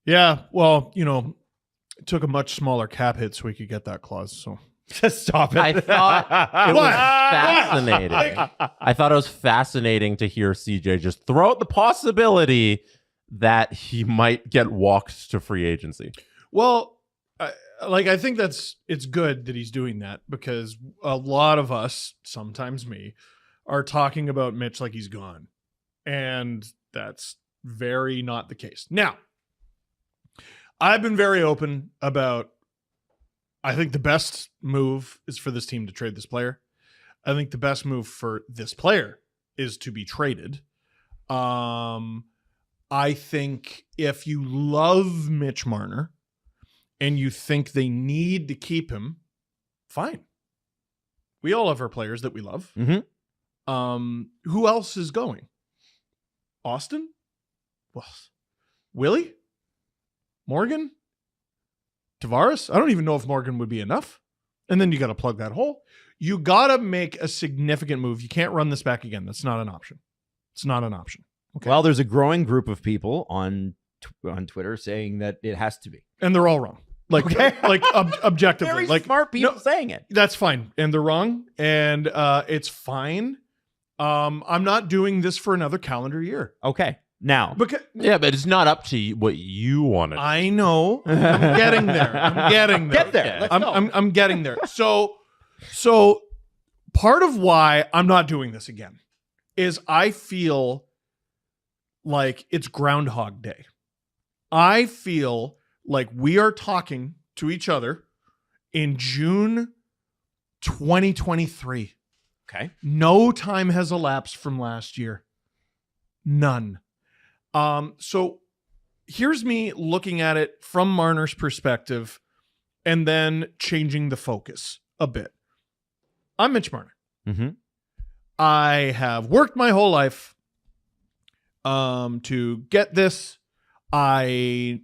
Yeah, well, it took a much smaller cap hit so we could get that clause. So just stop it. I thought it was fascinating. I thought it was fascinating to hear CJ just throw out the possibility that he might get walked to free agency. Well, I think it's good that he's doing that, because a lot of us, sometimes me, are talking about Mitch like he's gone. And that's very not the case. Now, I've been very open about, I think the best move is for this team to trade this player. I think the best move for this player is to be traded. I think if you love Mitch Marner and you think they need to keep him, fine. We all have our players that we love. Mm-hmm. Who else is going? Austin? Well, Willie? Morgan? Tavares? I don't even know if Morgan would be enough. And then you got to plug that hole. You got to make a significant move. You can't run this back again. That's not an option. It's not an option. Okay. Well, there's a growing group of people on Twitter saying that it has to be. And they're all wrong. Objectively. Very smart people saying it. That's fine. And they're wrong. And it's fine. I'm not doing this for another calendar year. Okay. Now. But it's not up to what you wanted. I know. I'm getting there. Get there. I'm getting there. So part of why I'm not doing this again is I feel like it's Groundhog Day. I feel like we are talking to each other in June 2023. Okay. No time has elapsed from last year. None. So here's me looking at it from Marner's perspective and then changing the focus a bit. I'm Mitch Marner. Mm-hmm. I have worked my whole life to get this. I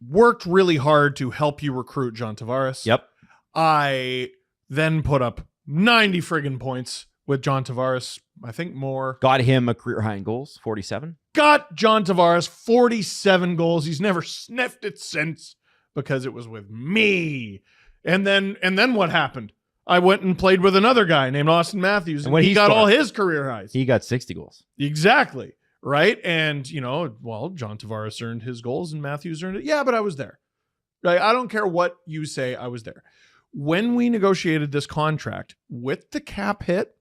worked really hard to help you recruit John Tavares. Yep. I then put up 90 friggin' points with John Tavares. I think more. Got him a career high in goals, 47. Got John Tavares 47 goals. He's never sniffed it since because it was with me. And then what happened? I went and played with another guy named Austin Matthews, and he got all his career highs. He got 60 goals. Exactly. Right. And, John Tavares earned his goals and Matthews earned it. Yeah, but I was there. Right. I don't care what you say. I was there. When we negotiated this contract with the cap hit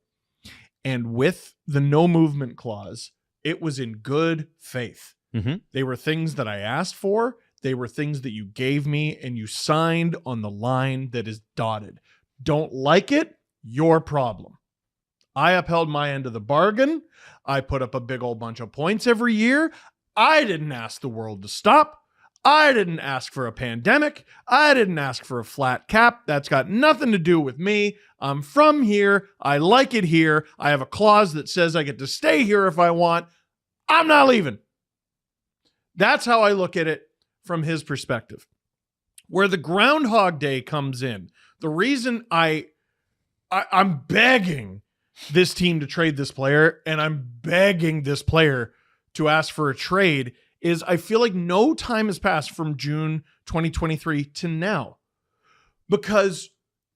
and with the no movement clause, it was in good faith. Mm-hmm. They were things that I asked for. They were things that you gave me and you signed on the line that is dotted. Don't like it? Your problem. I upheld my end of the bargain. I put up a big old bunch of points every year. I didn't ask the world to stop. I didn't ask for a pandemic. I didn't ask for a flat cap. That's got nothing to do with me. I'm from here. I like it here. I have a clause that says I get to stay here if I want. I'm not leaving. That's how I look at it from his perspective. Where the Groundhog Day comes in, the reason I'm begging this team to trade this player, and I'm begging this player to ask for a trade, is I feel like no time has passed from June 2023 to now. Because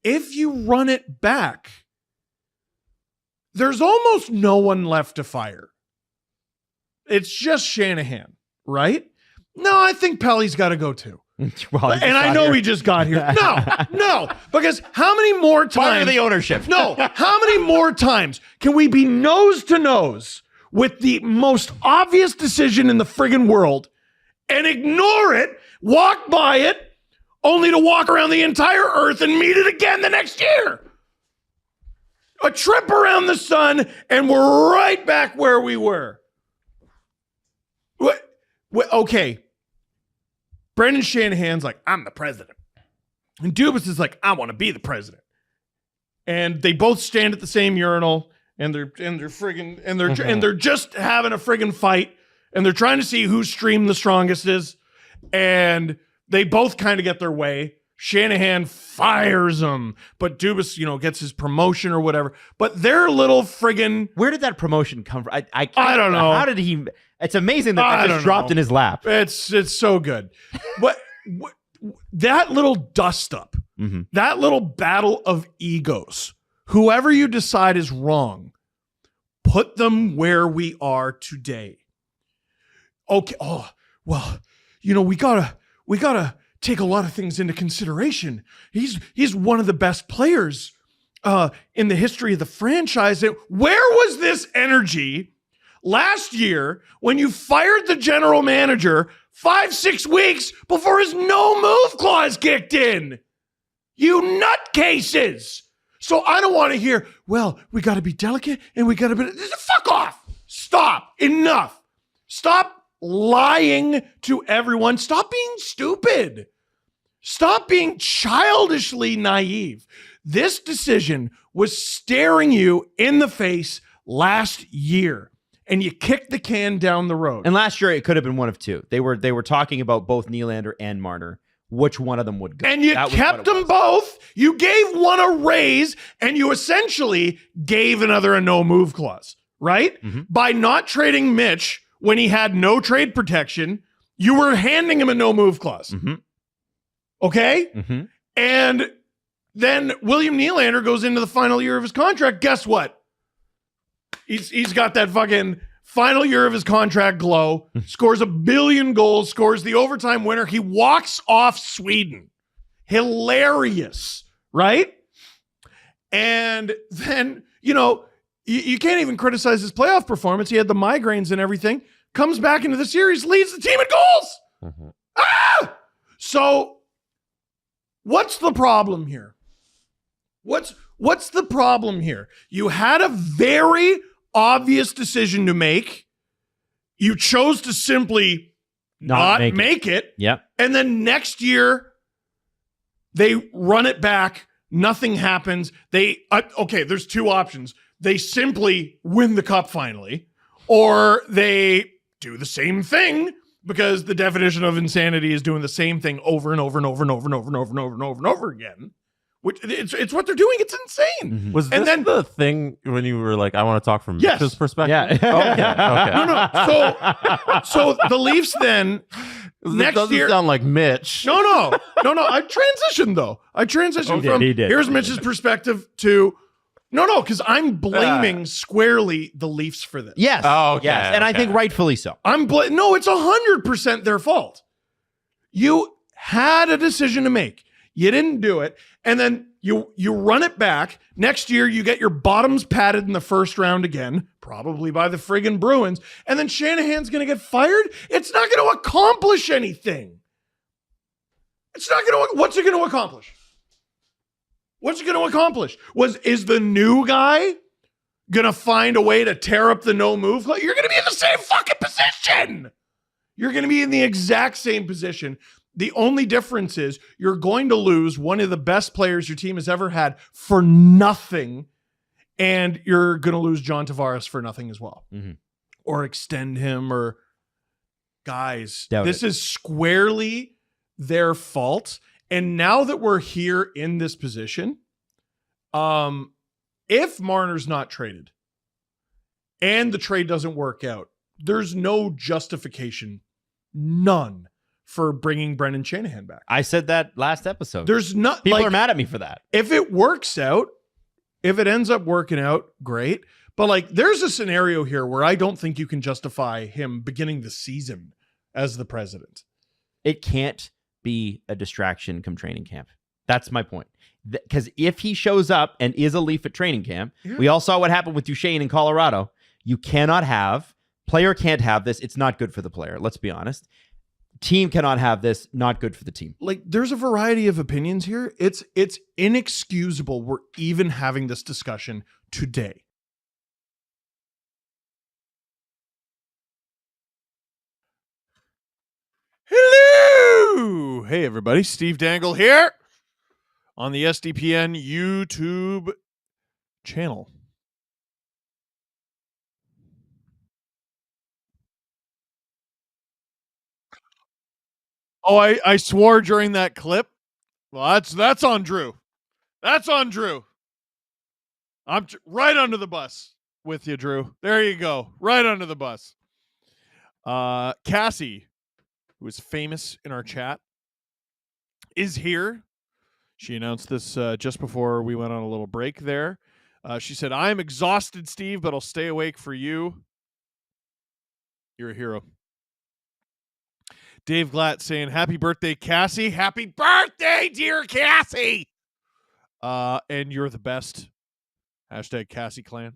if you run it back, there's almost no one left to fire. It's just Shanahan, right? No, I think Pelly's got to go too. Well, and I know he just got here. No, because how many more times? Part of the ownership. No, how many more times can we be nose to nose with the most obvious decision in the friggin' world and ignore it, walk by it, only to walk around the entire earth and meet it again the next year? A trip around the sun, and we're right back where we were. Okay. Brendan Shanahan's like, I'm the president. And Dubas is like, I want to be the president. And they both stand at the same urinal, and they're just having a friggin' fight, and they're trying to see whose stream the strongest is. And they both kind of get their way. Shanahan fires him, but Dubas, gets his promotion or whatever. But they're little friggin'. Where did that promotion come from? I don't know. How did he? It's amazing that just dropped in his lap. It's so good. But that little dust up, that little battle of egos, whoever you decide is wrong, put them where we are today. Okay. Oh, well, we gotta take a lot of things into consideration. He's one of the best players in the history of the franchise. Where was this energy last year when you fired the general manager 5-6 weeks before his no move clause kicked in? You nutcases. So I don't want to hear, well, we got to be delicate and we got to be, fuck off. Stop. Enough. Stop lying to everyone. Stop being stupid. Stop being childishly naive. This decision was staring you in the face last year, and you kicked the can down the road. And last year, it could have been one of two. They were talking about both Nylander and Marner. Which one of them would go? And you kept them both. You gave one a raise, and you essentially gave another a no-move clause, right? Mm-hmm. By not trading Mitch when he had no trade protection, you were handing him a no-move clause. Mm-hmm. Okay? Mm-hmm. And then William Nylander goes into the final year of his contract. Guess what? He's got that fucking final year of his contract glow, scores 1 billion goals, scores the overtime winner. He walks off Sweden. Hilarious, right? And then, you can't even criticize his playoff performance. He had the migraines and everything. Comes back into the series, leads the team in goals. Mm-hmm. Ah! So what's the problem here? What's the problem here? You had a very obvious decision to make. You chose to simply not make it. Yep. And then next year, they run it back. Nothing happens. There's two options. They simply win the cup finally, or they do the same thing, because the definition of insanity is doing the same thing over and over and over and over and over and over and over and over and over again. Which it's what they're doing. It's insane. Mm-hmm. Was this the thing when you were like, I want to talk from Mitch's perspective? Yeah. Okay. So the Leafs then next doesn't year sound like Mitch. No. I transitioned though. from he did. Here's Mitch's perspective to because I'm blaming squarely the Leafs for this. Yes. Oh, okay, yes. And I think rightfully so. No, it's 100% their fault. You had a decision to make. You didn't do it. And then you run it back. Next year, you get your bottoms patted in the first round again, probably by the friggin' Bruins. And then Shanahan's going to get fired. It's not going to accomplish anything. What's it going to accomplish? What's it going to accomplish? Is the new guy gonna find a way to tear up the no move, you're gonna be in the same fucking position. You're gonna be in the exact same position. The only difference is you're going to lose one of the best players your team has ever had for nothing, and you're going to lose John Tavares for nothing as well. Mm-hmm. Or extend him, or guys, Doubt this it. is squarely their fault. And now that we're here in this position, if Marner's not traded and the trade doesn't work out, there's no justification, none, for bringing Brendan Shanahan back. I said that last episode. There's not People are mad at me for that. If it works out, if it ends up working out, great. But there's a scenario here where I don't think you can justify him beginning the season as the president. It can't be a distraction come training camp. That's my point. Because if he shows up and is a Leaf at training camp, we all saw what happened with Duchesne in Colorado. You cannot have, player can't have this. It's not good for the player. Let's be honest. Team cannot have this. Not good for the team. There's a variety of opinions here. It's inexcusable we're even having this discussion today. Hello! Hey, everybody. Steve Dangle here on the SDPN YouTube channel. Oh, I swore during that clip. Well, that's on Drew. That's on Drew. I'm right under the bus with you, Drew. There you go. Right under the bus. Cassie, who is famous in our chat, is here. She announced this just before we went on a little break there. She said, I'm exhausted, Steve, but I'll stay awake for you. You're a hero. Dave Glatt saying, happy birthday, Cassie. Happy birthday, dear Cassie. And you're the best. Hashtag Cassie Clan.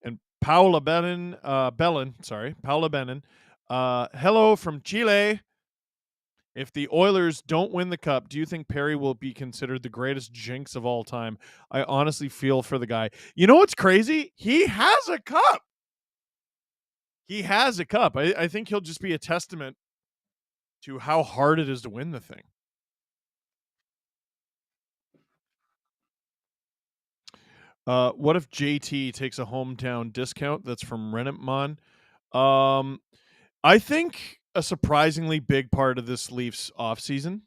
And Paula Benin, Paula Benin. Hello from Chile. If the Oilers don't win the cup, do you think Perry will be considered the greatest jinx of all time? I honestly feel for the guy. You know what's crazy? He has a cup. He has a cup. I think he'll just be a testament to how hard it is to win the thing. What if JT takes a hometown discount? That's from Renatmon. I think a surprisingly big part of this Leafs offseason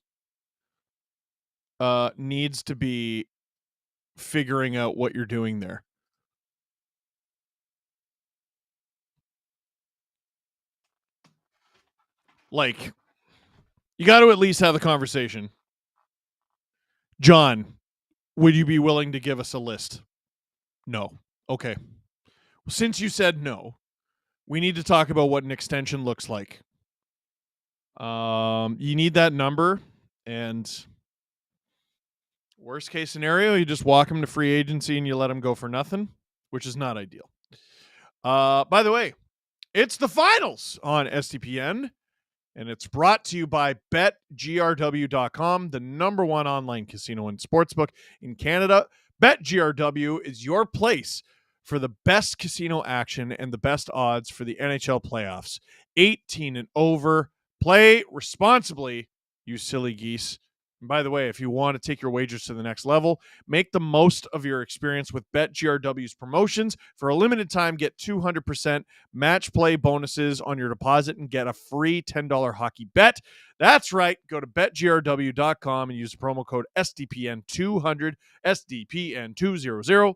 needs to be figuring out what you're doing there. You got to at least have the conversation. John, would you be willing to give us a list? No. Okay. Since you said no, we need to talk about what an extension looks like. You need that number, and worst case scenario, you just walk him to free agency and you let him go for nothing, which is not ideal. By the way, it's the finals on SDPN, and it's brought to you by BetGRW.com, the #1 online casino and sportsbook in Canada. BetGRW is your place for the best casino action and the best odds for the NHL playoffs. 18 and over. Play responsibly, you silly geese. And by the way, if you want to take your wagers to the next level, make the most of your experience with BetGRW's promotions. For a limited time, get 200% match play bonuses on your deposit and get a free $10 hockey bet. That's right. Go to betgrw.com and use the promo code SDPN200, SDPN200.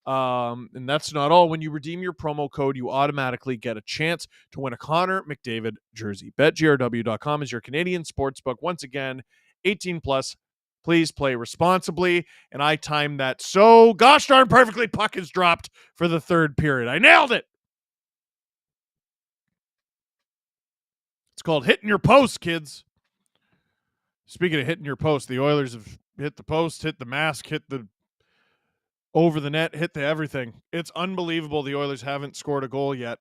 And that's not all. When you redeem your promo code, you automatically get a chance to win a Connor McDavid jersey. BetGRW.com is your Canadian sportsbook. Once again, 18 plus. Please play responsibly. And I timed that so gosh darn perfectly. Puck is dropped for the third period. I nailed it. It's called hitting your post, kids. Speaking of hitting your post, the Oilers have hit the post, hit the mask, hit the over the net, hit the everything. It's unbelievable the Oilers haven't scored a goal yet.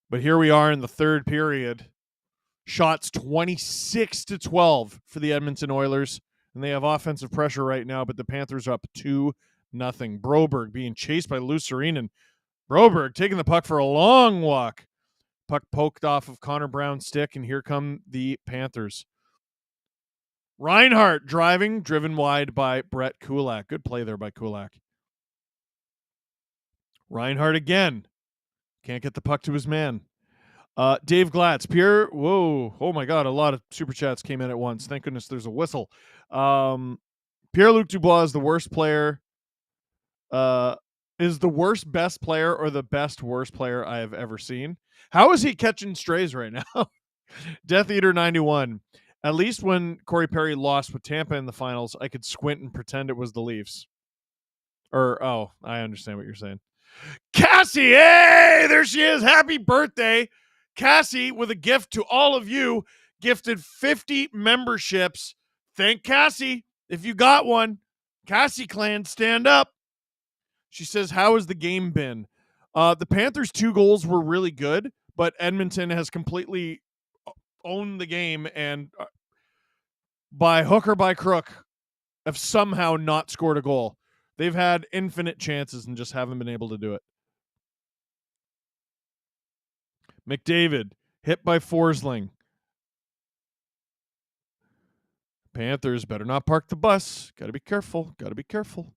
But here we are in the third period. Shots 26-12 for the Edmonton Oilers. And they have offensive pressure right now, but the Panthers are up 2-0. Nothing. Broberg being chased by Lucerinen. Broberg taking the puck for a long walk. Puck poked off of Connor Brown's stick, and here come the Panthers. Reinhart driven wide by Brett Kulak. Good play there by Kulak. Reinhart again. Can't get the puck to his man. Dave Glatz. Pierre, whoa. Oh, my God. A lot of super chats came in at once. Thank goodness there's a whistle. Pierre-Luc Dubois is the worst player. Is the worst best player or the best worst player I have ever seen? How is he catching strays right now? Death Eater 91. At least when Corey Perry lost with Tampa in the finals, I could squint and pretend it was the Leafs. I understand what you're saying. Cassie, hey, there she is. Happy birthday. Cassie, with a gift to all of you, gifted 50 memberships. Thank Cassie. If you got one, Cassie clan, stand up. She says, how has the game been? The Panthers' 2 goals were really good, but Edmonton has completely owned the game and by hook or by crook have somehow not scored a goal. They've had infinite chances and just haven't been able to do it. McDavid, hit by Forsling. Panthers better not park the bus. Got to be careful. Got to be careful.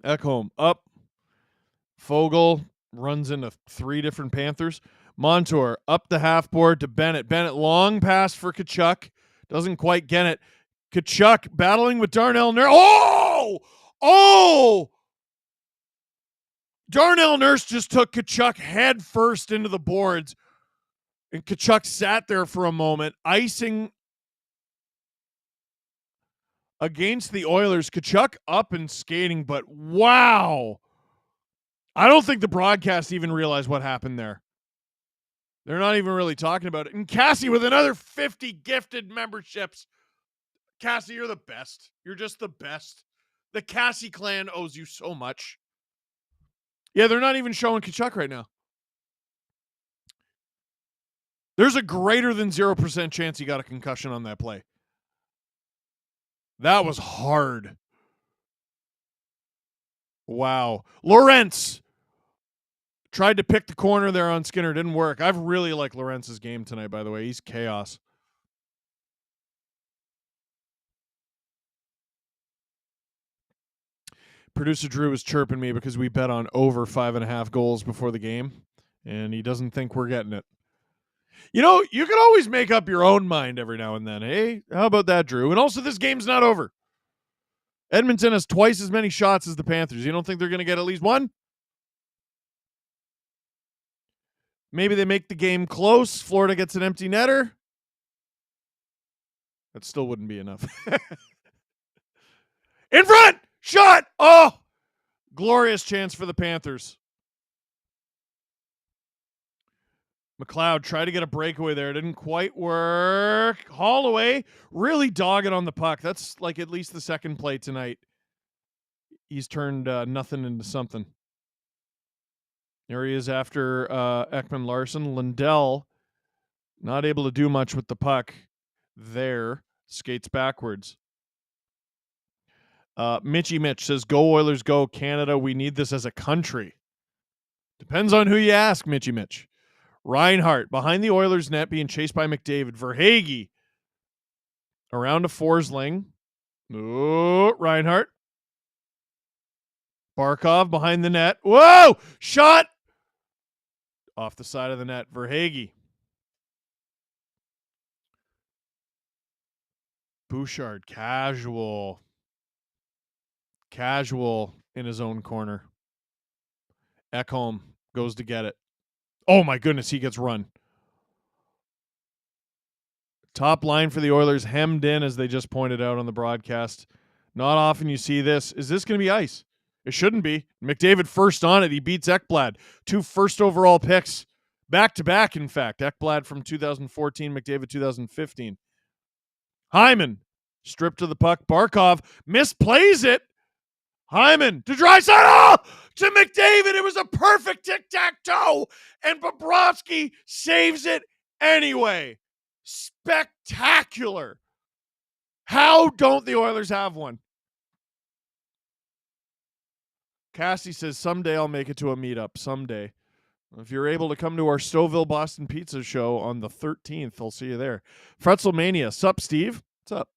Ekholm up. Fogle runs into 3 different Panthers. Montour up the half board to Bennett. Bennett long pass for Tkachuk. Doesn't quite get it. Tkachuk battling with Darnell Nurse. Oh! Darnell Nurse just took Tkachuk head first into the boards. And Tkachuk sat there for a moment, icing against the Oilers. Tkachuk up and skating, but wow. I don't think the broadcast even realized what happened there. They're not even really talking about it. And Cassie with another 50 gifted memberships. Cassie, you're the best. You're just the best. The Cassie clan owes you so much. Yeah, they're not even showing Tkachuk right now. There's a greater than 0% chance he got a concussion on that play. That was hard. Wow. Lorentz tried to pick the corner there on Skinner. Didn't work. I've really liked Lorentz's game tonight, by the way. He's chaos. Producer Drew was chirping me because we bet on over 5.5 goals before the game, and he doesn't think we're getting it. You know, you can always make up your own mind every now and then. Hey, how about that, Drew? And also, this game's not over. Edmonton has twice as many shots as the Panthers. You don't think they're going to get at least one? Maybe they make the game close. Florida gets an empty netter. That still wouldn't be enough. In front! Shot! Oh! Glorious chance for the Panthers. McLeod tried to get a breakaway there. Didn't quite work. Holloway really dogging on the puck. That's like at least the second play tonight. He's turned nothing into something. There he is after Ekman Larson. Lundell not able to do much with the puck there. Skates backwards. Mitch says, go Oilers, go Canada. We need this as a country. Depends on who you ask, Mitch. Reinhart behind the Oilers net being chased by McDavid. Verhaeghe around to Forsling. Ooh, Reinhart. Barkov behind the net. Whoa! Shot! Off the side of the net. Verhaeghe. Bouchard, casual in his own corner. Ekholm goes to get it. Oh my goodness, he gets run. Top line for the Oilers hemmed in, as they just pointed out on the broadcast. Not often you see this. Is this going to be ice? It shouldn't be. McDavid first on it. He beats Ekblad. 2 first overall picks. Back-to-back, in fact. Ekblad from 2014, McDavid 2015. Hyman stripped to the puck. Barkov misplays it. Hyman to Draisaitl, to McDavid. It was a perfect tic-tac-toe, and Bobrovsky saves it anyway. Spectacular. How don't the Oilers have one? Cassie says, someday I'll make it to a meetup. Someday. If you're able to come to our Stouffville Boston Pizza show on the 13th, I'll see you there. Fretzelmania. Sup, Steve? What's up?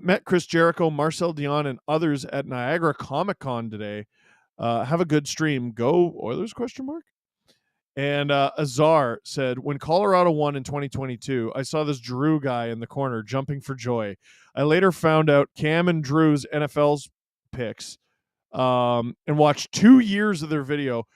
Met Chris Jericho, Marcel Dion, and others at Niagara Comic Con today. Have a good stream. Go Oilers, ? And Azar said, when Colorado won in 2022, I saw this Drew guy in the corner jumping for joy. I later found out Cam and Drew's NFL's picks and watched 2 years of their video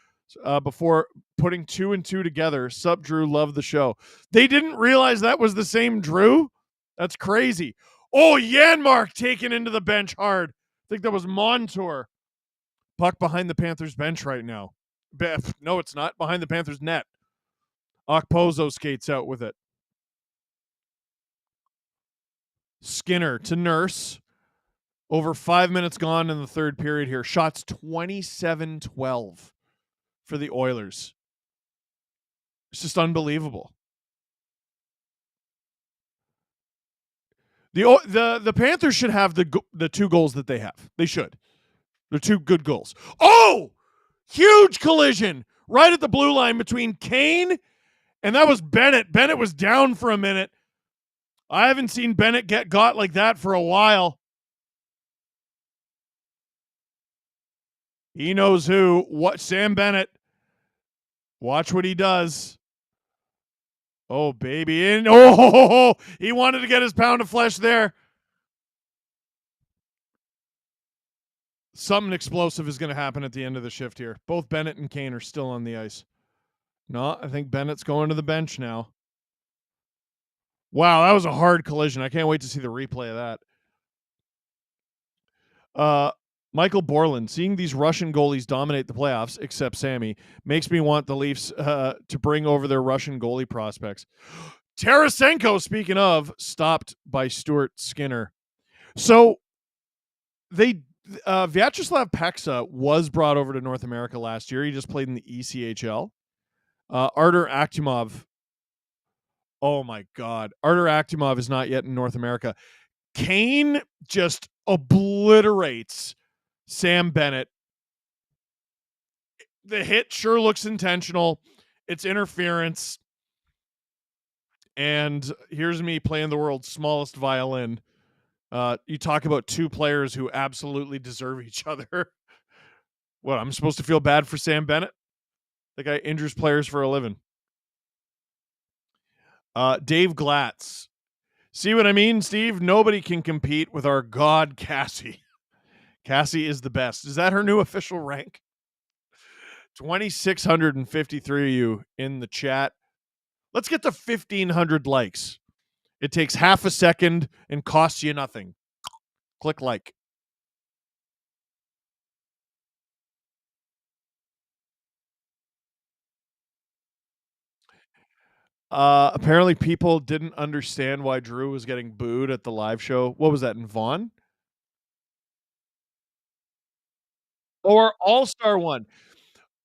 before putting 2 and 2 together. Sup, Drew, love the show. They didn't realize that was the same Drew? That's crazy. Oh, Janmark taken into the bench hard. I think that was Montour. Puck behind the Panthers bench right now. No, it's not. Behind the Panthers net. Okposo skates out with it. Skinner to Nurse. Over 5 minutes gone in the third period here. Shots 27-12 for the Oilers. It's just unbelievable. The Panthers should have the 2 goals that they have. They should. They're 2 good goals. Oh! Huge collision right at the blue line between Kane and that was Bennett. Bennett was down for a minute. I haven't seen Bennett get got like that for a while. He knows who. What? Sam Bennett. Watch what he does. Oh, baby. In. Oh, he wanted to get his pound of flesh there. Something explosive is going to happen at the end of the shift here. Both Bennett and Kane are still on the ice. No, I think Bennett's going to the bench now. Wow, that was a hard collision. I can't wait to see the replay of that. Michael Borland, seeing these Russian goalies dominate the playoffs, except Sammy, makes me want the Leafs to bring over their Russian goalie prospects. Tarasenko, speaking of, stopped by Stuart Skinner. So Vyacheslav Peksa was brought over to North America last year. He just played in the ECHL. Artur Akhtimov. Oh, my God. Artur Akhtimov is not yet in North America. Kane just obliterates Sam Bennett. The hit sure looks intentional. It's interference. And here's me playing the world's smallest violin. You talk about 2 players who absolutely deserve each other. What, I'm supposed to feel bad for Sam Bennett? The guy injures players for a living. Dave Glatz. See what I mean, Steve? Nobody can compete with our god, Cassie. Cassie is the best. Is that her new official rank? 2,653 of you in the chat. Let's get to 1,500 likes. It takes half a second and costs you nothing. Click like. Apparently people didn't understand why Drew was getting booed at the live show. What was that, in Vaughan? Or All-Star One.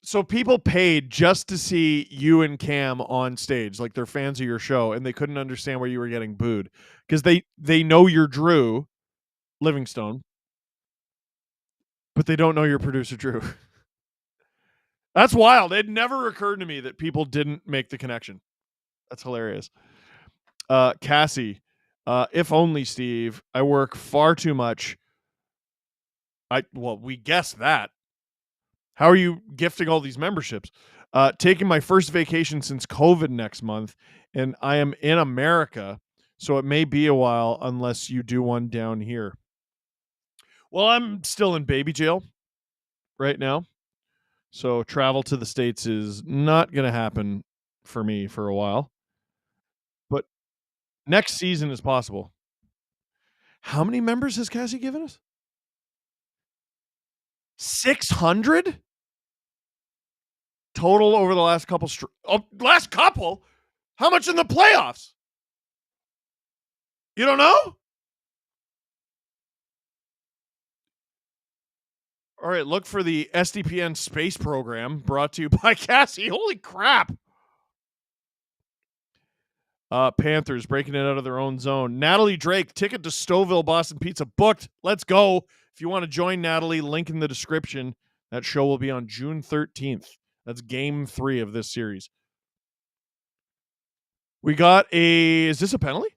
So people paid just to see you and Cam on stage, like they're fans of your show, and they couldn't understand why you were getting booed because they know you're Drew Livingstone, but they don't know your producer Drew. That's wild. It never occurred to me that people didn't make the connection. That's hilarious. Cassie, if only, Steve, I work far too much. We guessed that. How are you gifting all these memberships? Taking my first vacation since COVID next month, and I am in America, so it may be a while unless you do one down here. Well, I'm still in baby jail right now, so travel to the States is not going to happen for me for a while. But next season is possible. How many members has Cassie given us? 600? Total over the last couple. Last couple? How much in the playoffs? You don't know? All right, look for the SDPN space program brought to you by Cassie. Holy crap. Panthers breaking it out of their own zone. Natalie Drake, ticket to Stouffville Boston Pizza booked. Let's go. If you want to join Natalie, link in the description. That show will be on June 13th. That's game 3 of this series. We got is this a penalty?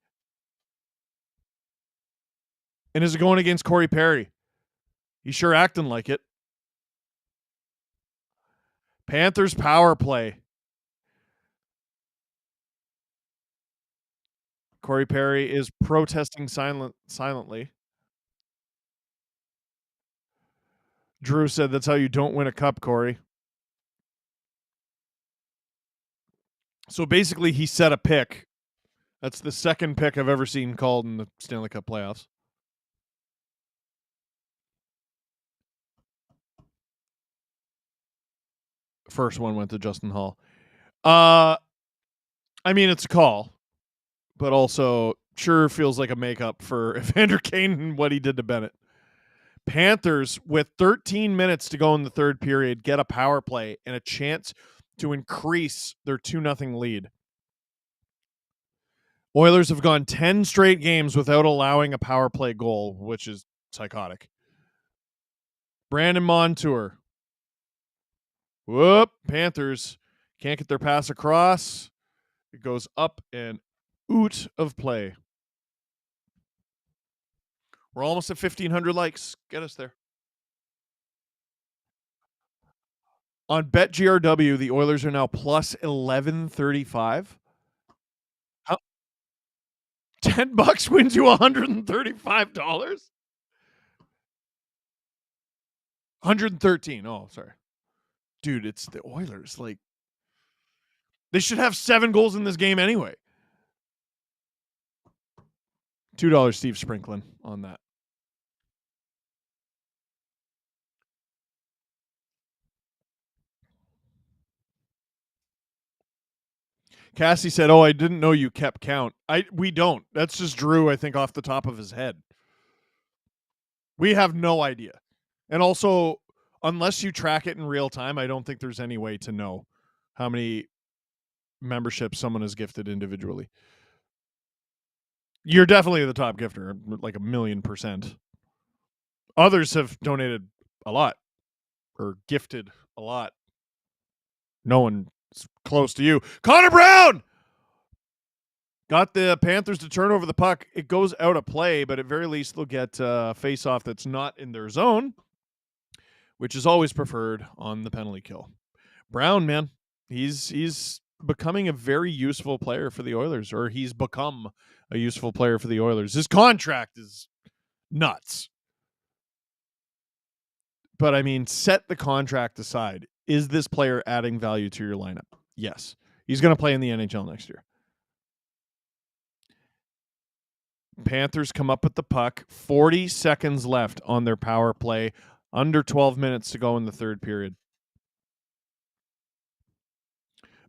And is it going against Corey Perry? He's sure acting like it. Panthers power play. Corey Perry is protesting silently. Drew said that's how you don't win a cup, Corey. So basically, he set a pick. That's the second pick I've ever seen called in the Stanley Cup playoffs. First one went to Justin Hall. I mean, it's a call, but also sure feels like a makeup for Evander Kane and what he did to Bennett. Panthers, with 13 minutes to go in the third period, get a power play and a chance to increase their 2-0 lead. Oilers have gone 10 straight games without allowing a power play goal, which is psychotic. Brandon Montour. Whoop. Panthers can't get their pass across. It goes up and out of play. We're almost at 1,500 likes. Get us there. On BetGRW, the Oilers are now plus 1135. How? $10 wins you $135? 113. Oh, sorry. Dude, it's the Oilers. Like, they should have 7 goals in this game anyway. $2 Steve Sprinklin on that. Cassie said, "Oh, I didn't know you kept count." We don't. That's just Drew, I think, off the top of his head. We have no idea. And also, unless you track it in real time, I don't think there's any way to know how many memberships someone has gifted individually. You're definitely the top gifter, like 1,000,000%. Others have donated a lot or gifted a lot. No one's close to you. Connor Brown got the Panthers to turn over the puck. It goes out of play, but at very least they'll get a face-off that's not in their zone, which is always preferred on the penalty kill. Brown, man, he's becoming a very useful player for the Oilers, or he's become a useful player for the Oilers. His contract is nuts. But, I mean, set the contract aside. Is this player adding value to your lineup? Yes. He's going to play in the NHL next year. Panthers come up with the puck. 40 seconds left on their power play. Under 12 minutes to go in the third period.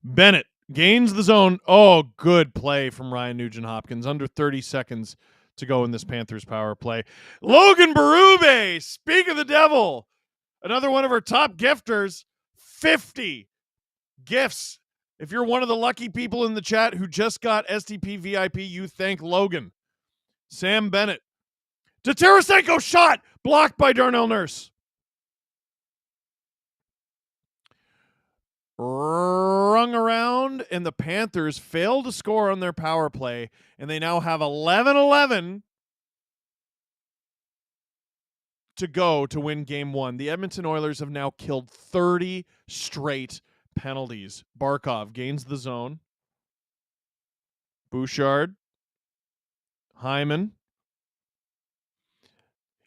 Bennett gains the zone. Oh, good play from Ryan Nugent-Hopkins. Under 30 seconds to go in this Panthers power play. Logan Berube, speak of the devil. Another one of our top gifters. 50 gifts. If you're one of the lucky people in the chat who just got STP VIP, you thank Logan. Sam Bennett. To Tarasenko, shot blocked by Darnell Nurse. Rung around, and the Panthers fail to score on their power play, and they now have 11-11 to go to win game 1. The Edmonton Oilers have now killed 30 straight penalties. Barkov gains the zone. Bouchard. Hyman.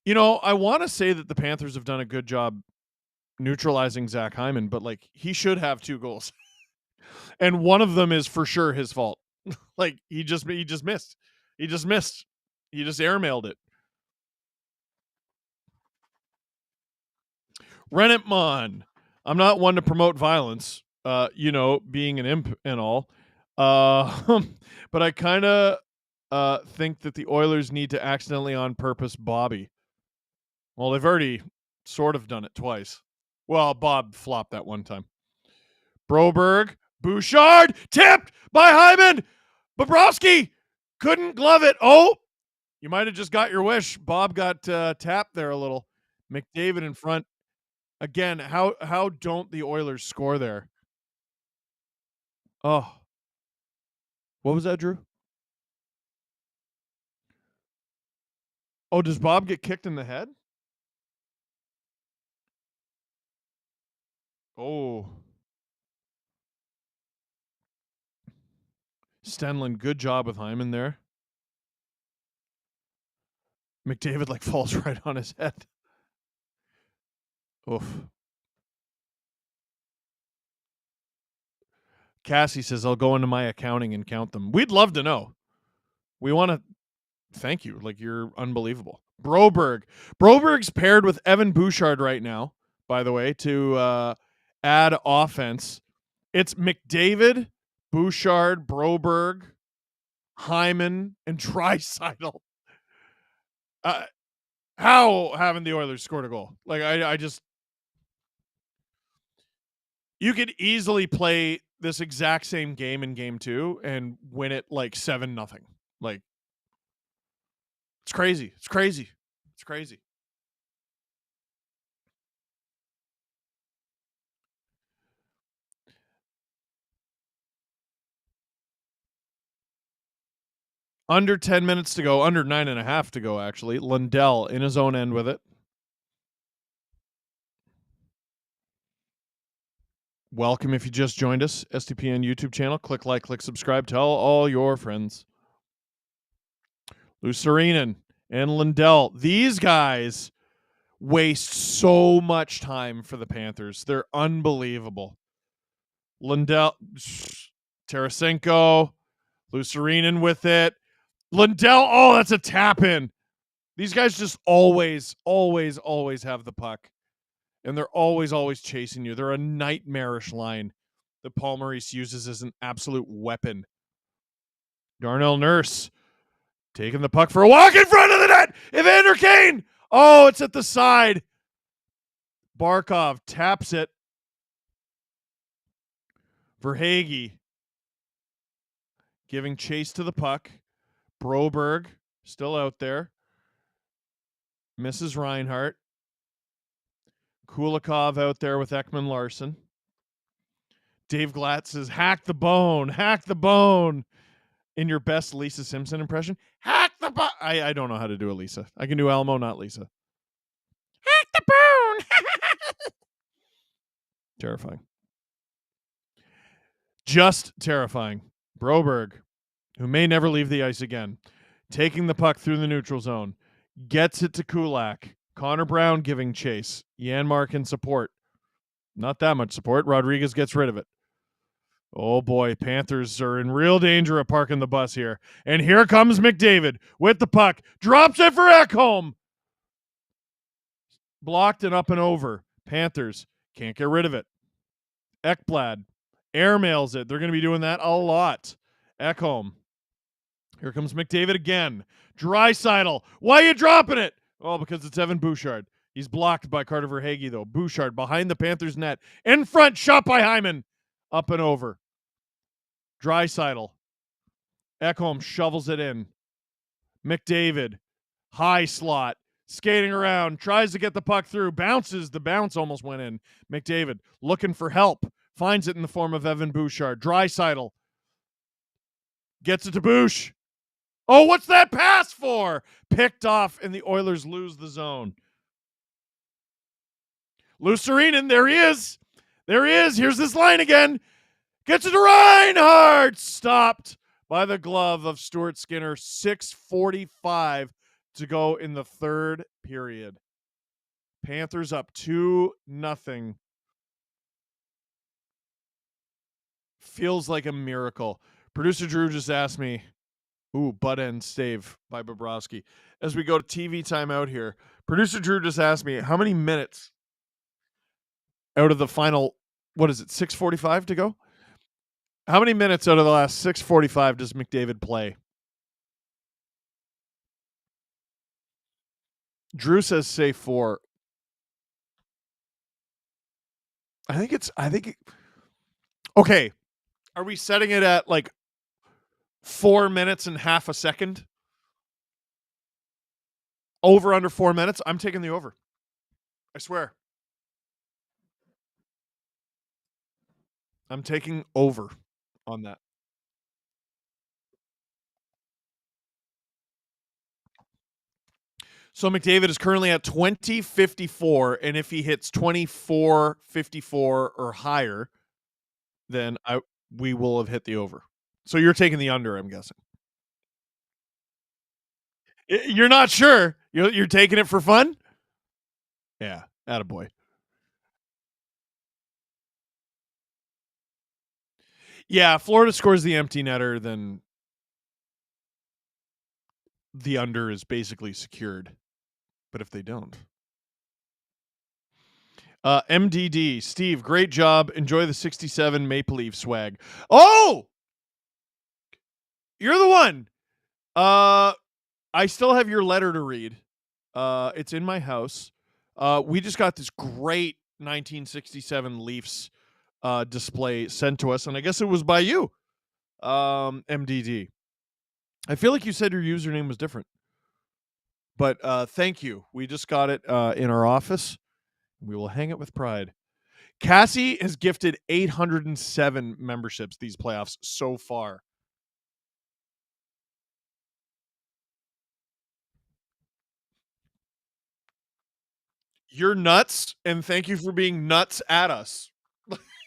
You know, I want to say that the Panthers have done a good job neutralizing Zach Hyman, but like he should have 2 goals. And one of them is for sure his fault. Like he just missed. He just airmailed it. Rennettman. I'm not one to promote violence, being an imp and all. But I kind of think that the Oilers need to accidentally on purpose Bobby. Well, they've already sort of done it twice. Well, Bob flopped that one time. Broberg, Bouchard, tipped by Hyman. Bobrovsky couldn't glove it. Oh, you might have just got your wish. Bob got tapped there a little. McDavid in front. Again, how don't the Oilers score there? Oh. What was that, Drew? Oh, does Bob get kicked in the head? Oh. Stenlund, good job with Hyman there. McDavid like falls right on his head. Oof. Cassie says, I'll go into my accounting and count them. We'd love to know. We want to thank you. Like, you're unbelievable. Broberg's paired with Evan Bouchard right now, by the way, to add offense. It's McDavid, Bouchard, Broberg, Hyman, and Draisaitl. How haven't the Oilers scored a goal? Like, I just... You could easily play this exact same game in game 2 and win it like 7-0. Like, it's crazy. It's crazy. It's crazy. Under 10 minutes to go, under 9.5 to go, actually. Lundell in his own end with it. Welcome if you just joined us, STPN YouTube channel. Click like, click subscribe. Tell all your friends. Lucerinen and Lundell. These guys waste so much time for the Panthers. They're unbelievable. Lundell, Tarasenko, Lucerinen with it. Lundell, oh, that's a tap in. These guys just always have the puck. And they're always chasing you. They're a nightmarish line that Paul Maurice uses as an absolute weapon. Darnell Nurse taking the puck for a walk in front of the net. Evander Kane. Oh, it's at the side. Barkov taps it. Verhaeghe giving chase to the puck. Broberg still out there. Misses Reinhart. Kulikov out there with Ekman Larson. Dave Glatt says, hack the bone in your best Lisa Simpson impression. Hack the bone. I don't know how to do a Lisa. I can do Elmo, not Lisa. Hack the bone. Terrifying. Just terrifying. Broberg, who may never leave the ice again, taking the puck through the neutral zone, gets it to Kulak. Connor Brown giving chase. Janmark in support. Not that much support. Rodriguez gets rid of it. Oh boy, Panthers are in real danger of parking the bus here. And here comes McDavid with the puck. Drops it for Ekholm. Blocked and up and over. Panthers can't get rid of it. Ekblad airmails it. They're going to be doing that a lot. Ekholm. Here comes McDavid again. Draisaitl. Why are you dropping it? Oh, because it's Evan Bouchard. He's blocked by Carter Verhaeghe, though. Bouchard behind the Panthers' net. In front, shot by Hyman. Up and over. Draisaitl. Ekholm shovels it in. McDavid. High slot. Skating around. Tries to get the puck through. Bounces. The bounce almost went in. McDavid looking for help. Finds it in the form of Evan Bouchard. Draisaitl. Gets it to Bouch. Oh, what's that pass for? Picked off, and the Oilers lose the zone. Lucerinen, there he is. There he is. Here's this line again. Gets it to Reinhart. Stopped by the glove of Stuart Skinner. 6:45 to go in the third period. Panthers up 2-0. Feels like a miracle. Producer Drew just asked me, butt end stave by Bobrovsky. As we go to TV timeout here, producer Drew just asked me, how many minutes out of the final, 6:45 to go? How many minutes out of the last 6:45 does McDavid play? Drew says say 4. Okay. Are we setting it at like 4 minutes and half a second. Over under 4 minutes. I'm taking the over. I swear. I'm taking over on that. So McDavid is currently at 20.54, and if he hits 24.54 or higher, then we will have hit the over. So you're taking the under, I'm guessing. You're not sure. You're taking it for fun? Yeah, attaboy. Yeah, Florida scores the empty netter, then the under is basically secured. But if they don't. MDD, Steve, great job. Enjoy the 67 Maple Leaf swag. Oh! You're the one. I still have your letter to read. It's in my house. We just got this great 1967 Leafs display sent to us, and I guess it was by you, MDD. I feel like you said your username was different. But thank you. We just got it in our office. We will hang it with pride. Cassie has gifted 807 memberships these playoffs so far. You're nuts, and thank you for being nuts at us.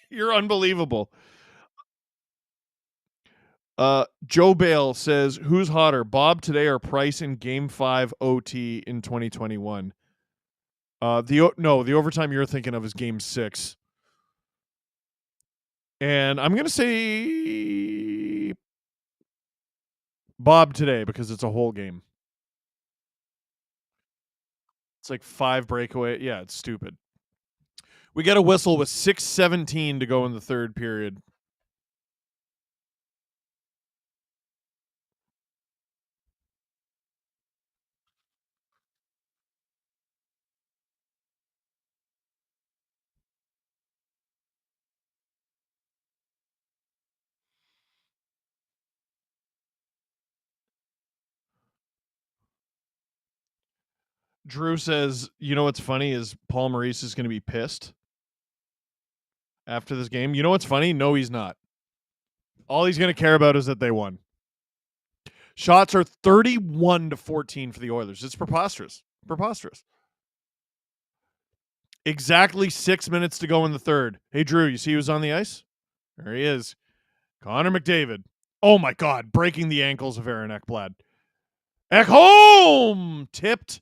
You're unbelievable. Joe Bale says, who's hotter, Bob today or Price in Game 5 OT in 2021? The overtime you're thinking of is Game 6. And I'm going to say Bob today because it's a whole game. It's like 5 breakaway. Yeah, it's stupid. We got a whistle with 6:17 to go in the third period. Drew says, you know what's funny is Paul Maurice is going to be pissed after this game. You know what's funny? No, he's not. All he's going to care about is that they won. Shots are 31-14 for the Oilers. It's preposterous. Preposterous. Exactly 6 minutes to go in the third. Hey, Drew, you see who's on the ice? There he is. Connor McDavid. Oh, my God. Breaking the ankles of Aaron Ekblad. Ekholm! Tipped.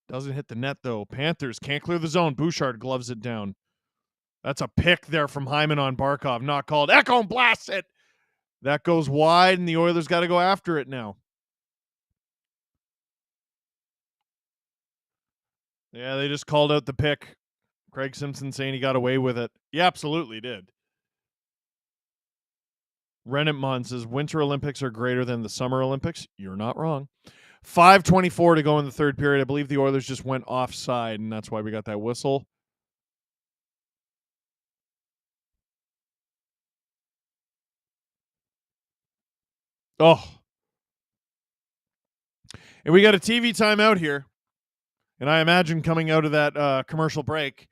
Doesn't hit the net, though. Panthers can't clear the zone. Bouchard gloves it down. That's a pick there from Hyman on Barkov. Not called. Ekholm blasts it. That goes wide, and the Oilers got to go after it now. Yeah, they just called out the pick. Craig Simpson saying he got away with it. He absolutely did. Rennettmon says, Winter Olympics are greater than the Summer Olympics. You're not wrong. 5:24 to go in the third period. I believe the Oilers just went offside, and that's why we got that whistle. Oh. And we got a TV timeout here. And I imagine coming out of that commercial break,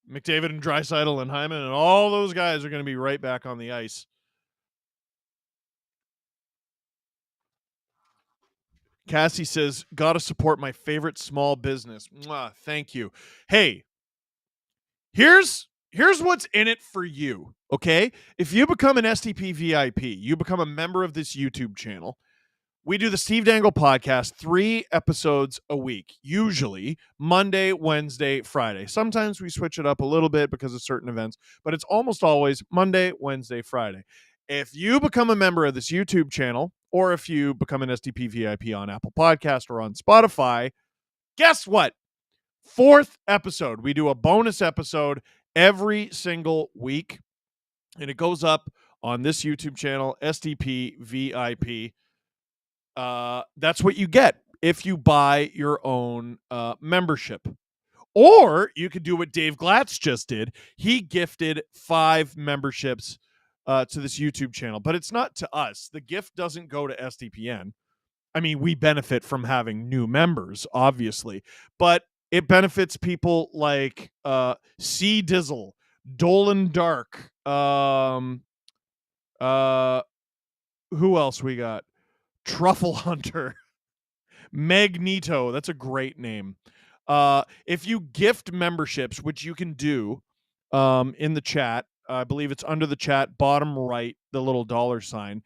McDavid and Draisaitl and Hyman and all those guys are going to be right back on the ice. Cassie says, gotta support my favorite small business. Mwah, thank you. Hey, here's what's in it for you, okay? If you become an STP VIP, you become a member of this YouTube channel. We do the Steve Dangle podcast, 3 episodes a week, usually Monday, Wednesday, Friday. Sometimes we switch it up a little bit because of certain events, but it's almost always Monday, Wednesday, Friday. If you become a member of this YouTube channel, or if you become an STP VIP on Apple Podcast or on Spotify, guess what? 4th episode. We do a bonus episode every single week, and it goes up on this YouTube channel, STP VIP. That's what you get if you buy your own membership. Or you could do what Dave Glatz just did. He gifted 5 memberships to this YouTube channel, but it's not to us. The gift doesn't go to SDPN. I mean, we benefit from having new members, obviously, but it benefits people like C Dizzle, Dolan Dark, who else we got? Truffle Hunter, Magneto. That's a great name. If you gift memberships, which you can do in the chat, I believe it's under the chat, bottom right, the little $sign.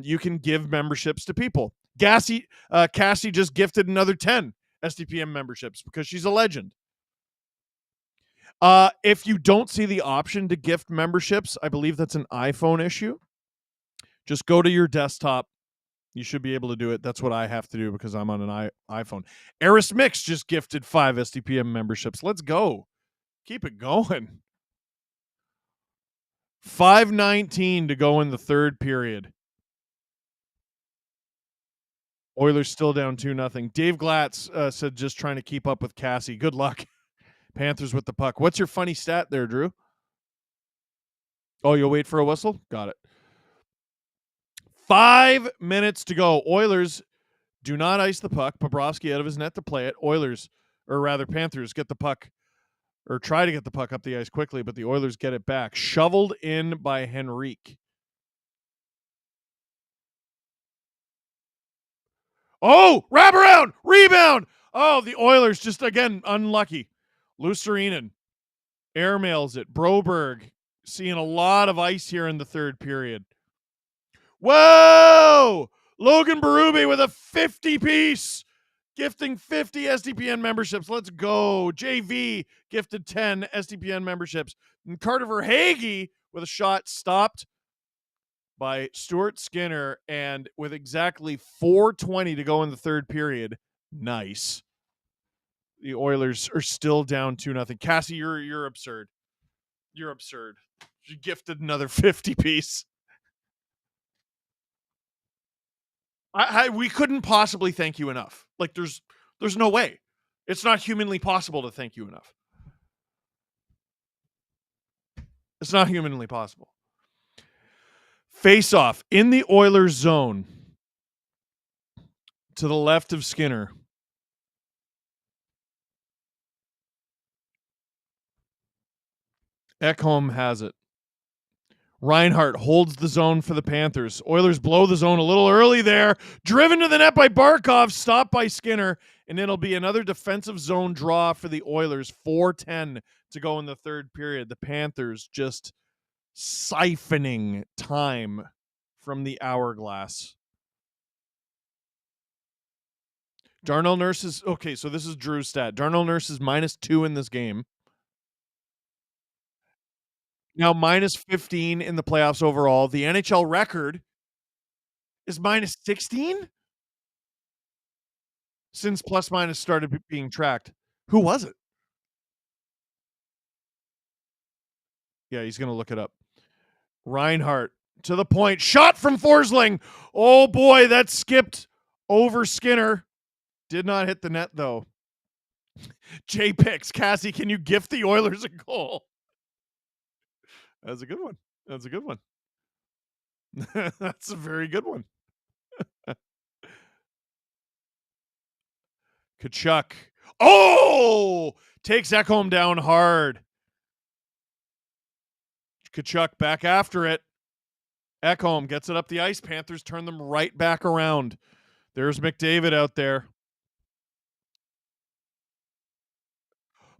You can give memberships to people. Cassie just gifted another 10 SDPM memberships because she's a legend. If you don't see the option to gift memberships, I believe that's an iPhone issue. Just go to your desktop. You should be able to do it. That's what I have to do because I'm on an iPhone. Eris Mix just gifted 5 SDPM memberships. Let's go. Keep it going. 5:19 to go in the third period. Oilers still down 2-0. Dave Glatz said just trying to keep up with Cassie. Good luck. Panthers with the puck. What's your funny stat there, Drew? Oh, you'll wait for a whistle? Got it. 5 minutes to go. Oilers do not ice the puck. Bobrovsky out of his net to play it. Panthers get the puck or try to get the puck up the ice quickly, but the Oilers get it back. Shoveled in by Henrique. Oh, wraparound, rebound. Oh, the Oilers just, again, unlucky. Lucerinen airmails it. Broberg seeing a lot of ice here in the third period. Whoa! Logan Berube with a 50-piece, gifting 50 SDPN memberships. Let's go. JV gifted 10 SDPN memberships. And Carter Verhaeghe with a shot stopped by Stuart Skinner, and with exactly 4:20 to go in the third period. Nice. The Oilers are still down 2-0. Cassie, you're absurd. You're absurd. She gifted another 50-piece. We couldn't possibly thank you enough. Like there's no way. It's not humanly possible to thank you enough. It's not humanly possible. Face off in the Oilers zone to the left of Skinner. Ekholm has it. Reinhart holds the zone for the Panthers. Oilers blow the zone a little early there. Driven to the net by Barkov, stopped by Skinner, and it'll be another defensive zone draw for the Oilers. 4:10 to go in the third period. The Panthers just siphoning time from the hourglass. Darnell Nurse is, okay, so this is Drew's stat. Darnell Nurse is -2 in this game. Now -15 in the playoffs overall. The NHL record is -16 since plus-minus started being tracked. Who was it? Yeah, he's going to look it up. Reinhart to the point. Shot from Forsling. Oh, boy, that skipped over Skinner. Did not hit the net, though. Jay Picks. Cassie, can you gift the Oilers a goal? That's a good one. That's a good one. That's a very good one. Kachuk. Oh! Takes Ekholm down hard. Kachuk back after it. Ekholm gets it up the ice. Panthers turn them right back around. There's McDavid out there.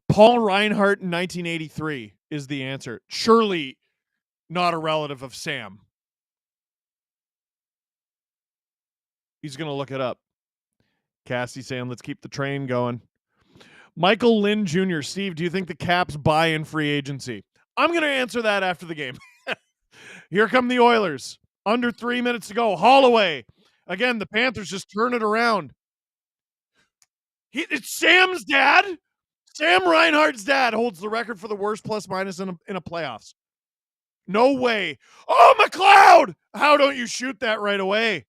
Paul Reinhart in 1983 is the answer. Surely not a relative of Sam. He's going to look it up. Cassie saying, let's keep the train going. Michael Lynn Jr. Steve, do you think the Caps buy in free agency? I'm going to answer that after the game. Here come the Oilers. Under 3 minutes to go. Holloway. Again, the Panthers just turn it around. It's Sam's dad. Sam Reinhart's dad holds the record for the worst plus-minus in a playoffs. No way. Oh, McLeod! How don't you shoot that right away?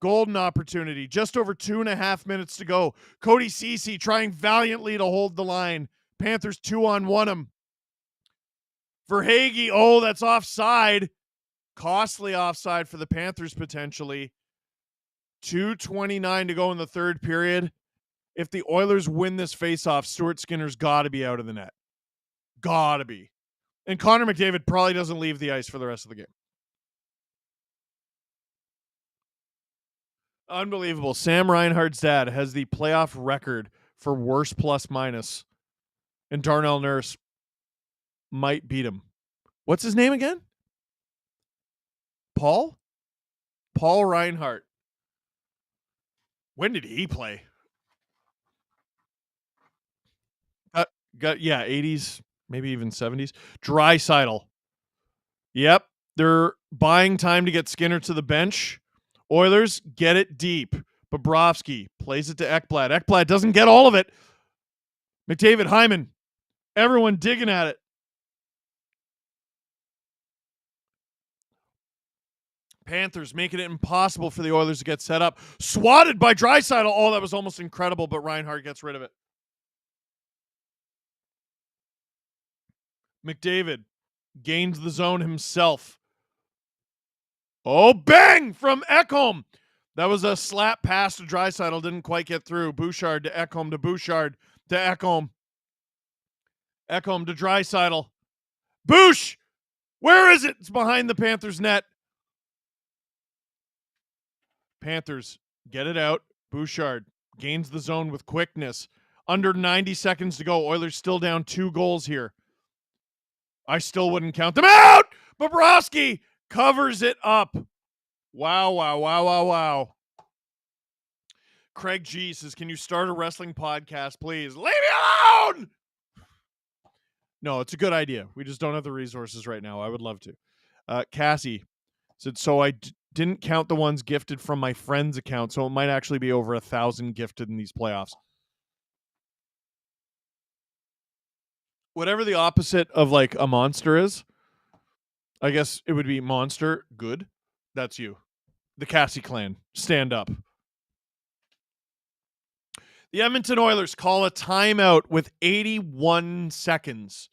Golden opportunity. Just over 2.5 minutes to go. Cody Ceci trying valiantly to hold the line. Panthers 2-on-1 him. Verhaeghe, oh, that's offside. Costly offside for the Panthers potentially. 2:29 to go in the third period. If the Oilers win this faceoff, Stuart Skinner's got to be out of the net. Got to be. And Connor McDavid probably doesn't leave the ice for the rest of the game. Unbelievable. Sam Reinhart's dad has the playoff record for worst plus minus, and Darnell Nurse might beat him. What's his name again? Paul Reinhart. When did he play? Got 80s, maybe even 70s. Draisaitl. Yep, they're buying time to get Skinner to the bench. Oilers get it deep. Bobrovsky plays it to Ekblad. Ekblad doesn't get all of it. McDavid, Hyman, everyone digging at it. Panthers making it impossible for the Oilers to get set up. Swatted by Draisaitl. Oh, that was almost incredible, but Reinhart gets rid of it. McDavid gains the zone himself. Oh, bang from Ekholm. That was a slap pass to Draisaitl. Didn't quite get through. Bouchard to Ekholm to Bouchard to Ekholm. Ekholm to Draisaitl. Bouch! Where is it? It's behind the Panthers' net. Panthers get it out. Bouchard gains the zone with quickness. Under 90 seconds to go. Oilers still down 2 goals here. I still wouldn't count them out. Bobrovsky covers it up. Wow. Craig G says, can you start a wrestling podcast, please? Leave me alone! No, it's a good idea. We just don't have the resources right now. I would love to. Cassie said, so I didn't count the ones gifted from my friend's account, so it might actually be over 1,000 gifted in these playoffs. Whatever the opposite of like a monster is, I guess it would be monster good. That's you. The Cassie clan. Stand up. The Edmonton Oilers call a timeout with 81 seconds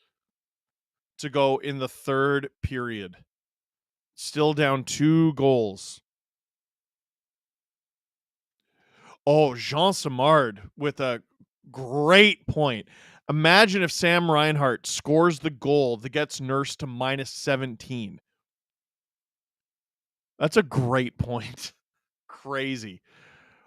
to go in the third period. Still down 2 goals. Oh, Jean Simard with a great point. Imagine if Sam Reinhart scores the goal that gets Nurse to -17. That's a great point. Crazy.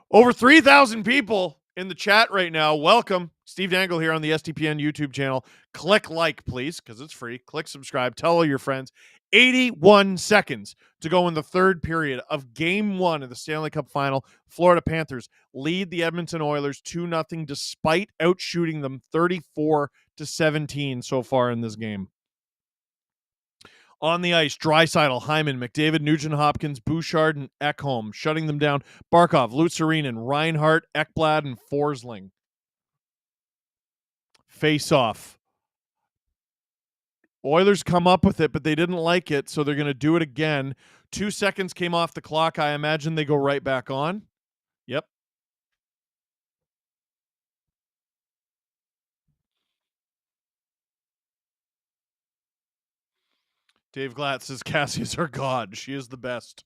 Over 3,000 people in the chat right now. Welcome. Steve Dangle here on the STPN YouTube channel. Click like, please, because it's free. Click subscribe. Tell all your friends. 81 seconds to go in the third period of Game 1 of the Stanley Cup Final. Florida Panthers lead the Edmonton Oilers 2-0 despite outshooting them 34-17 so far in this game. On the ice, Draisaitl, Hyman, McDavid, Nugent-Hopkins, Bouchard, and Ekholm. Shutting them down, Barkov, Lutzarinen, Reinhart, Ekblad, and Forsling. Face-off. Oilers come up with it, but they didn't like it, so they're going to do it again. 2 seconds came off the clock. I imagine they go right back on. Yep. Dave Glatt says, Cassie is our god. She is the best.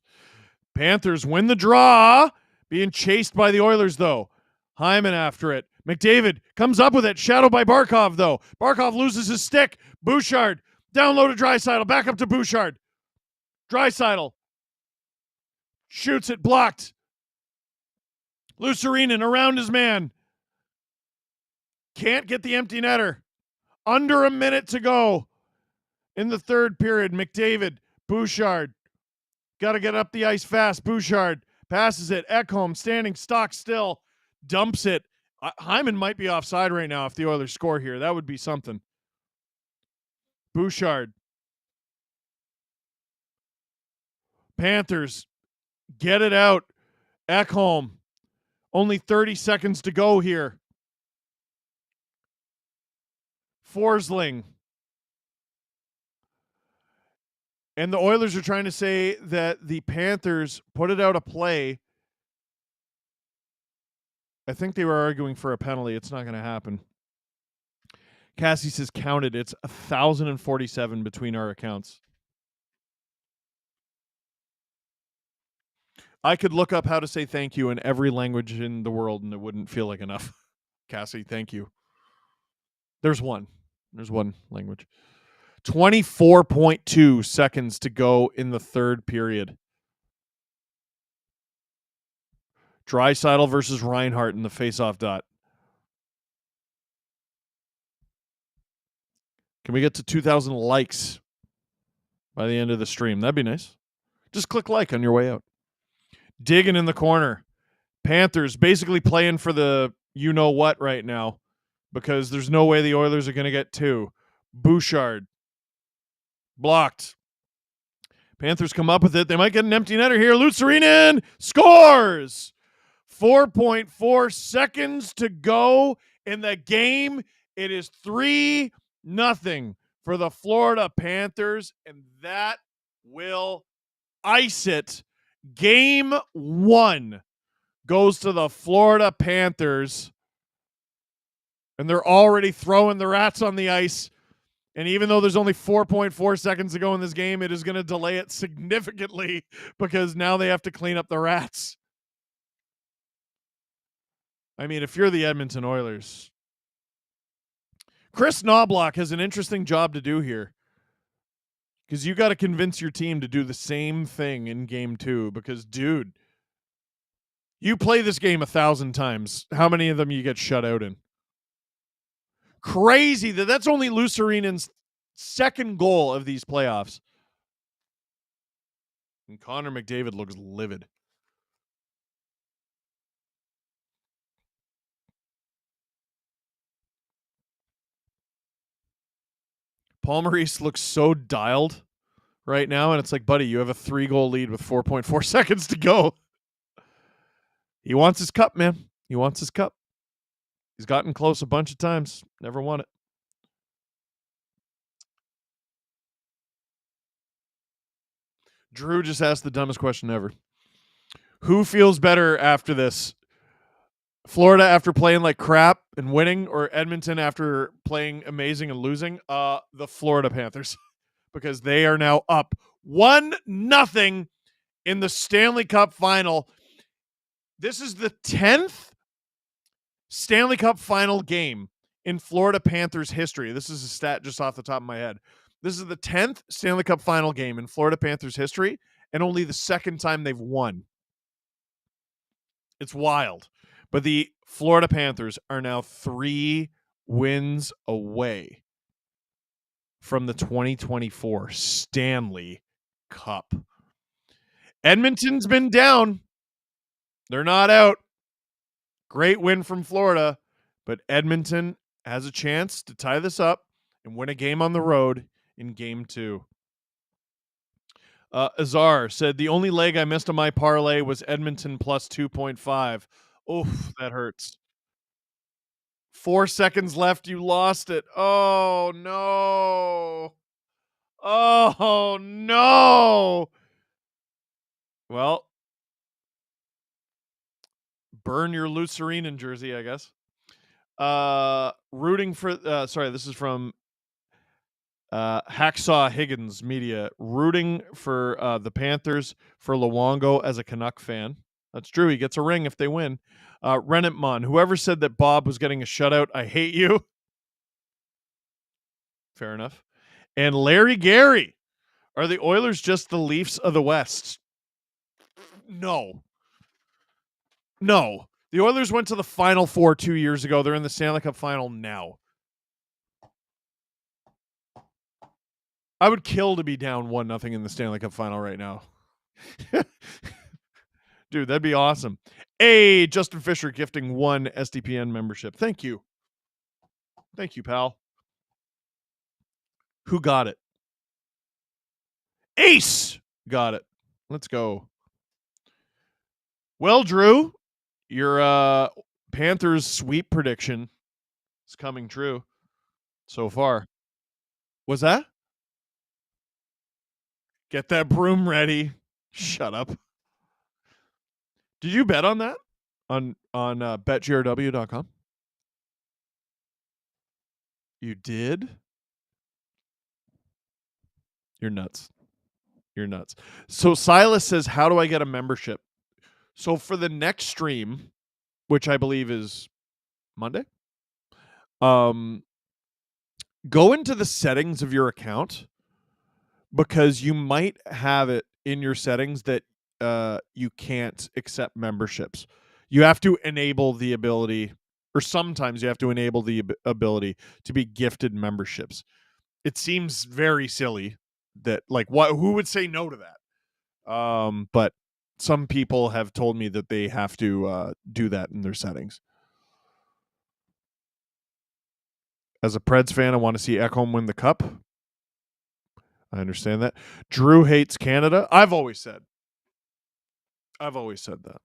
Panthers win the draw. Being chased by the Oilers, though. Hyman after it. McDavid comes up with it. Shadowed by Barkov, though. Barkov loses his stick. Bouchard. Down low to Draisaitl. Back up to Bouchard. Draisaitl. Shoots it. Blocked. Lutzarinen around his man. Can't get the empty netter. Under a minute to go in the third period. McDavid. Bouchard. Got to get up the ice fast. Bouchard passes it. Ekholm standing stock still. Dumps it. Hyman might be offside right now if the Oilers score here. That would be something. Bouchard. Panthers get it out. Ekholm. Only 30 seconds to go here. Forsling. And the Oilers are trying to say that the Panthers put it out of play. I think they were arguing for a penalty. It's not going to happen. Cassie says counted. It's 1,047 between our accounts. I could look up how to say thank you in every language in the world, and it wouldn't feel like enough. Cassie, thank you. There's one language. 24.2 seconds to go in the third period. Draisaitl versus Reinhart in the faceoff dot. Can we get to 2,000 likes by the end of the stream? That'd be nice. Just click like on your way out. Digging in the corner. Panthers basically playing for the you-know-what right now because there's no way the Oilers are going to get 2. Bouchard. Blocked. Panthers come up with it. They might get an empty netter here. Luostarinen scores! 4.4 seconds to go in the game. It is 3-0 for the Florida Panthers, and that will ice it. Game 1 goes to the Florida Panthers, and they're already throwing the rats on the ice. And even though there's only 4.4 seconds to go in this game, it is going to delay it significantly because now they have to clean up the rats. I mean, if you're the Edmonton Oilers, Chris Knobloch has an interesting job to do here because you got to convince your team to do the same thing in game 2 because, dude, you play this game 1,000 times. How many of them you get shut out in? Crazy that's only Luostarinen's second goal of these playoffs. And Connor McDavid looks livid. Paul Maurice looks so dialed right now, and it's like, buddy, you have a 3-goal lead with 4.4 seconds to go. He wants his cup, man. He wants his cup. He's gotten close a bunch of times. Never won it. Drew just asked the dumbest question ever. Who feels better after this? Florida after playing like crap and winning, or Edmonton after playing amazing and losing? The Florida Panthers, because they are now up 1-0 in the Stanley Cup Final. This is the 10th Stanley Cup Final game in Florida Panthers history. This is a stat just off the top of my head. This is the 10th Stanley Cup Final game in Florida Panthers history, and only the second time they've won. It's wild. But the Florida Panthers are now 3 wins away from the 2024 Stanley Cup. Edmonton's been down. They're not out. Great win from Florida, but Edmonton has a chance to tie this up and win a game on the road in game 2. Azar said, the only leg I missed on my parlay was Edmonton plus 2.5. Oof, that hurts. 4 seconds left. You lost it. Oh, no. Oh, no. Well, burn your Luostarinen jersey, I guess. Rooting for, sorry, this is from Hacksaw Higgins Media. Rooting for the Panthers for Luongo as a Canuck fan. That's true. He gets a ring if they win. Renatmon, whoever said that Bob was getting a shutout, I hate you. Fair enough. And Larry Gary, are the Oilers just the Leafs of the West? No. The Oilers went to the Final Four 2 years ago. They're in the Stanley Cup Final now. I would kill to be down 1-0 in the Stanley Cup Final right now. Dude, that'd be awesome. Hey, Justin Fisher gifting 1 SDPN membership. Thank you. Thank you, pal. Who got it? Ace got it. Let's go. Well, Drew, your Panthers sweep prediction is coming true so far. Was that? Get that broom ready. Shut up. Did you bet on that? On betgrw.com? You did? You're nuts. You're nuts. So Silas says, how do I get a membership? So for the next stream, which I believe is Monday, go into the settings of your account, because you might have it in your settings that you can't accept memberships. You have to enable the ability, or sometimes you have to enable the ability to be gifted memberships. It seems very silly that, like, who would say no to that? But some people have told me that they have to do that in their settings. As a Preds fan, I want to see Ekholm win the cup. I understand that. Drew hates Canada. I've always said that.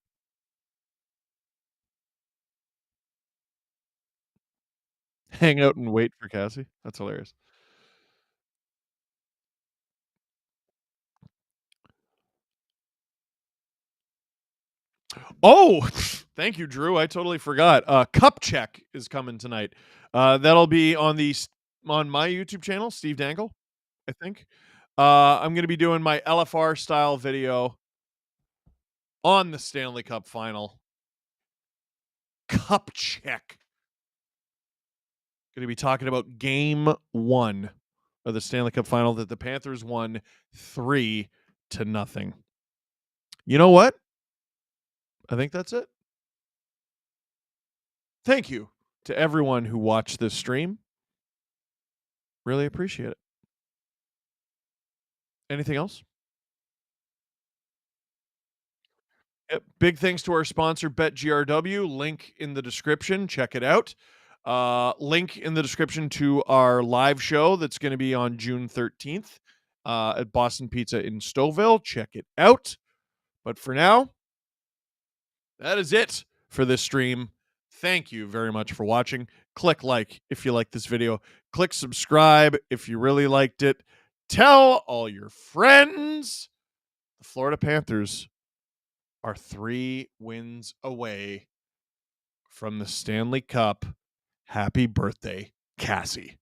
Hang out and wait for Cassie. That's hilarious. Oh, thank you, Drew. I totally forgot. Cup check is coming tonight. That'll be on my YouTube channel, Steve Dangle, I think. I'm going to be doing my LFR style video on the Stanley Cup Final. Cup check. Going to be talking about Game 1 of the Stanley Cup Final that the Panthers won 3-0. You know what? I think that's it. Thank you to everyone who watched this stream. Really appreciate it. Anything else? Yep. Big thanks to our sponsor, BetGRW. Link in the description. Check it out. Link in the description to our live show that's going to be on June 13th at Boston Pizza in Stouffville. Check it out. But for now, that is it for this stream. Thank you very much for watching. Click like if you like this video. Click subscribe if you really liked it. Tell all your friends. The Florida Panthers are 3 wins away from the Stanley Cup. Happy birthday, Cassie.